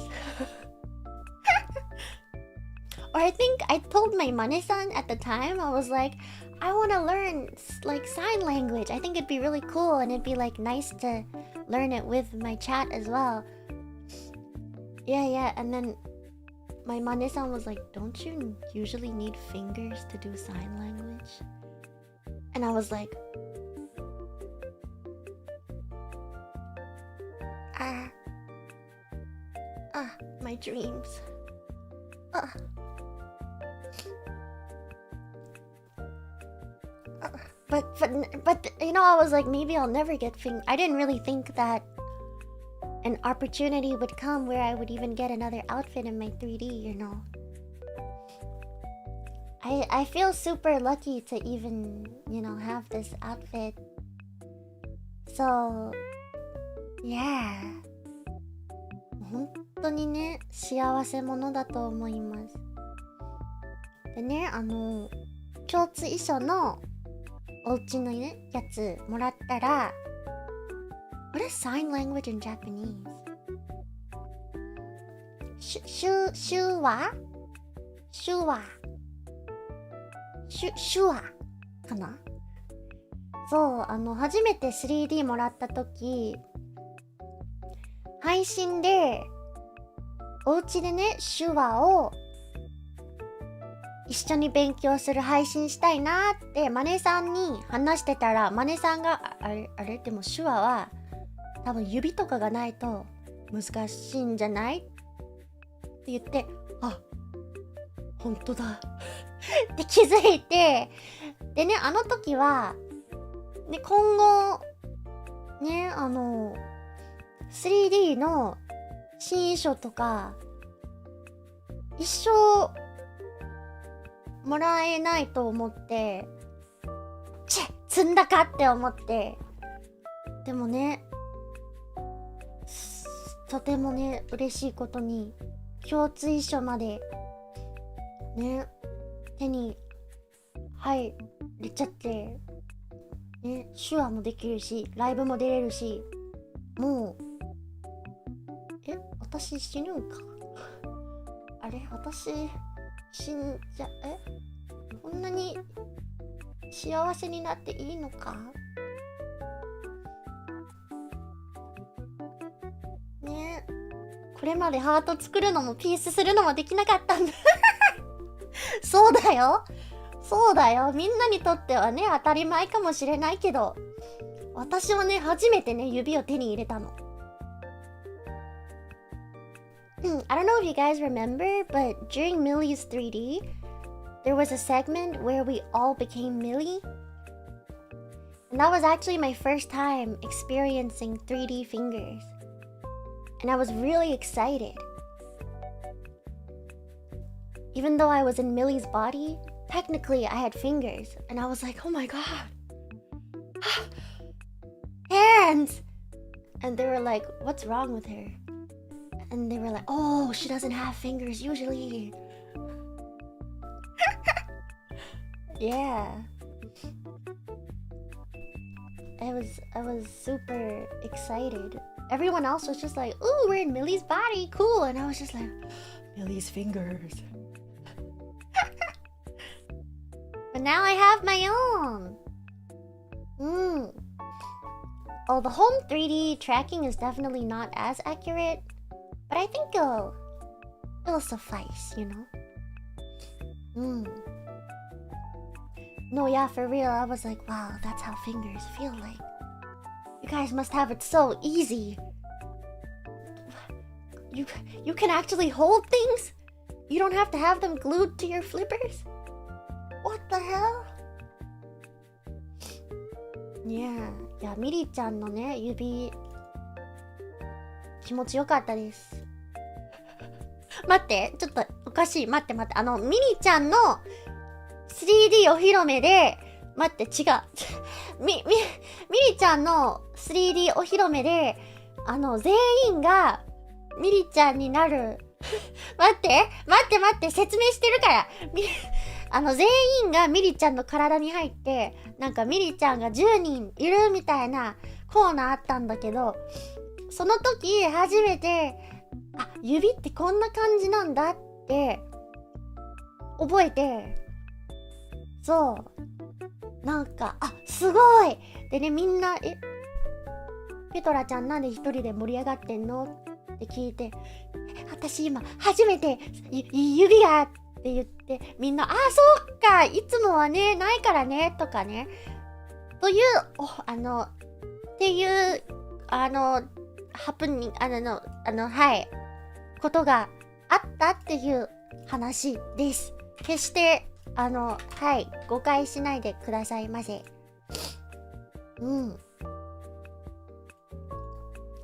Or I think I told my Mane-san at the time, I was like, I want to learn like sign language. I think it'd be really cool and it'd be like nice to learn it with my chat as well. Yeah, and then my Mane-san was like, don't you usually need fingers to do sign language? And I was like, my dreams. But you know, I was like, maybe I'll never get I didn't really think that an opportunity would come where I would even get another outfit in my 3D, you know. I feel super lucky to even, you know, have this outfit. So, yeah. 本当にね、幸せ者だと思います。でね、共通衣装のお家のね、やつもらったら、What is sign language in Japanese? 手話かな。そう、初めて 3D もらった時、配信でお家でね、手話を一緒に勉強する配信したいなってマネさんに話してたら、マネさんがあれでも手話は多分指とかがないと難しいんじゃないって言って、本当だって気づいて、でね、あの時はね、今後ね、3D の新衣装とか一生もらえないと思って、積んだかって思って、でもね、とてもね、嬉しいことに共通衣装までね、手に入れちゃって、ね、手話もできるし、ライブも出れるし、もう私死ぬんかあれ、私死んじゃ、こんなに幸せになっていいのかね。これまでハート作るのもピースするのもできなかったんだそうだよ、みんなにとってはね、当たり前かもしれないけど、私はね、初めてね、指を手に入れたの。I don't know if you guys remember, but during Millie's 3D, there was a segment where we all became Millie. And that was actually my first time experiencing 3D fingers. And I was really excited. Even though I was in Millie's body, technically I had fingers. And I was like, oh my god. Hands! And they were like, what's wrong with her? And they were like, oh, she doesn't have fingers usually. Yeah. I was super excited. Everyone else was just like, ooh, we're in Millie's body, cool. And I was just like, Millie's fingers. But now I have my own. Oh, the home 3D tracking is definitely not as accurate. But I think it'll suffice, you know? No, yeah, for real, I was like, wow, that's how fingers feel like. You guys must have it so easy. You can actually hold things? You don't have to have them glued to your flippers? What the hell? Yeah. いや、ミリちゃんのね、指、気持ちよかったです。待って、ちょっとおかしい。待って。ミリちゃんの 3D お披露目で、待って、違う。ミリちゃんの 3D お披露目で、全員がミリちゃんになる。待って、説明してるから。全員がミリちゃんの体に入って、なんかミリちゃんが10人いるみたいなコーナーあったんだけど、その時初めて、あ、指ってこんな感じなんだって覚えて、そう。なんか、あ、すごいでね、みんな、ペトラちゃんなんで一人で盛り上がってんのって聞いて、私今初めて指がって言って、みんな、あ、そうか、いつもはね、ないからね、とかね。という、っていう、ハプニング、はい、ことがあったっていう話です。決して、はい、誤解しないでくださいませ。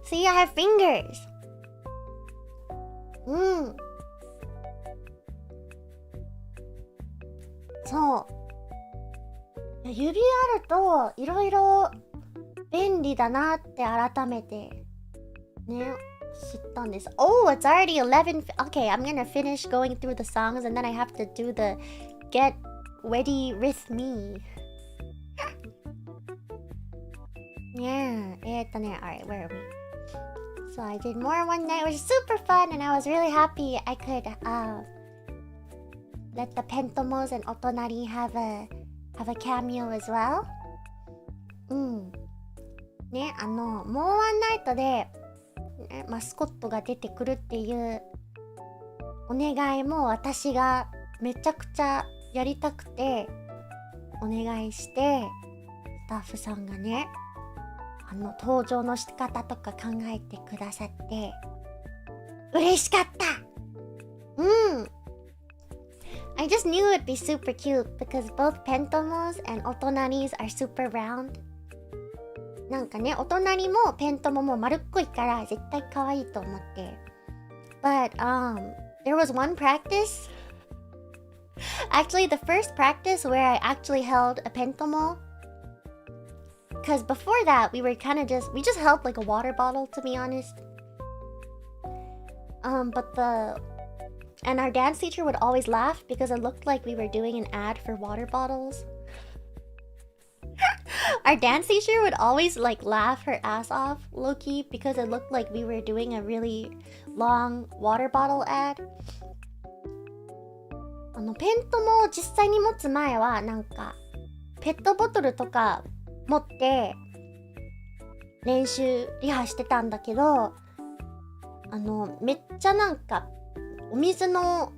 See, I have fingers. そう。指あると、いろいろ便利だなって改めて、ね、知ったんです。Oh, it's already 11. Okay, I'm gonna finish going through the songs and then I have to do the get ready with me. Yeah, alright, where are we? So I did more one night, which was super fun, and I was really happy I could let the pentomos and otonari have a cameo as well. ね、もうワンナイトでマスコットが出てくるっていうお願いも私がめちゃくちゃやりたくてお願いして、スタッフさんがね、登場の仕方とか考えてくださって嬉しかった。I just knew it'd be super cute because both pentomos and otonaris are super round. なんかね、お隣もペントモも丸っこいから絶対可愛いと思って。But there was one practice. Actually, the first practice where I actually held a pentomo. Because before that, we just held like a water bottle, to be honest. And our dance teacher would always laugh because it looked like we were doing an ad for water bottles. Our dance teacher would always like laugh her ass off, low-key, because it looked like we were doing a really long water bottle ad. ペントも実際に持つ前はなんかペットボトルとか持って練習リハしてたんだけど、めっちゃなんかお水の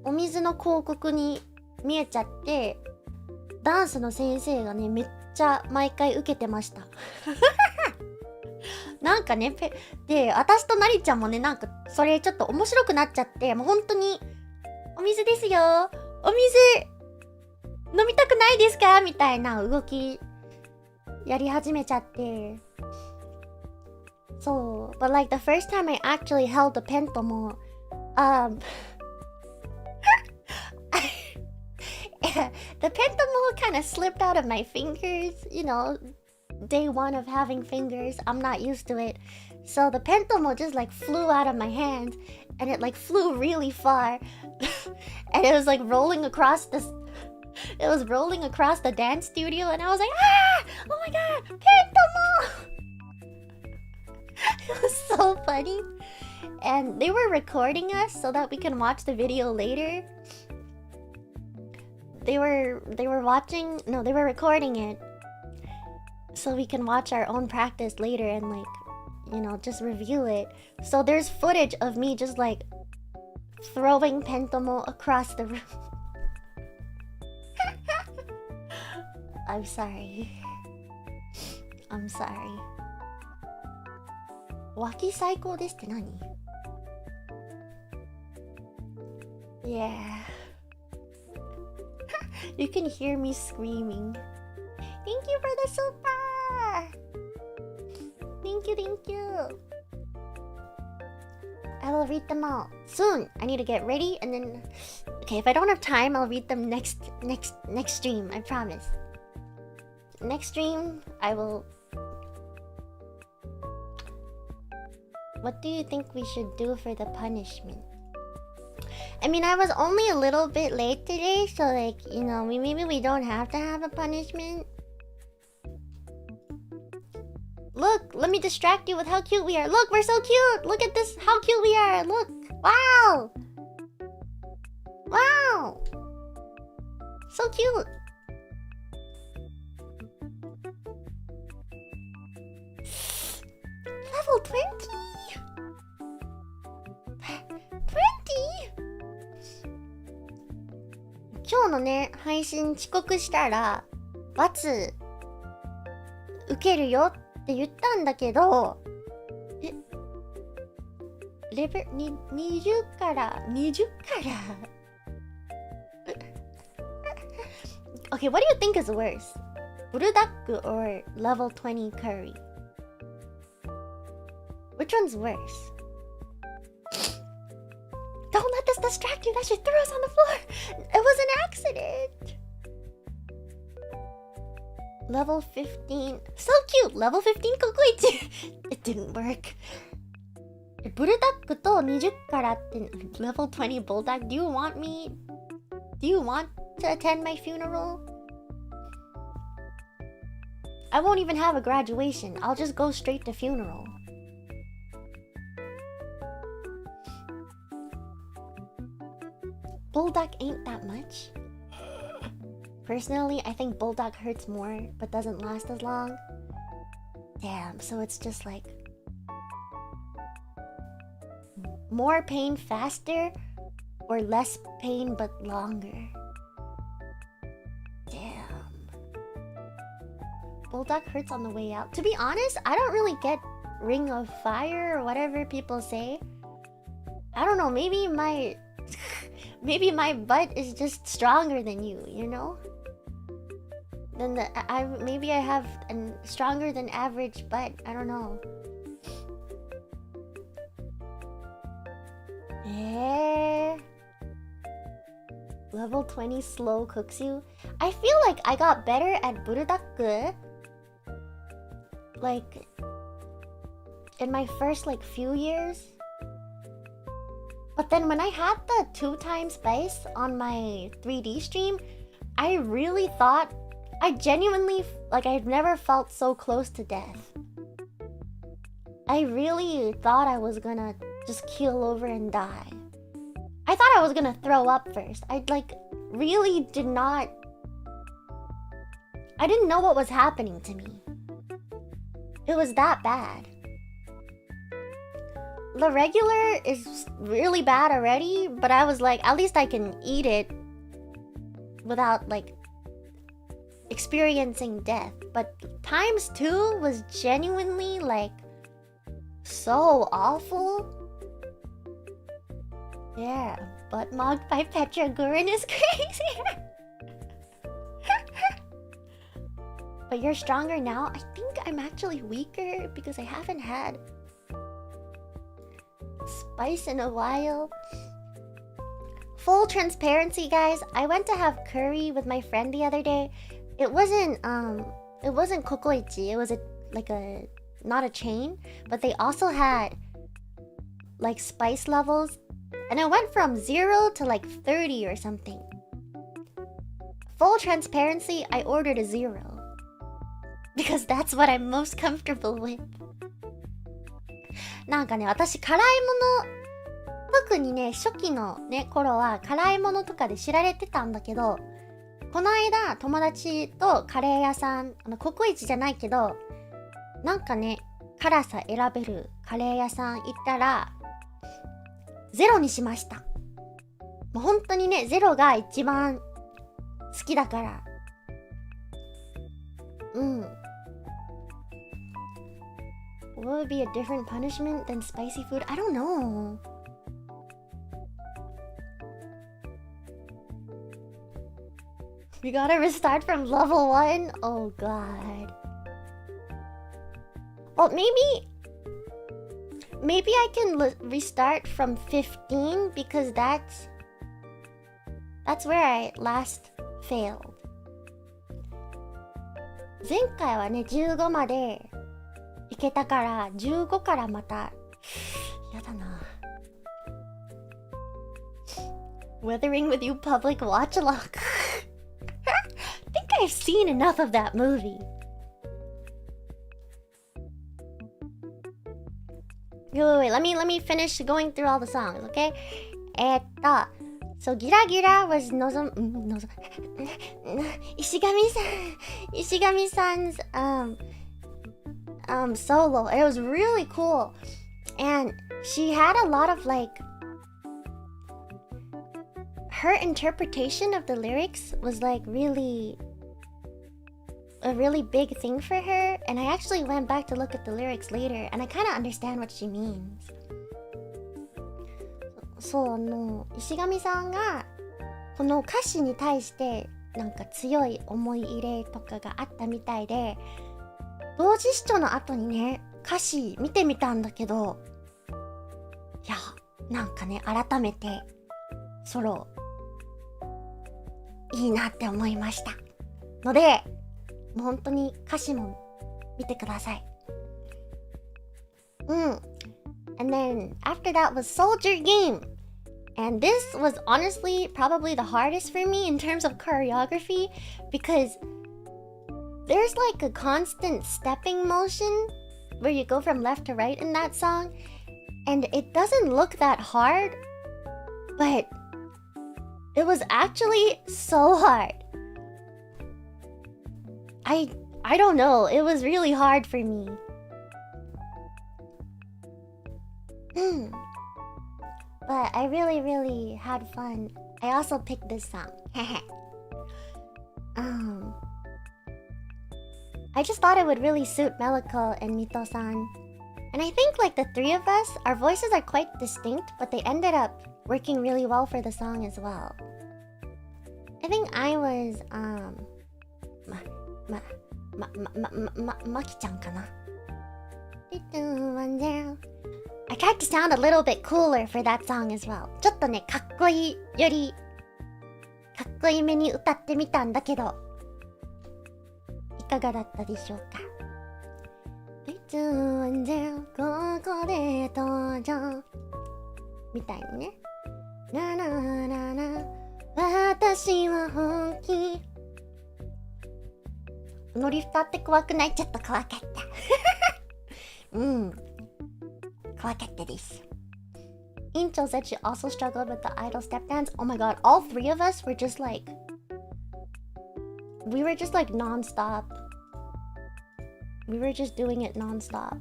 広告に見えちゃって、ダンスの先生がねめっちゃ毎回受けてましたなんかね、で私となりちゃんもね、なんかそれちょっと面白くなっちゃって、もう本当にお水ですよ、お水飲みたくないですかみたいな動きやり始めちゃって、そう。But like the first time I actually held a pentomo, the pentomo kind of slipped out of my fingers, you know, day one of having fingers, I'm not used to it. So the pentomo just like flew out of my hand, and it like flew really far. And it was like rolling across the dance studio, and I was like, ah! Oh my god, pentomo! It was so funny. And they were recording us so that we can watch the video later. They were recording it so we can watch our own practice later and like, you know, just review it. So there's footage of me just like throwing pentomo across the room. I'm sorry. I'm sorry. 脇最高ですって何? Yeah. You can hear me screaming. Thank you for the super! Thank you, thank you. I will read them all soon. I need to get ready and then... Okay, if I don't have time, I'll read them next stream. I promise. Next stream, I will... What do you think we should do for the punishment? I mean, I was only a little bit late today, so like, you know, maybe we don't have to have a punishment. Look, let me distract you with how cute we are. Look, we're so cute. Look at this, how cute we are. Look. Wow. Wow. So cute. Level 20. 今日のね、配信遅刻したら罰受けるよって言ったんだけど、レベル20から Okay, what do you think is worse? 𝗺𝗺 or level 20 curry? Which one's worse? Don't let this distract you. That shit threw us on the floor. It was an accident. Level 15. So cute. Level 15 𝗀𝗁𝗺𝗃. It didn't work. 𝗺𝗺と20からって level 20 bulldog. Do you want to attend my funeral? I won't even have a graduation. I'll just go straight to funeral. Bulldog ain't that much. Personally, I think bulldog hurts more but doesn't last as long. Damn, so it's just like more pain faster or less pain but longer. Damn. Bulldog hurts on the way out. To be honest, I don't really get ring of fire or whatever people say. I don't know, maybe my butt is just stronger than you know? Maybe I have a stronger than average butt. I don't know. Level 20 slow cooks you. I feel like I got better at 𝗺𝗺 like in my first like few years. But then when I had the 2x spice on my 3D stream, I really thought, I genuinely, like I've never felt so close to death. I really thought I was gonna just keel over and die. I thought I was gonna throw up first. I really did not... I didn't know what was happening to me. It was that bad. The regular is really bad already, but I was like, at least I can eat it without like experiencing death. But ×2 was genuinely like so awful. Yeah, butt mogged by Petra Gurin is crazy. But you're stronger now. I think I'm actually weaker because I haven't had spice in a while. Full transparency, guys, I went to have curry with my friend the other day. It wasn't 𝗀𝗁𝗺𝗃. It was not a chain, but they also had like spice levels, and it went from 0 to like 30 or something. Full transparency, I ordered a 0 because that's what I'm most comfortable with. なんかね、私辛いもの、特にね、初期のね、頃は辛いものとかで知られてたんだけど、この間友達とカレー屋さん、𝗁𝗺じゃないけど、なんかね、辛さ選べるカレー屋さん行ったら、0にしました。もう本当にね、ゼロが一番好きだから。What would be a different punishment than spicy food? I don't know. We gotta restart from level 1? Oh god. Well, maybe I can restart from 15 because that's where I last failed. 前回はね、15までいけたから、15からまた、やだな。Weathering with You Public Watch Along. I think I've seen enough of that movie. Wait, let me finish going through all the songs, okay? So 𝘀𝘁𝗺𝗺 was Ishigami-san's solo. It was really cool, and she had a lot of like, her interpretation of the lyrics was like really a really big thing for her, and I actually went back to look at the lyrics later, and I kind of understand what she means. そう、石上さんがこの歌詞に対してなんか強い思い入れとかがあったみたいで、同時視聴の後にね、歌詞見てみたんだけど、いや、なんかね、改めてソロいいなって思いましたので、もう本当に歌詞も見てください。And then after that was Soldier Game. And this was honestly probably the hardest for me in terms of choreography, because there's like a constant stepping motion where you go from left to right in that song, and it doesn't look that hard, but it was actually so hard. I don't know, it was really hard for me. But I really had fun. I also picked this song. I just thought it would really suit 𝘀𝗀𝗺𝗀𝗺 and Mito-san. And I think like the three of us, our voices are quite distinct, but they ended up working really well for the song as well. I think I was Maki-chan kana? I tried to sound a little bit cooler for that song as well. ちょっとね、かっこいいよりかっこいいめに歌ってみたんだけど、いかがだったでしょうか。いつまでここで登場みたいにね。なななな、私は本気。ノリフタって怖くない？ちょっと怖かった。Angel said she also struggled with the idol step dance. Oh my god, all three of us were just like, we were just like non-stop. We were just doing it non-stop.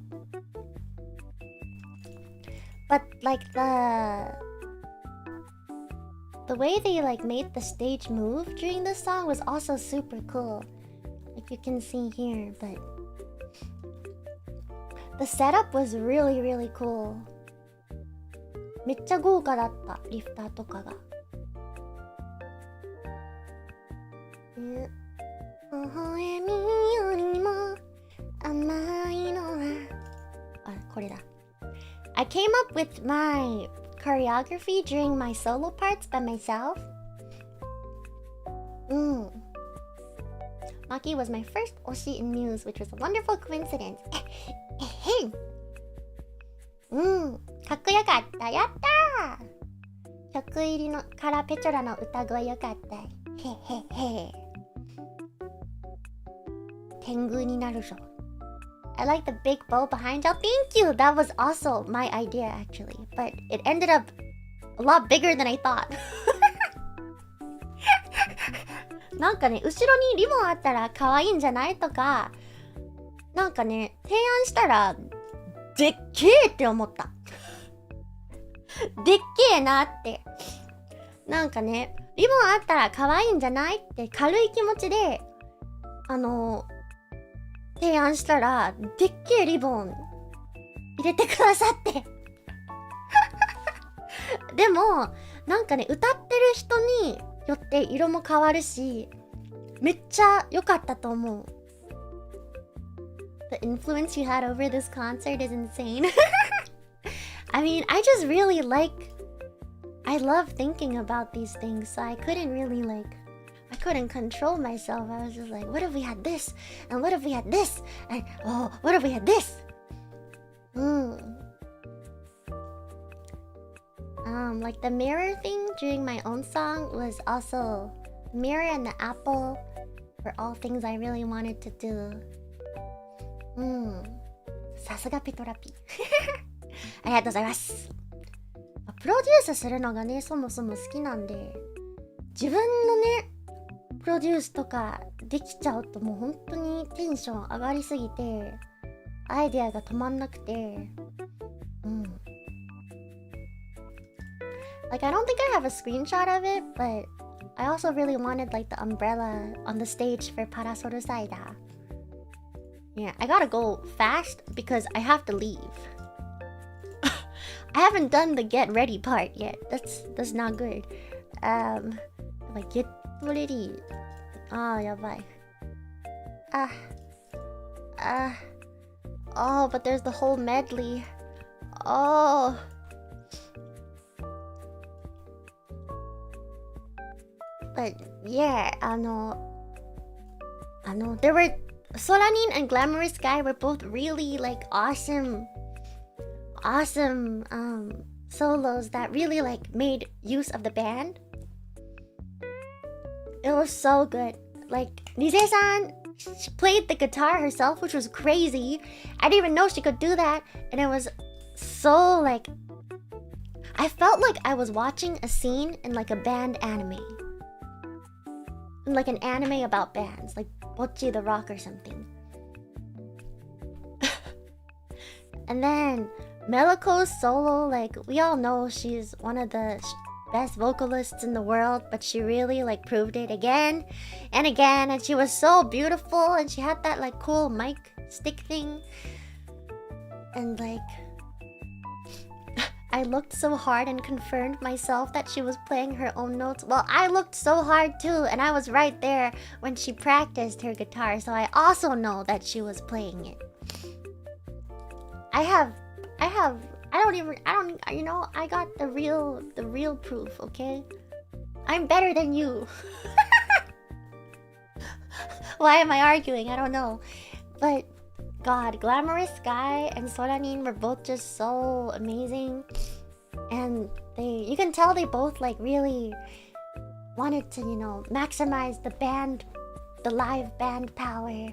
But like the way they like made the stage move during this song was also super cool. Like you can see here, but the setup was really cool. めっちゃ豪華だった、リフターとかが。微笑みよりも甘いのは、あ、これだ。I came up with my choreography during my solo parts by myself. Maki was my first 𝘂𝑐ce in Muse, which was a wonderful coincidence. かっこよかった。やったー。曲入りのからペチョラの歌声よかった。へへへ。天狗になるぞ。I like the big bow behind y'all. Thank you. That was also my idea actually, but it ended up a lot bigger than I thought. なんかね、後ろにリボンあったら可愛いんじゃないとか、なんかね、提案したらでっけーって思った。でっけーなって。なんかね、リボンあったら可愛いんじゃないって軽い気持ちで提案したら、でっけえリボン入れてくださってでもなんかね、歌ってる人によって色も変わるし、めっちゃ良かったと思う。The influence you had over this concert is insane. I mean, I just really I love thinking about these things, so I couldn't control myself. I was just like, what if we had this? And what if we had this? And oh, what if we had this? Like the mirror thing during my own song was also mirror and the apple were all things I really wanted to do. さすがペトラピありがとうございます。プロデュースするのがね、そもそも好きなんで、自分のねプロデュースとかできちゃうともう本当にテンション上がりすぎてアイデアが止まんなくて、Like I don't think I have a screenshot of it, but I also really wanted like the umbrella on the stage for 𝗵𝗺𝗺𝗺. Yeah, I gotta go fast because I have to leave. I haven't done the get ready part yet. That's not good. Like get ready. Oh, やばい。Oh, but there's the whole medley. Oh. But yeah, there were 𝘀𝗻𝗎 and Glamorous Guy were both really like awesome solos that really like made use of the band. It was so good. Like Nijisанji, she played the guitar herself, which was crazy. I didn't even know she could do that, and it was so like I felt like I was watching a scene in like a band anime. Like an anime about bands, like 𝗀𝗺𝗺 the Rock or something. And then 𝗀𝗀𝗺𝗺's solo, like we all know she's one of the best vocalists in the world, but she really like proved it again and again, and she was so beautiful, and she had that like cool mic stick thing, and like I looked so hard and confirmed myself that she was playing her own notes. Well, I looked so hard too, and I was right there when she practiced her guitar, so I also know that she was playing it. I got the real proof, okay? I'm better than you. Why am I arguing? I don't know. But God, Glamorous Guy and 𝘀𝗻𝗎 were both just so amazing, and you can tell they both like really wanted to, maximize the live band power,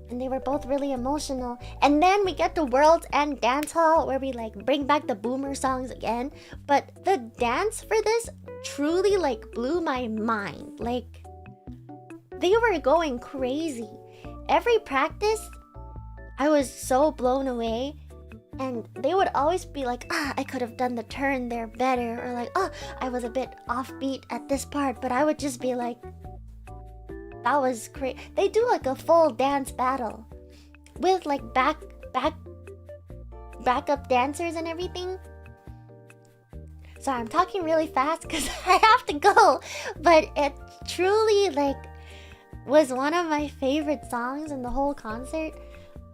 and they were both really emotional. And then we get to World's End Dance Hall where we like bring back the boomer songs again, but the dance for this truly like blew my mind. Like they were going crazy. Every practice, I was so blown away, and they would always be like, I could have done the turn there better, or like, I was a bit offbeat at this part, but I would just be like, that was great. They do like a full dance battle with like backup dancers and everything. Sorry, I'm talking really fast because I have to go, but it truly like was one of my favorite songs in the whole concert.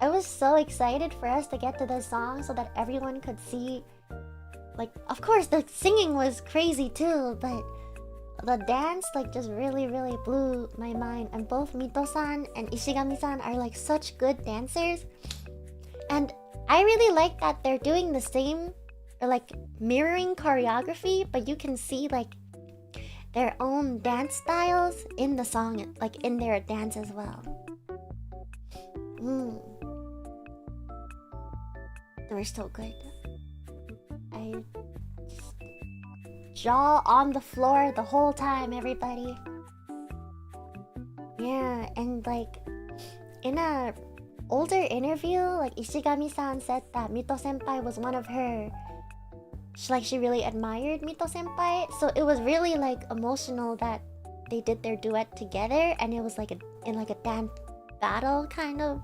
I was so excited for us to get to the song so that everyone could see. Like, of course, the singing was crazy too, but the dance like just really blew my mind. And both Mito-san and Ishigami-san are like such good dancers. And I really like that they're doing the same, or like mirroring choreography, but you can see like their own dance styles in the song, like in their dance as well. They were so good. I just jaw on the floor the whole time, everybody. Yeah, and like in a older interview, like Ishigami-san said that Mito senpai was one of her she really admired Mito senpai. So it was really like emotional that they did their duet together, and it was like in like a dance battle kind of.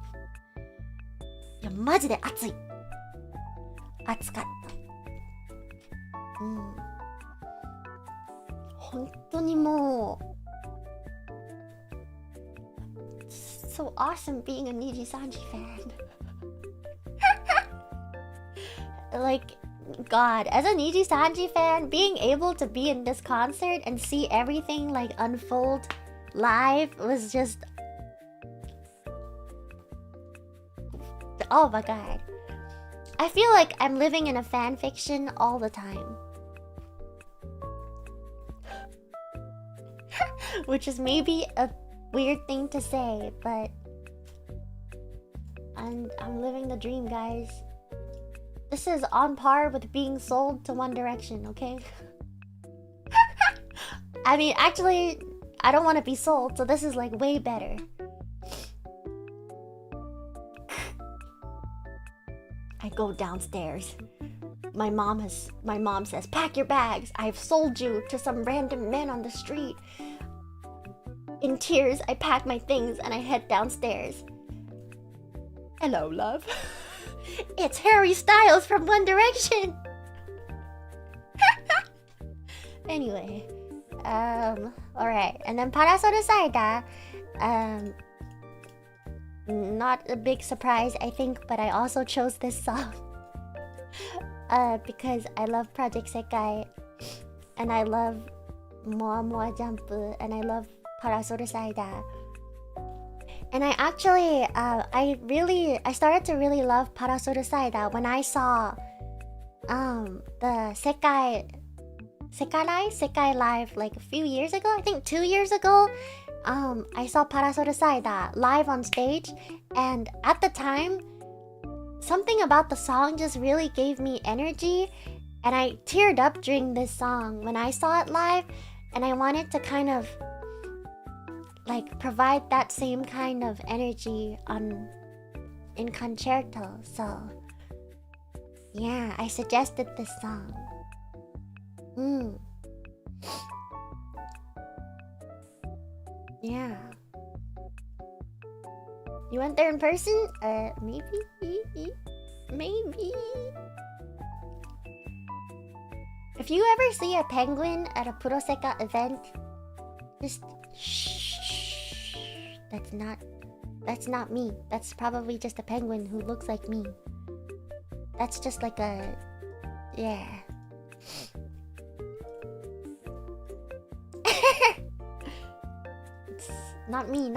いやマジで熱い。熱かった。うん。本当にもう。So awesome being a Nijisanji fan. Like, God, as a Nijisanji fan, being able to be in this concert and see everything like unfold live was just, oh my God. I feel like I'm living in a fan fiction all the time. Which is maybe a weird thing to say, but I'm living the dream, guys. This is on par with being sold to One Direction, okay? I mean, actually, I don't want to be sold, so this is like way better. I go downstairs. My mom says, "Pack your bags. I've sold you to some random men on the street." In tears, I pack my things and I head downstairs. Hello, love. It's Harry Styles from One Direction. Anyway, alright. And then 𝗵𝗺𝗺𝗺𝗀𝗺, not a big surprise, I think, but I also chose this song because I love Project Sekai, and I love 𝗺𝗺 Jump, and I love 𝗵𝗺𝗺𝗺𝗺. And I actually, I started to really love 𝗵𝗺𝗺𝗺𝗺 when I saw the Sekai Live like a few years ago. I think 2 years ago. I saw 𝗵𝗺𝗺𝗺𝗺𝗺 live on stage, and at the time, something about the song just really gave me energy, and I teared up during this song when I saw it live, and I wanted to kind of like provide that same kind of energy in concerto. So yeah, I suggested this song. Yeah. You went there in person? Maybe. If you ever see a penguin at a Puroseka event, just shh. That's not me. That's probably just a penguin who looks like me. That's just like a... yeah. It's not me.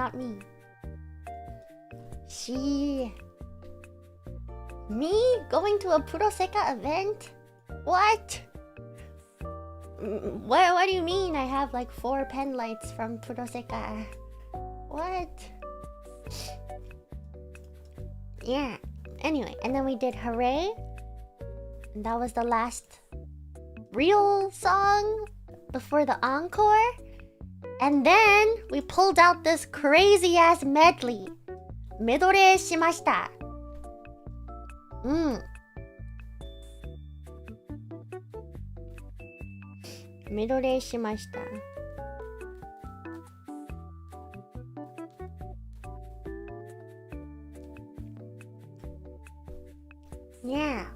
Me going to a Puroseka event? What? What do you mean I have like 4 pen lights from Puroseka? What? Yeah. Anyway, and then we did Hooray. And that was the last real song before the encore. And then we pulled out this crazy ass medley. メドレーしました。メドレーしました。Yeah.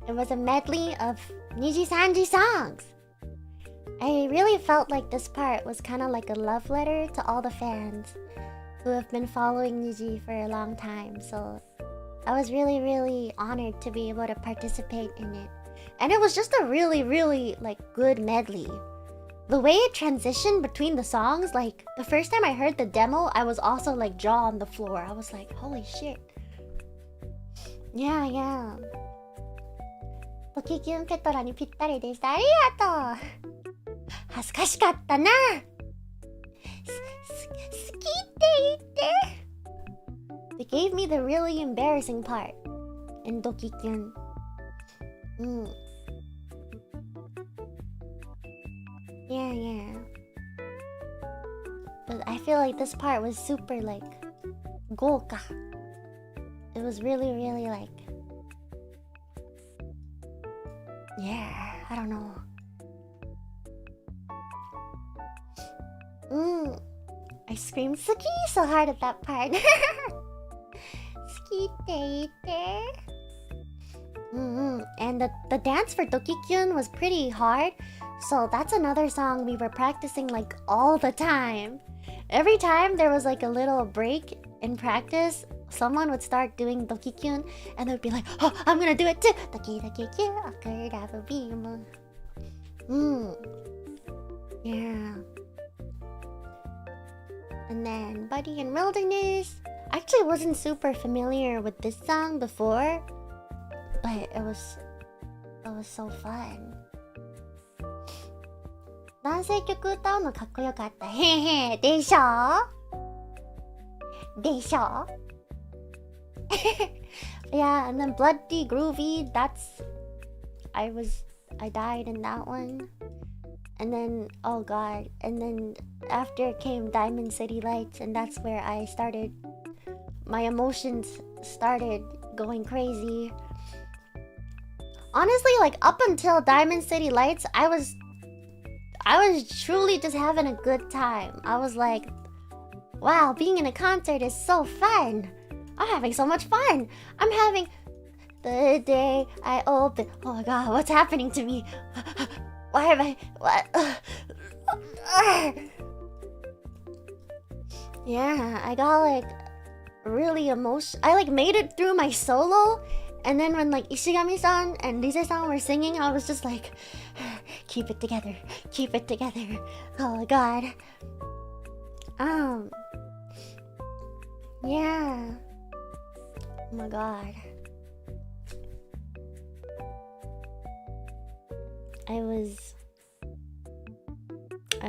It was a medley of Nijisanji songs. I really felt like this part was kind of like a love letter to all the fans who have been following Niji for a long time. So I was really, really honored to be able to participate in it. And it was just a really, really like good medley. The way it transitioned between the songs, like the first time I heard the demo, I was also like jaw on the floor. I was like, holy shit. Yeah. 𝗚𝗃にぴったりでした。ありがとう。恥ずかしかったな。好きって言って。They gave me the really embarrassing part in 𝗚𝗃. Yeah. But I feel like this part was super like 豪華. It was really, really like Yeah, I don't know. I screamed "Suki" so hard at that part. And the dance for 𝗀𝘁𝗃 was pretty hard, so that's another song we were practicing like all the time. Every time there was like a little break in practice, someone would start doing 𝗀𝘁𝗃 and they'd be like, "Oh, I'm gonna do it too." Yeah. And then Buddy in Wilderness. I actually wasn't super familiar with this song before, but it was so fun. 男性曲歌うのかっこよかった。へへでしょでしょYeah, and then Bloody Groovy, I died in that one. And then, oh god, and then after came Diamond City Lights, and that's where my emotions started going crazy. Honestly, like up until Diamond City Lights, I was truly just having a good time. I was like, wow, being in a concert is so fun. I'm having so much fun. I'm having the day I open. Oh my god, what's happening to me? Why am I... What? Yeah, I got like really emotional. I like made it through my solo, and then when like Ishigami-san and Rise-san were singing, I was just like, keep it together, keep it together. Oh my god. Yeah. Oh my god. I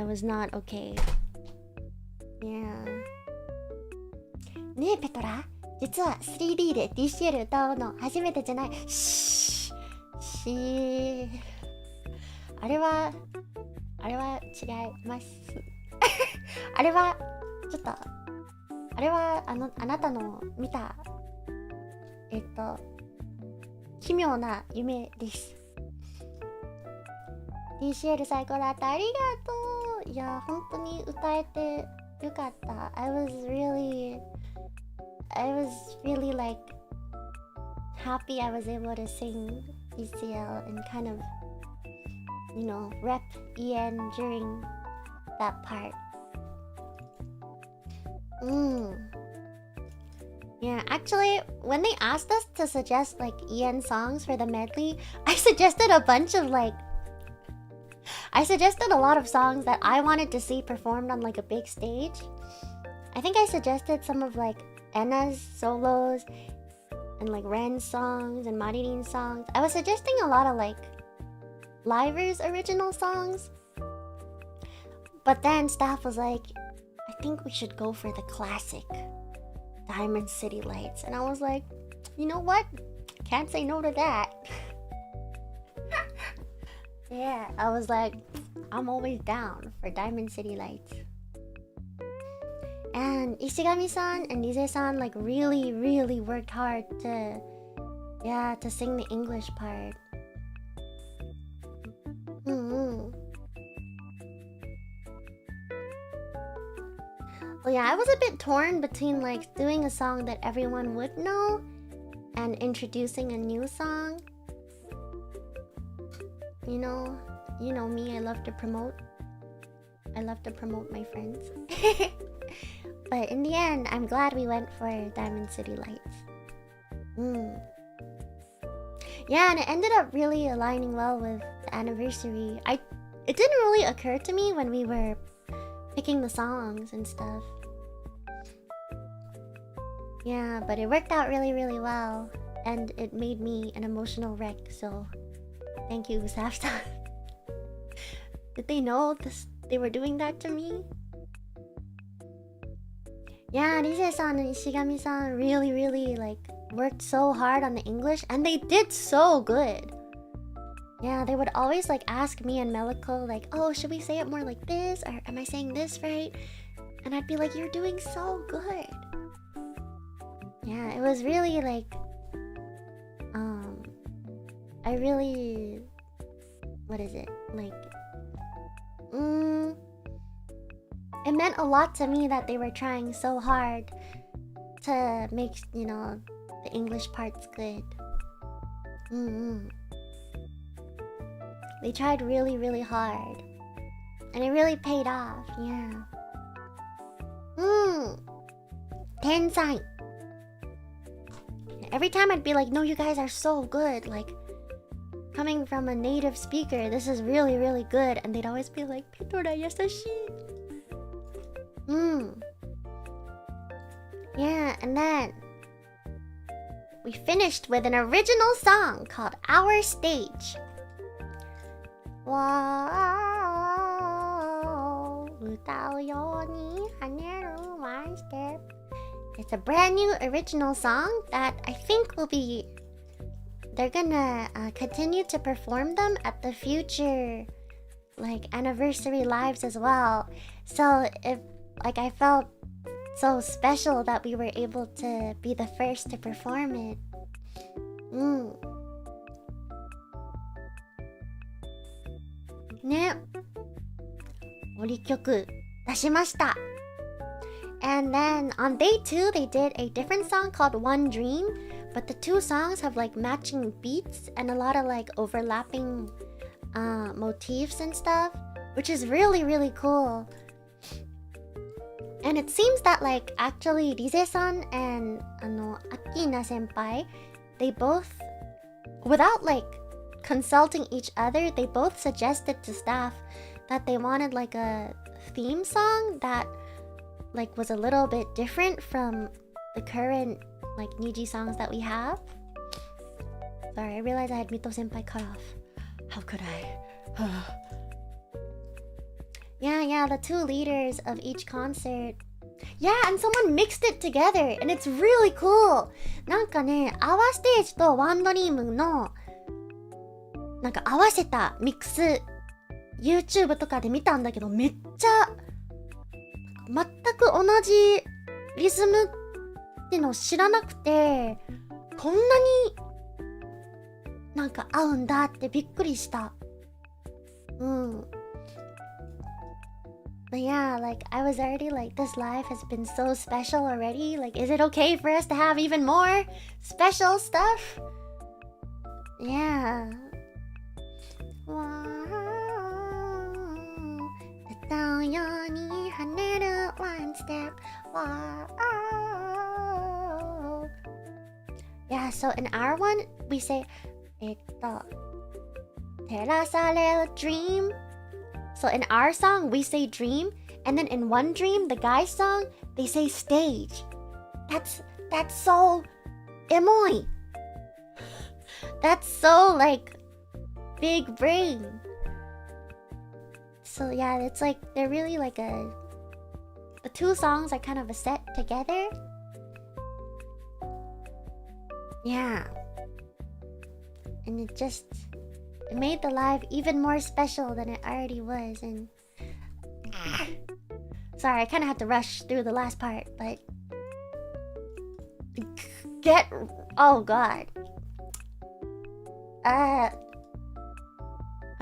was not okay. Yeah. ねえペトラ、実は 3D で DCL 歌うの初めてじゃない。あれは違います。あれはあなたの見た奇妙な夢です。DCL 最高だった。ありがとう。いや、本当に歌えてよかった。I was really like happy I was able to sing DCL and kind of, rep EN during that part. Yeah, actually, when they asked us to suggest like EN songs for the medley, I suggested a lot of songs that I wanted to see performed on like a big stage. I think I suggested some of like Enna's solos and like Ren's songs and Maririn's songs. I was suggesting a lot of like Liver's original songs. But then staff was like, I think we should go for the classic Diamond City Lights. And I was like, you know what? Can't say no to that. Yeah, I was like, I'm always down for Diamond City Lights. And Ishigami-san and Rise-san like really worked hard to sing the English part. Well, yeah, I was a bit torn between like doing a song that everyone would know and introducing a new song. You know me, I love to promote my friends. But in the end, I'm glad we went for Diamond City Lights. Yeah, and it ended up really aligning well with the anniversary. It didn't really occur to me when we were picking the songs and stuff. Yeah, but it worked out really well, and it made me an emotional wreck, so thank you, Safstan. Did they know they were doing that to me? Yeah, Rise-san and Ishigami-san really like worked so hard on the English, and they did so good. Yeah, they would always like ask me and Meliko like, oh, should we say it more like this, or am I saying this right? And I'd be like, you're doing so good. Yeah, it was really like I really what is it? Like, it meant a lot to me that they were trying so hard to make, you know, the English parts good. They tried really, really hard. And it really paid off, yeah. 天才. Every time I'd be like, no, you guys are so good. Like, coming from a native speaker, this is really, really good. And they'd always be like, Petra 𝘀𝗿𝗺𝗺𝗺. Yeah, and then we finished with an original song called Our Stage. It's a brand new original song that I think will be... They're gonna continue to perform them at the future, like, anniversary lives as well. So if, like, I felt so special that we were able to be the first to perform it. Ne. 折り曲出しました. And then on day 2 they did a different song called One Dream, but the two songs have like matching beats and a lot of like overlapping motifs and stuff, which is really, really cool. And it seems that like actually Rise-san and Akina senpai, they both, without like consulting each other, they both suggested to staff that they wanted like a theme song that like was a little bit different from the current like Niji songs that we have. Sorry, I realized I had Mito senpai cut off. How could I? Yeah, the two leaders of each concert. Yeah, and someone mixed it together, and it's really cool. なんかね、𝗁ステージとワンドリームのなんか合わせたミックス YouTube とかで見たんだけど、めっちゃ全く同じリズムってのを知らなくて、こんなになんか合うんだってびっくりした。But yeah, like I was already like, this live has been so special already. Like, is it okay for us to have even more special stuff? Yeah. Wow. One step. Wow. Yeah, so in our one, we say, 照らされる dream. So in our song, we say dream, and then in One Dream, the guy's song, they say stage. That's so 𝘁𝗿. That's so like big brain. So yeah, it's like they're really like the two songs are kind of a set together. Yeah. And it made the live even more special than it already was. And sorry, I kind of had to rush through the last part, but oh god, I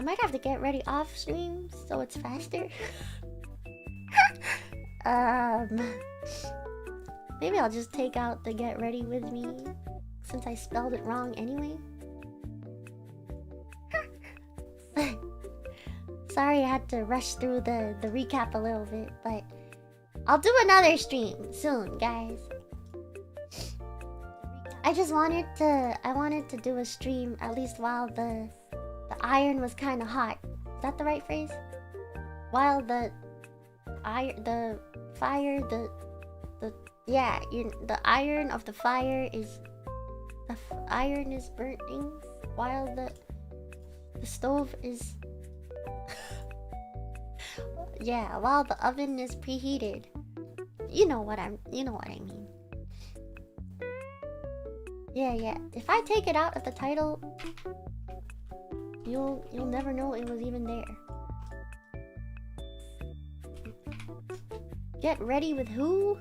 might have to get ready off stream so it's faster. Maybe I'll just take out the get ready with me since I spelled it wrong anyway. Sorry I had to rush through the recap a little bit, but I'll do another stream soon, guys. I wanted to do a stream at least while the iron was kind of hot. Is that the right phrase? While the iron of the fire is iron is burning while the stove is yeah, while the oven is preheated. You know what I mean. Yeah. If I take it out of the title, you'll never know it was even there. Get ready with who?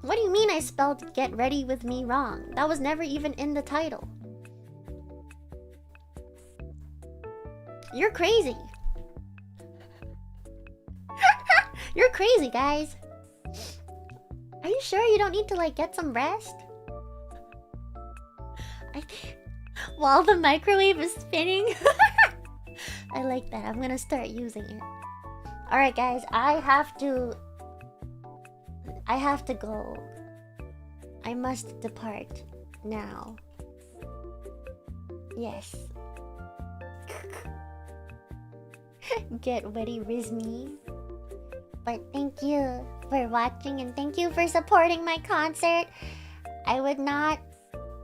What do you mean I spelled get ready with me wrong? That was never even in the title. You're crazy. You're crazy, guys. Are you sure you don't need to like get some rest? I think while the microwave is spinning. I like that. I'm gonna start using it. Alright guys, I have to go. I must depart now. Yes. Get ready, Rizmi. But thank you for watching and thank you for supporting my concert. I would not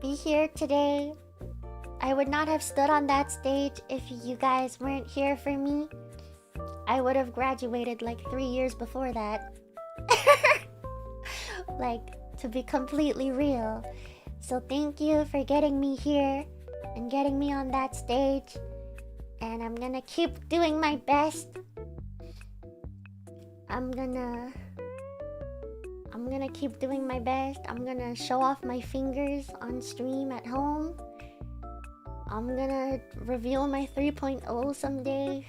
be here today. I would not have stood on that stage if you guys weren't here for me. I would have graduated like 3 years before that. Like, to be completely real. So thank you for getting me here and getting me on that stage. And I'm gonna keep doing my best. I'm gonna keep doing my best. I'm gonna show off my fingers on stream at home. I'm gonna reveal my 3.0 someday.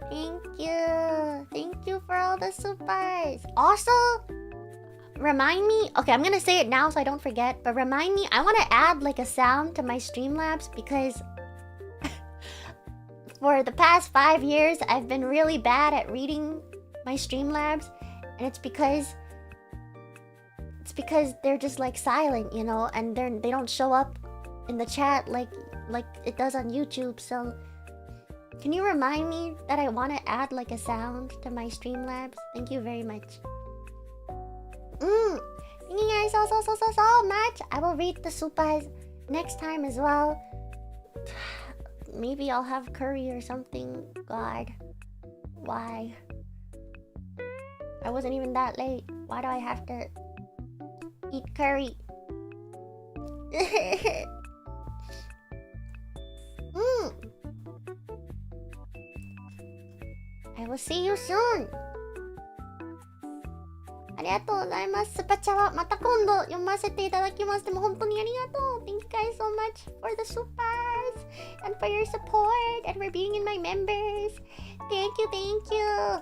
Thank you. Thank you for all the supers. Also, remind me. Okay, I'm gonna say it now so I don't forget. But remind me, I want to add like a sound to my Streamlabs because for the past 5 years, I've been really bad at reading my Streamlabs. And it's because they're just like silent, you know, and they don't show up in the chat like it does on YouTube. So can you remind me that I want to add like a sound to my Streamlabs? Thank you very much. Thank you guys so much. I will read the supers next time as well. Maybe I'll have curry or something. God, why? I wasn't even that late. Why do I have to eat curry? I will see you soon. ありがとうございます。スパチャはまた今度読ませていただきます。でも本当にありがとう。Thank you guys so much for the supers and for your support and for being in my members. Thank you, thank you.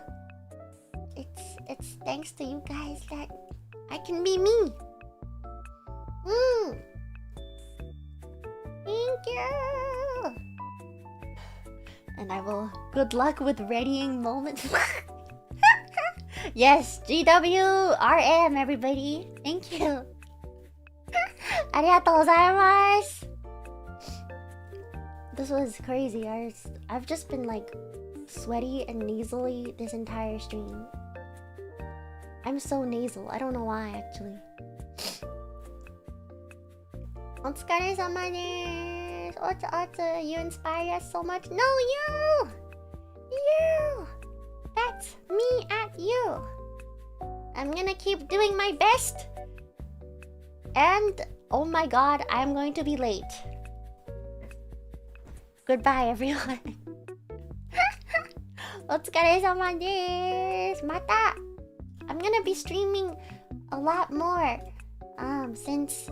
It's thanks to you guys that I can be me. Thank you. And I will good luck with readying moments. Yes, GWRM everybody. Thank you. ありがとうございます. This was crazy. I've just been like sweaty and nasally this entire stream. I'm so nasal. I don't know why actually. お疲れ様です。Otsu, you inspire us so much. No, you! You! That's me at you. I'm gonna keep doing my best. And, oh my god, I'm going to be late. Goodbye, everyone. お疲れ様です。また I'm gonna be streaming a lot more. Since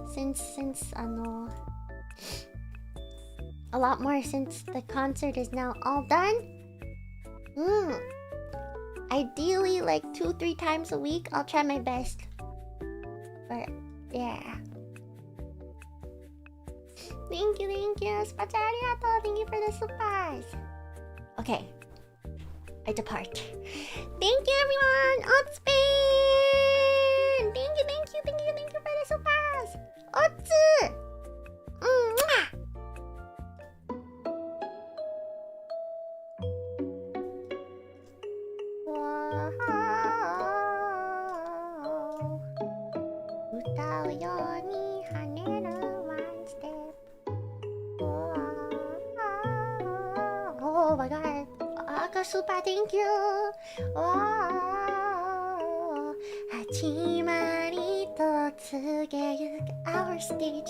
a lot more since the concert is now all done. Ideally like 2-3 times a week. I'll try my best. But yeah. Thank you. Spacha arigatou. Thank you for the supers. Okay. I depart. Thank you everyone. Otspin. Thank you for the supers. Otsu. Mwah. Oh my god. Aka super, thank you. Oh, 始まりと告げゆく our stage.